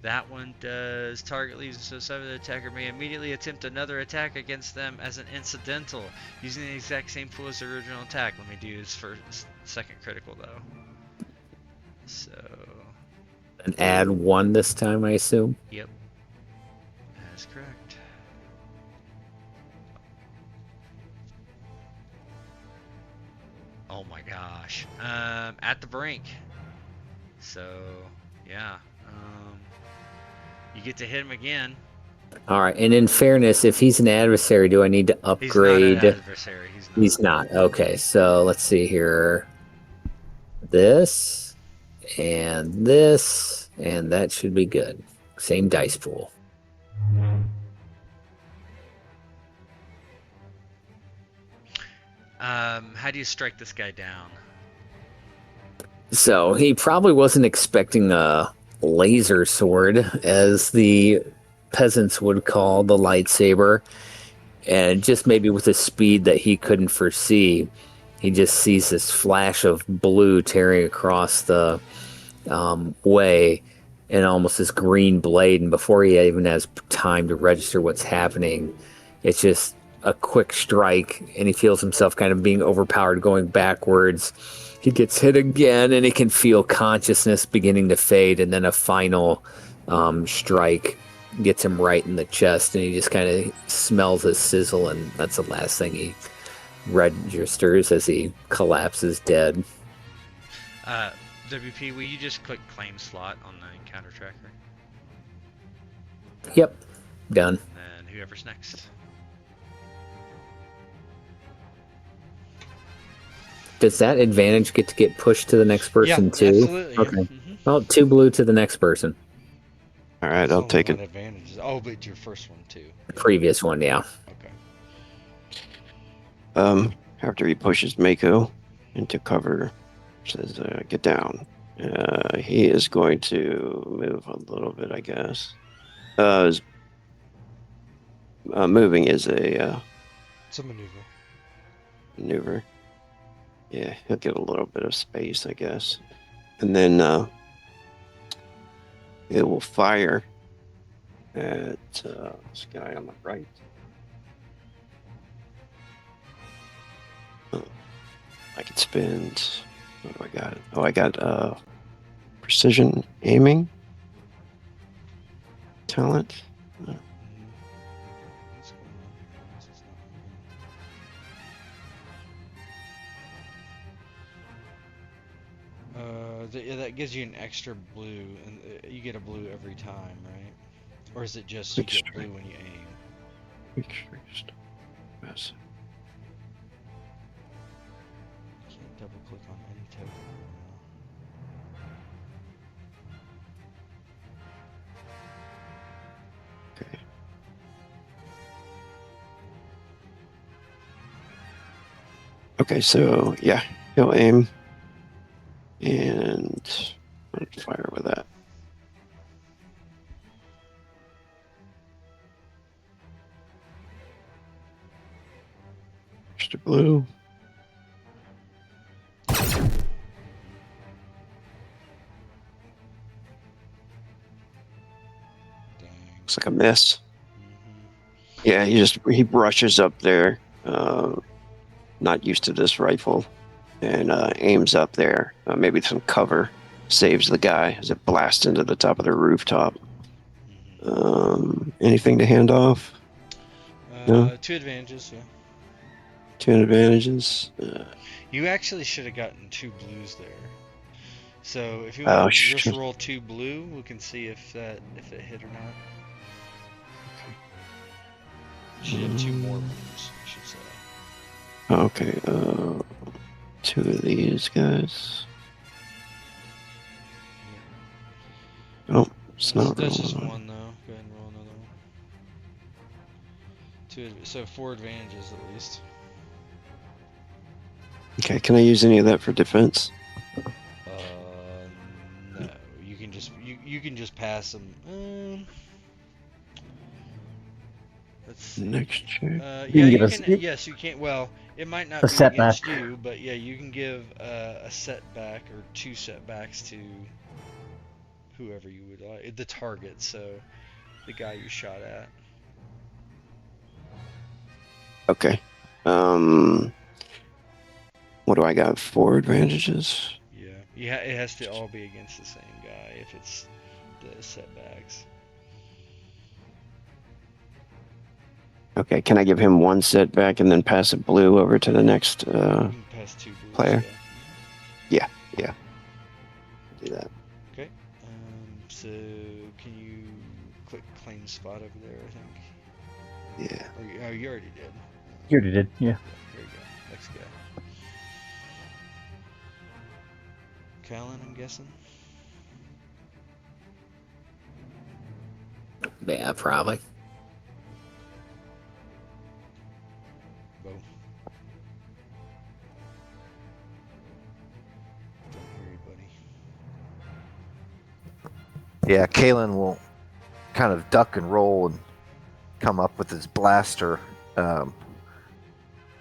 That one does. Target leaves so the attacker may immediately attempt another attack against them as an incidental, using the exact same tool as the original attack. Let me do his second critical though. So. And add 1 this time, I assume. Yep. That's correct. Oh my gosh. At the brink. So, yeah. You get to hit him again. All right. And in fairness, if he's an adversary, do I need to upgrade? He's not an adversary. He's not. Okay. So let's see here. This and this, and that should be good. Same dice pool. How do you strike this guy down? So he probably wasn't expecting a laser sword, as the peasants would call the lightsaber, and just maybe with a speed that he couldn't foresee, he just sees this flash of blue tearing across the way, and almost this green blade, and before he even has time to register what's happening, it's just a quick strike, and he feels himself kind of being overpowered, going backwards. He gets hit again, and he can feel consciousness beginning to fade, and then a final strike gets him right in the chest, and he just kind of smells a sizzle, and that's the last thing he registers as he collapses dead. WP, will you just click claim slot on the encounter tracker? Yep, done. And whoever's next. Does that advantage get to get pushed to the next person too? Absolutely. Okay. Mm-hmm. Well, 2 blue to the next person. All right, I'll take it. Advantages. Oh, but your first one too. The previous one, yeah. Okay. After he pushes Mako into cover, says, "Get down." He is going to move a little bit, I guess. Moving is a It's a maneuver. maneuver. Yeah, he'll get a little bit of space, I guess. And then it will fire at this guy on the right. I could spend. What do I got? Oh, I got precision aiming talent. That gives you an extra blue, and you get a blue every time, right? Or is it just you get blue when you aim? Increased. Yes. I can't double click on any token right Okay. Okay, so yeah, he'll aim and fire with that. Extra blue. now. Dang. Looks like a miss. Mhm. Yeah, he rushes up there, not used to this rifle, and aims up there. Maybe some cover saves the guy as it blasts into the top of the rooftop. Anything to hand off? No? 2 advantages, yeah. 2 advantages. You actually should have gotten 2 blues there. So if you Oh, want to just shit. roll 2 blue, we can see if it hit or not. You should have 2 more blues, I should say. Okay, 2 of these guys. Oh, it's not That's just rolling. 1 though. Go ahead and roll another one. So 4 advantages at least. Okay, can I use any of that for defense? No, you can just pass them. Let's Next check. yeah, can you give us- can. Yes, you can. Well, it might not A be setback. against you, but yeah, you can give a setback or 2 setbacks to whoever you would like. The target, so the guy you shot at. Okay. What do I got? 4 advantages? Yeah. It has to all be against the same guy if it's the setbacks. Okay, can I give him 1 setback and then pass a blue over to the next You can pass 2 blues. player? Yeah. Yeah. Do that. Okay. So can you click claim spot over there? I think. Yeah. Oh, you already did. You already did, yeah. Here you go. Next guy. Kalin, I'm guessing. Yeah, probably. Bo. Don't hear you, buddy. Yeah, Kalin will kind of duck and roll and come up with his blaster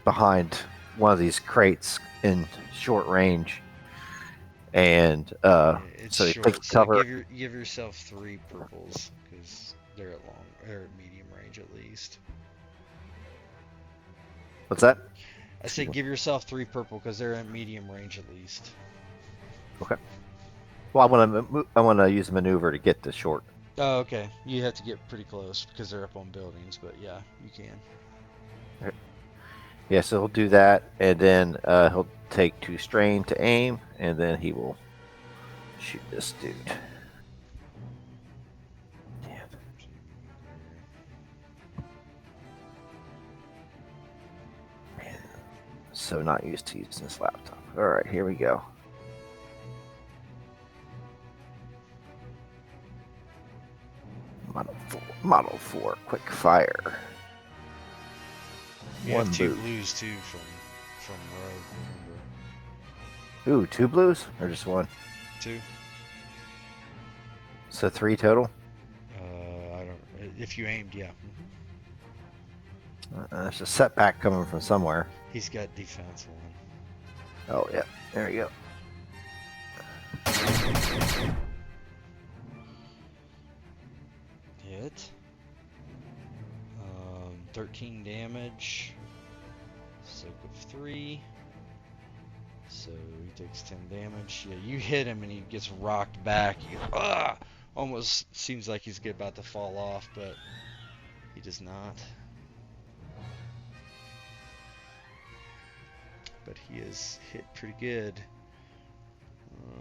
behind one of these crates in short range, and It's so he short, takes so cover. give yourself 3 purples because they're at medium range at least. What's that? I say give yourself 3 purple because they're at medium range at least. Okay. Well, I want to use a maneuver to get to short. Oh, okay. You have to get pretty close because they're up on buildings, but yeah, you can. Yeah, so he'll do that, and then he'll take 2 strain to aim, and then he will shoot this dude. Damn. Man, so not used to using this laptop. All right, here we go. Model 4, quick fire. You 1 have 2 boot. blues too from rogue. Remember? Ooh, 2 blues or just 1? 2. So 3 total. I don't. If you aimed, yeah. There's a setback coming from somewhere. He's got defense 1. Oh yeah, there you go. Hit. 13 damage. Soak of 3. So he takes 10 damage. Yeah, you hit him and he gets rocked back. Almost seems like he's about to fall off, but he does not. But he is hit pretty good.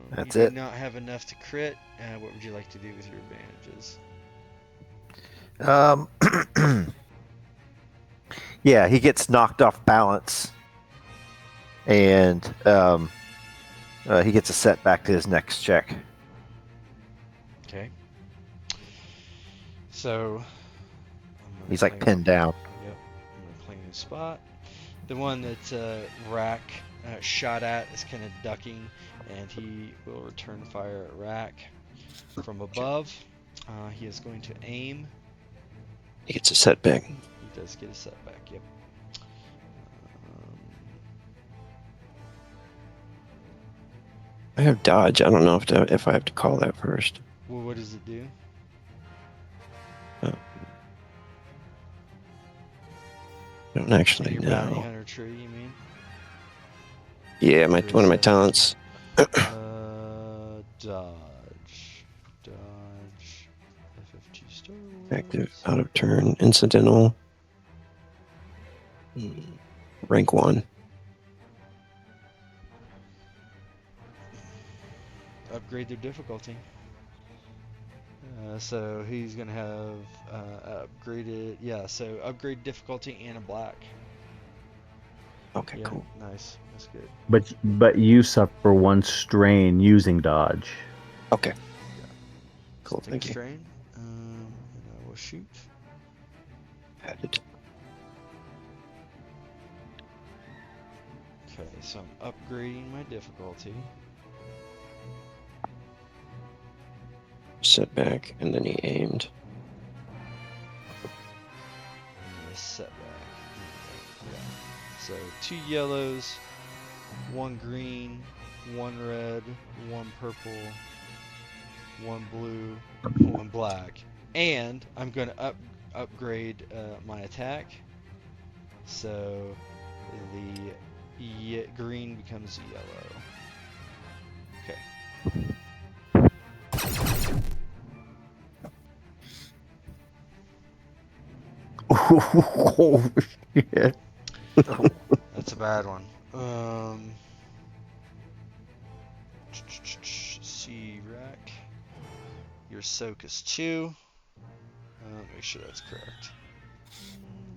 That's you it. did not have enough to crit. What would you like to do with your advantages? Yeah, he gets knocked off balance, and he gets a setback to his next check. Okay. So He's like pinned down. Yep. I'm gonna claim his spot. The one that Rak shot at is kind of ducking, and he will return fire at Rak from above. He is going to aim. He gets a setback. He does get a setback. Yep. I have dodge. I don't know if I have to call that first. Well, what does it do? I don't actually Your bounty know. hunter tree, you mean? Yeah, Or is one of my that- talents. Dodge. FFG Star Active, Wars. out of turn, incidental. Rank 1. Upgrade their difficulty. So he's gonna have upgraded. Yeah, so upgrade difficulty and a black. Okay, Yeah, cool. nice. That's good. But you suffer 1 strain using dodge. Okay. So Cool, take thank a you. strain. And I will shoot. Added. Okay, so I'm upgrading my difficulty. Setback, and then he aimed. And a setback. Yeah. So 2 yellows, 1 green, 1 red, 1 purple, 1 blue, 1 black, and I'm gonna upgrade my attack. So the green becomes yellow. Okay. Oh shit! That's a bad one. C rack. Your soak is 2. Make sure that's correct.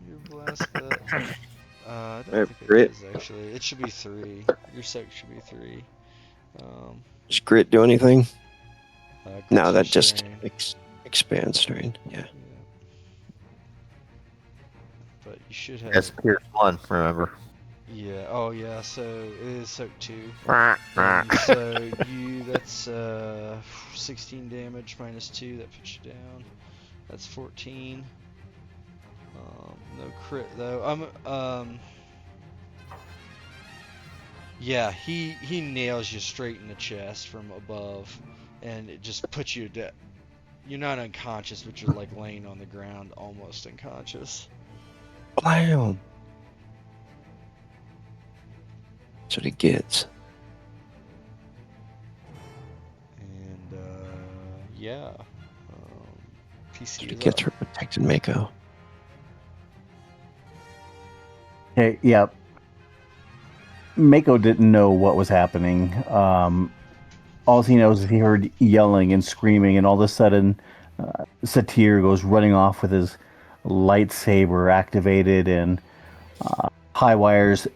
Your blast that. I don't think it Grit. is actually. It should be 3. Your soak should be 3. Does grit do anything? No, Grit's that your just strain. expands strain. Yeah. Yeah. But you should have. That's Pierce 1, remember? Yeah. Oh yeah. So it is soak 2. Nah. So that's 16 damage minus 2. That puts you down. That's 14. No crit though. Yeah, he nails you straight in the chest from above, and it just puts you dead. You're not unconscious, but you're like laying on the ground, almost unconscious. Blam. That's what he gets. And yeah, That's PC what he is gets up. for protecting Mako. Hey, yeah. Mako didn't know what was happening. All he knows is he heard yelling and screaming, and all of a sudden, Satir goes running off with his lightsaber activated, and Highwire's,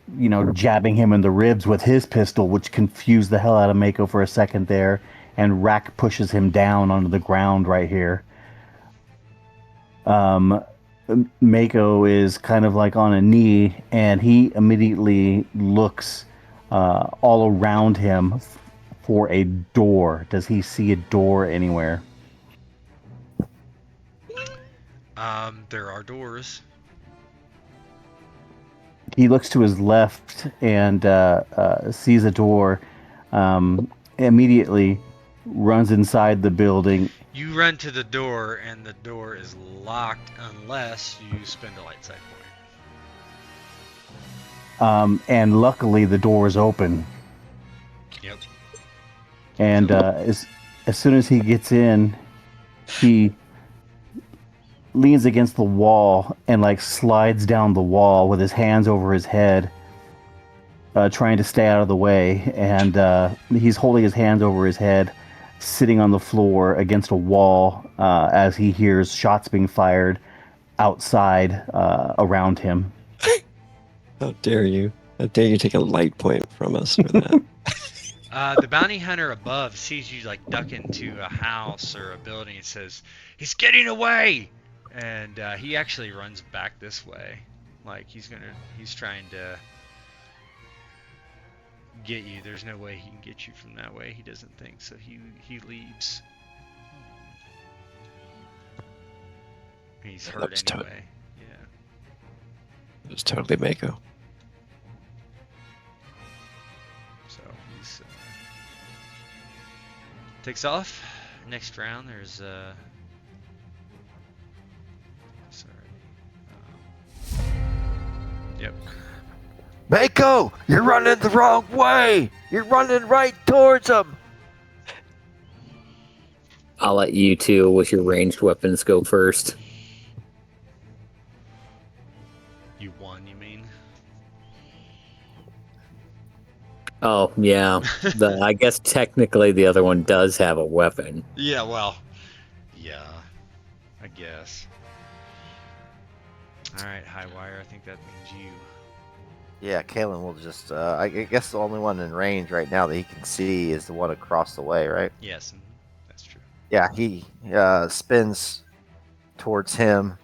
jabbing him in the ribs with his pistol, which confused the hell out of Mako for a second there, and Rak pushes him down onto the ground right here. Mako is kind of like on a knee, and he immediately looks all around him for a door. Does he see a door anywhere? There are doors. He looks to his left and sees a door. Immediately runs inside the building. You run to the door, and the door is locked unless you spend a light side point. And luckily the door is open. Yep. And as soon as he gets in, he leans against the wall and like slides down the wall with his hands over his head, trying to stay out of the way. And he's holding his hands over his head, sitting on the floor against a wall as he hears shots being fired outside around him. How dare you? How dare you take a light point from us for that? The bounty hunter above sees you like duck into a house or a building and says, "He's getting away!" And he actually runs back this way, like he's trying to get you. There's no way he can get you from that way. He doesn't think so. He leaves. He's hurt That's anyway. Yeah. It was totally Mako. So he's takes off. Next round, there's sorry. Yep. Mako, you're running the wrong way. You're running right towards him. I'll let you two with your ranged weapons go first. You won, you mean? Oh, yeah. I guess technically the other one does have a weapon. Yeah, well, yeah, I guess. Alright, Highwire, I think that means you. Yeah, Kalin will just. I guess the only one in range right now that he can see is the one across the way, right? Yes, that's true. Yeah, he spins towards him,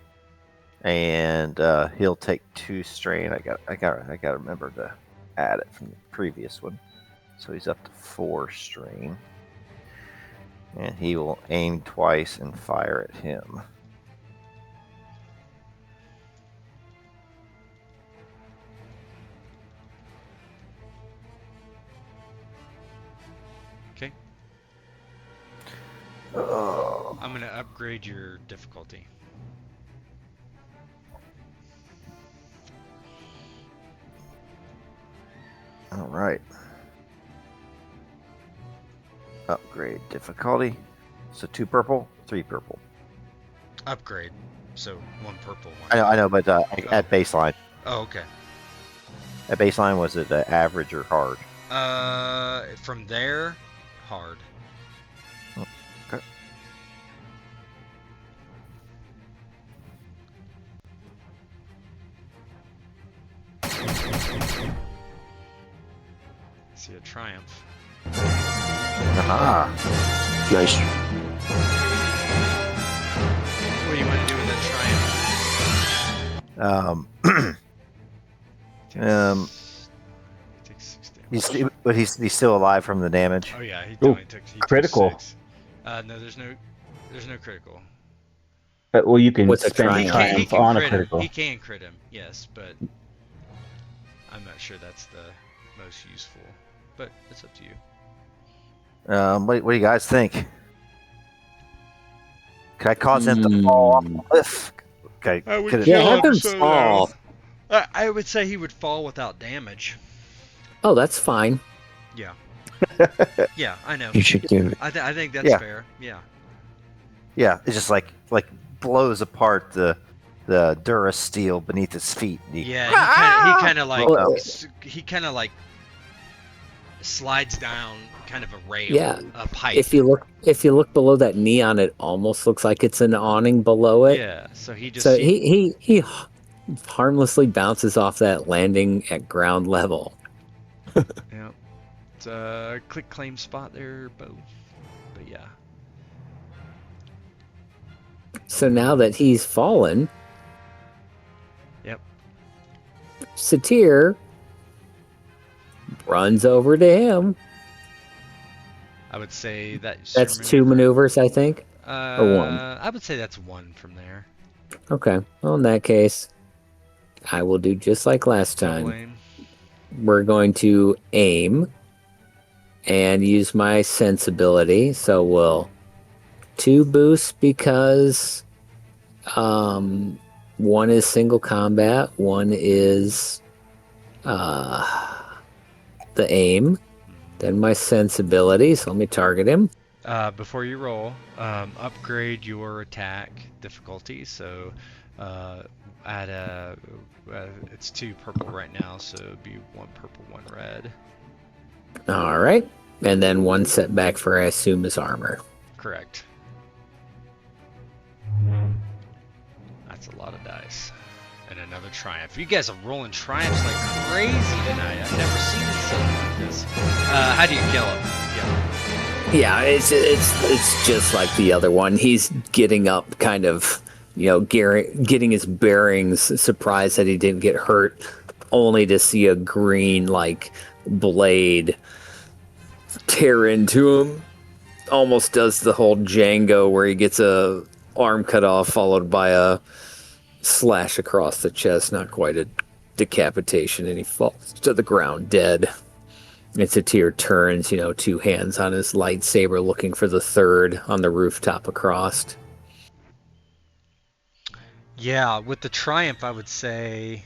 and he'll take 2 strain. I got to remember to add it from the previous one, so he's up to 4 strain, and he will aim twice and fire at him. Oh. I'm gonna upgrade your difficulty. All right. Upgrade difficulty. So 2 purple, 3 purple. Upgrade. So 1 purple, 1. I know, but at baseline. Oh, okay. At baseline, was it average or hard? From there, hard. Okay. See a triumph. Ah. Nice. What do you want to do with that triumph? Takes 6 damage. He's still alive from the damage. Oh yeah, he Ooh, only took critical. 6. No, there's no critical. Well, you can What's a spend triumph? triumph can on a crit critical. He can crit him, yes, but I'm not sure that's the most useful. But it's up to you. What do you guys think? Could I cause him to fall off the cliff? Okay. I would could it- Yeah, have him fall. I would say he would fall without damage. Oh, that's fine. Yeah. Yeah, I know. You should give. I think that's Yeah. fair. Yeah. Yeah, it's just like blows apart the Dura steel beneath his feet. Yeah, Well, he kind of like slides down kind of a rail, Yeah. a pipe. If you look below that neon, it almost looks like it's an awning below it. Yeah, so he just So he harmlessly bounces off that landing at ground level. yeah. It's a click claim spot there, both. But yeah. So now that he's fallen, Yep. Satir runs over to him. I would say That's 2 maneuvers, I think. or one? I would say that's 1 from there. Okay. Well, in that case, I will do just like last time. Double aim. We're going to aim and use my sensibility. So we'll 2 boosts because 1 is single combat, 1 is the aim, then my sensibility. So let me target him. Before you roll, upgrade your attack difficulty. So add a it's 2 purple right now, so it'd be 1 purple, 1 red. All right. And then 1 setback for, I assume, his armor. Correct. That's a lot of dice. And another triumph. You guys are rolling triumphs like crazy tonight. I've never seen something like this. How do you kill him? Yeah, it's just like the other one. He's getting up, kind of, getting his bearings, surprised that he didn't get hurt, only to see a green blade tear into him. Almost does the whole Django where he gets a arm cut off, followed by a slash across the chest. Not quite a decapitation, and he falls to the ground dead. It's a Satir turns, 2 hands on his lightsaber, looking for the third on the rooftop across. Yeah, with the triumph, I would say.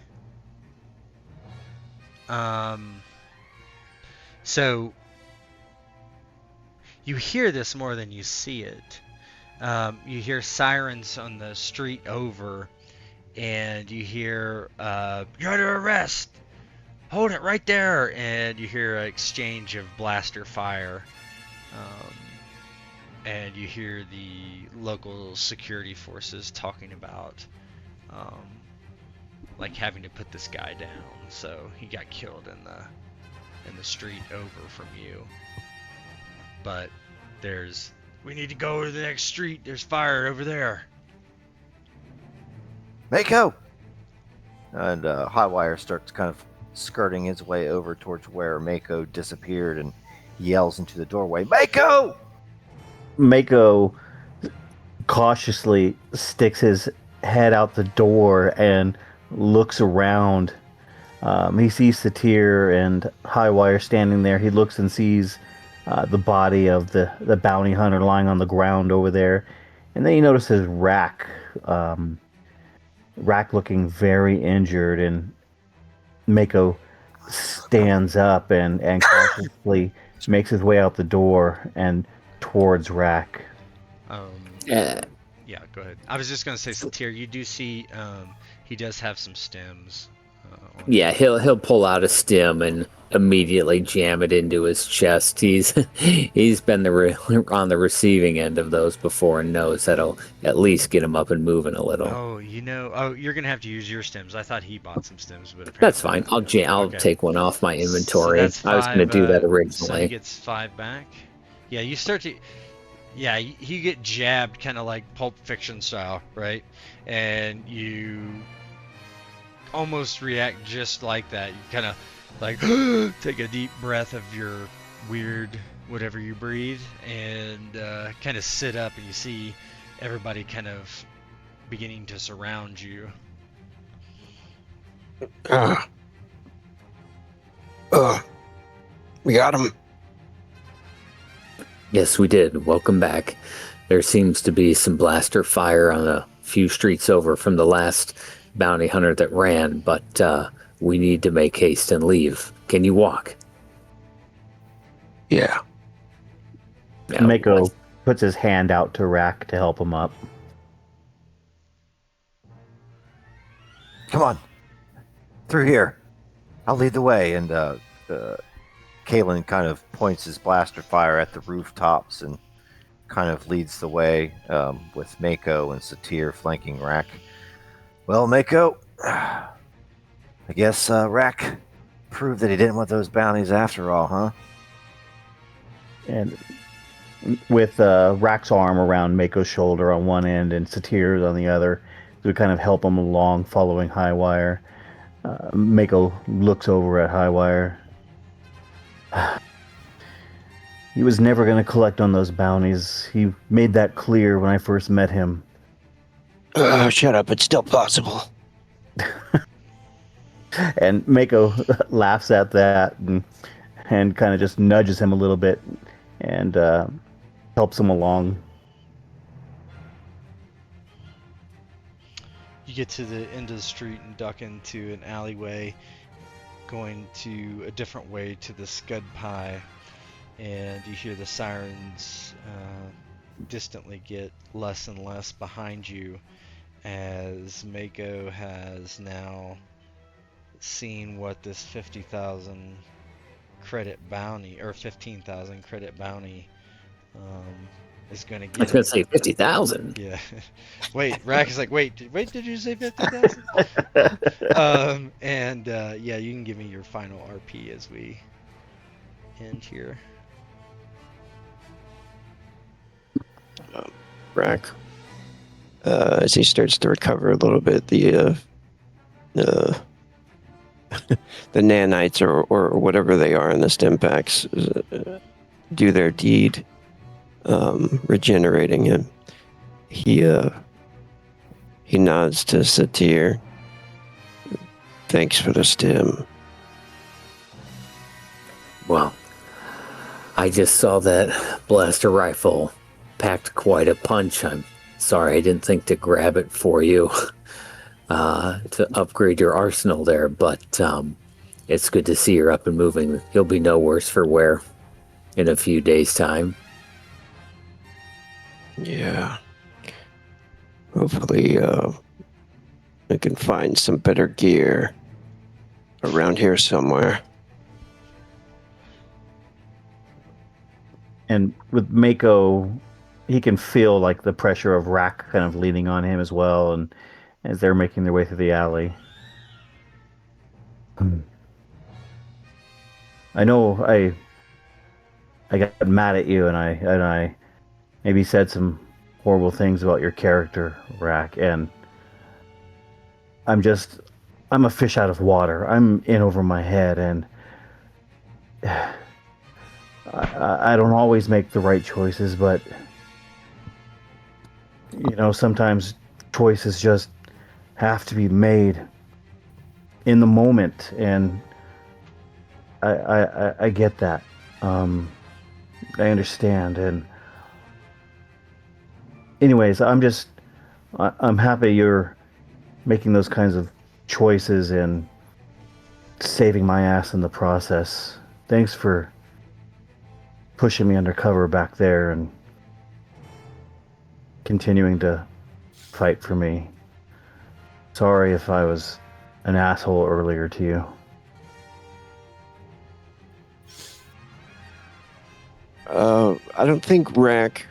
So you hear this more than you see it. You hear sirens on the street over, and you hear, "You're under arrest! Hold it right there!" And you hear an exchange of blaster fire. And you hear the local security forces talking about having to put this guy down. So he got killed in the street over from you. But we need to go to the next street. There's fire over there. Mako! And Highwire starts kind of skirting his way over towards where Mako disappeared and yells into the doorway, "Mako!" Mako cautiously sticks his head out the door and looks around. He sees Satir and Highwire standing there. He looks and sees the body of the bounty hunter lying on the ground over there, and then he notices Rak, Rak looking very injured, and Mako stands up and cautiously makes his way out the door and towards Rak. Yeah. Yeah, go ahead. I was just gonna say, Satir, you do see he does have some stems. Yeah, he'll pull out a stem and immediately jam it into his chest. He's been on the receiving end of those before and knows that'll at least get him up and moving a little. Oh, you're gonna have to use your stems. I thought he bought some stems, but apparently That's fine. I'll okay. take one off my inventory. So that's I was going to do that So he originally. gets 5 back. Yeah, you start to. Yeah, you get jabbed, kind of like Pulp Fiction style, right? And you almost react just like that. You kind of like take a deep breath of your weird whatever you breathe, and kind of sit up, and you see everybody kind of beginning to surround you. We got him. Yes, we did. Welcome back. There seems to be some blaster fire on a few streets over from the last bounty hunter that ran, but we need to make haste and leave. Can you walk? Yeah. Yeah, Mako puts his hand out to Rak to help him up. Come on, through here. I'll lead the way. And Kalin kind of points his blaster fire at the rooftops and kind of leads the way with Mako and Satir flanking Rak. Well, Mako, I guess Rak proved that he didn't want those bounties after all, huh? And with Rak's arm around Mako's shoulder on one end and Satir's on the other, to kind of help him along following Highwire. Mako looks over at Highwire. He was never going to collect on those bounties. He made that clear when I first met him. Shut up. It's still possible. And Mako laughs at that and kind of just nudges him a little bit and helps him along. You get to the end of the street and duck into an alleyway, going to a different way to the Scud Pie, and you hear the sirens distantly get less and less behind you as Mako has now seen what this 50,000 credit bounty, or 15,000 credit bounty is going to get. I was going to say 50,000. Yeah. Wait, Rak is like, wait, did you say 50,000? Yeah, you can give me your final RP as we end here. Rak, as he starts to recover a little bit, the nanites or whatever they are in the stim packs do their deed, regenerating him. He nods to Satir. Thanks for the stim. Well, I just saw that blaster rifle packed quite a punch. I'm sorry I didn't think to grab it for you to upgrade your arsenal there, but it's good to see you're up and moving. You'll be no worse for wear in a few days' time. Yeah. Hopefully, I can find some better gear around here somewhere. And with Mako, he can feel like the pressure of Rak kind of leaning on him as well, and as they're making their way through the alley. I know I got mad at you, and I maybe said some horrible things about your character, Rak, and I'm a fish out of water. I'm in over my head, and I don't always make the right choices, but sometimes choices just have to be made in the moment, and I get that. I understand. And anyways, I'm happy you're making those kinds of choices and saving my ass in the process. Thanks for pushing me undercover back there and continuing to fight for me. Sorry if I was an asshole earlier to you. I don't think Rak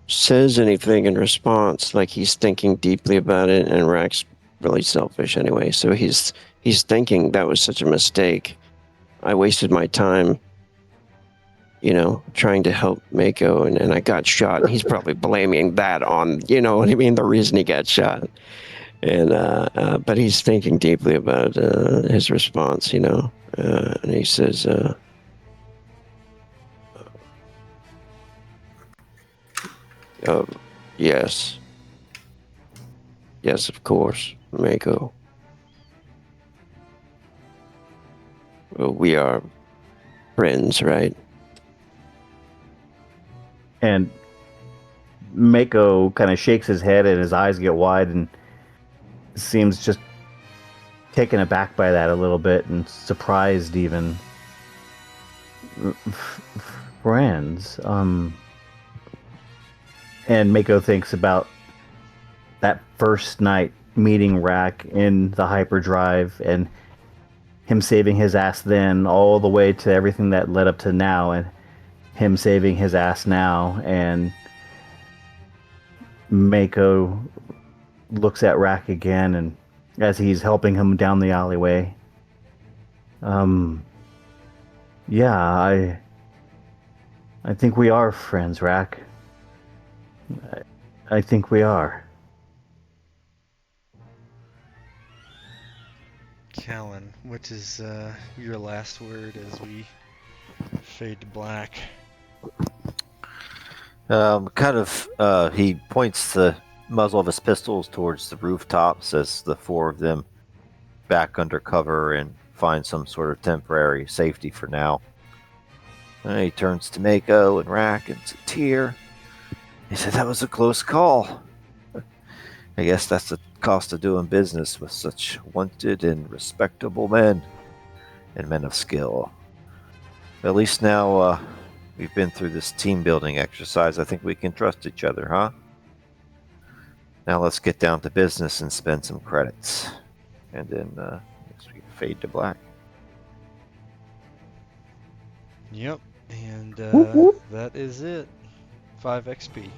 says anything in response. Like he's thinking deeply about it, and Rak's really selfish anyway. So he's thinking that was such a mistake. I wasted my time, trying to help Mako, and I got shot. And he's probably blaming that on, what I mean, the reason he got shot. And but he's thinking deeply about his response, and he says, yes. Yes, of course, Mako. Well, we are friends, right? And Mako kind of shakes his head and his eyes get wide and seems just taken aback by that a little bit and surprised even. Friends. And Mako thinks about that first night meeting Rak in the hyperdrive and him saving his ass then all the way to everything that led up to now and him saving his ass now. And Mako looks at Rak again and as he's helping him down the alleyway. Yeah, I think we are friends, Rak. I think we are. Kalin, what is your last word as we fade to black? He points the muzzle of his pistols towards the rooftops as the four of them back under cover and find some sort of temporary safety for now. And he turns to Mako and Rak and Satir. He said, "That was a close call. I guess that's the cost of doing business with such wanted and respectable men and men of skill. At least now we've been through this team building exercise. I think we can trust each other, huh? Now let's get down to business and spend some credits." And then I guess we fade to black. Yep, and Whoop, whoop. that is it. 5 XP.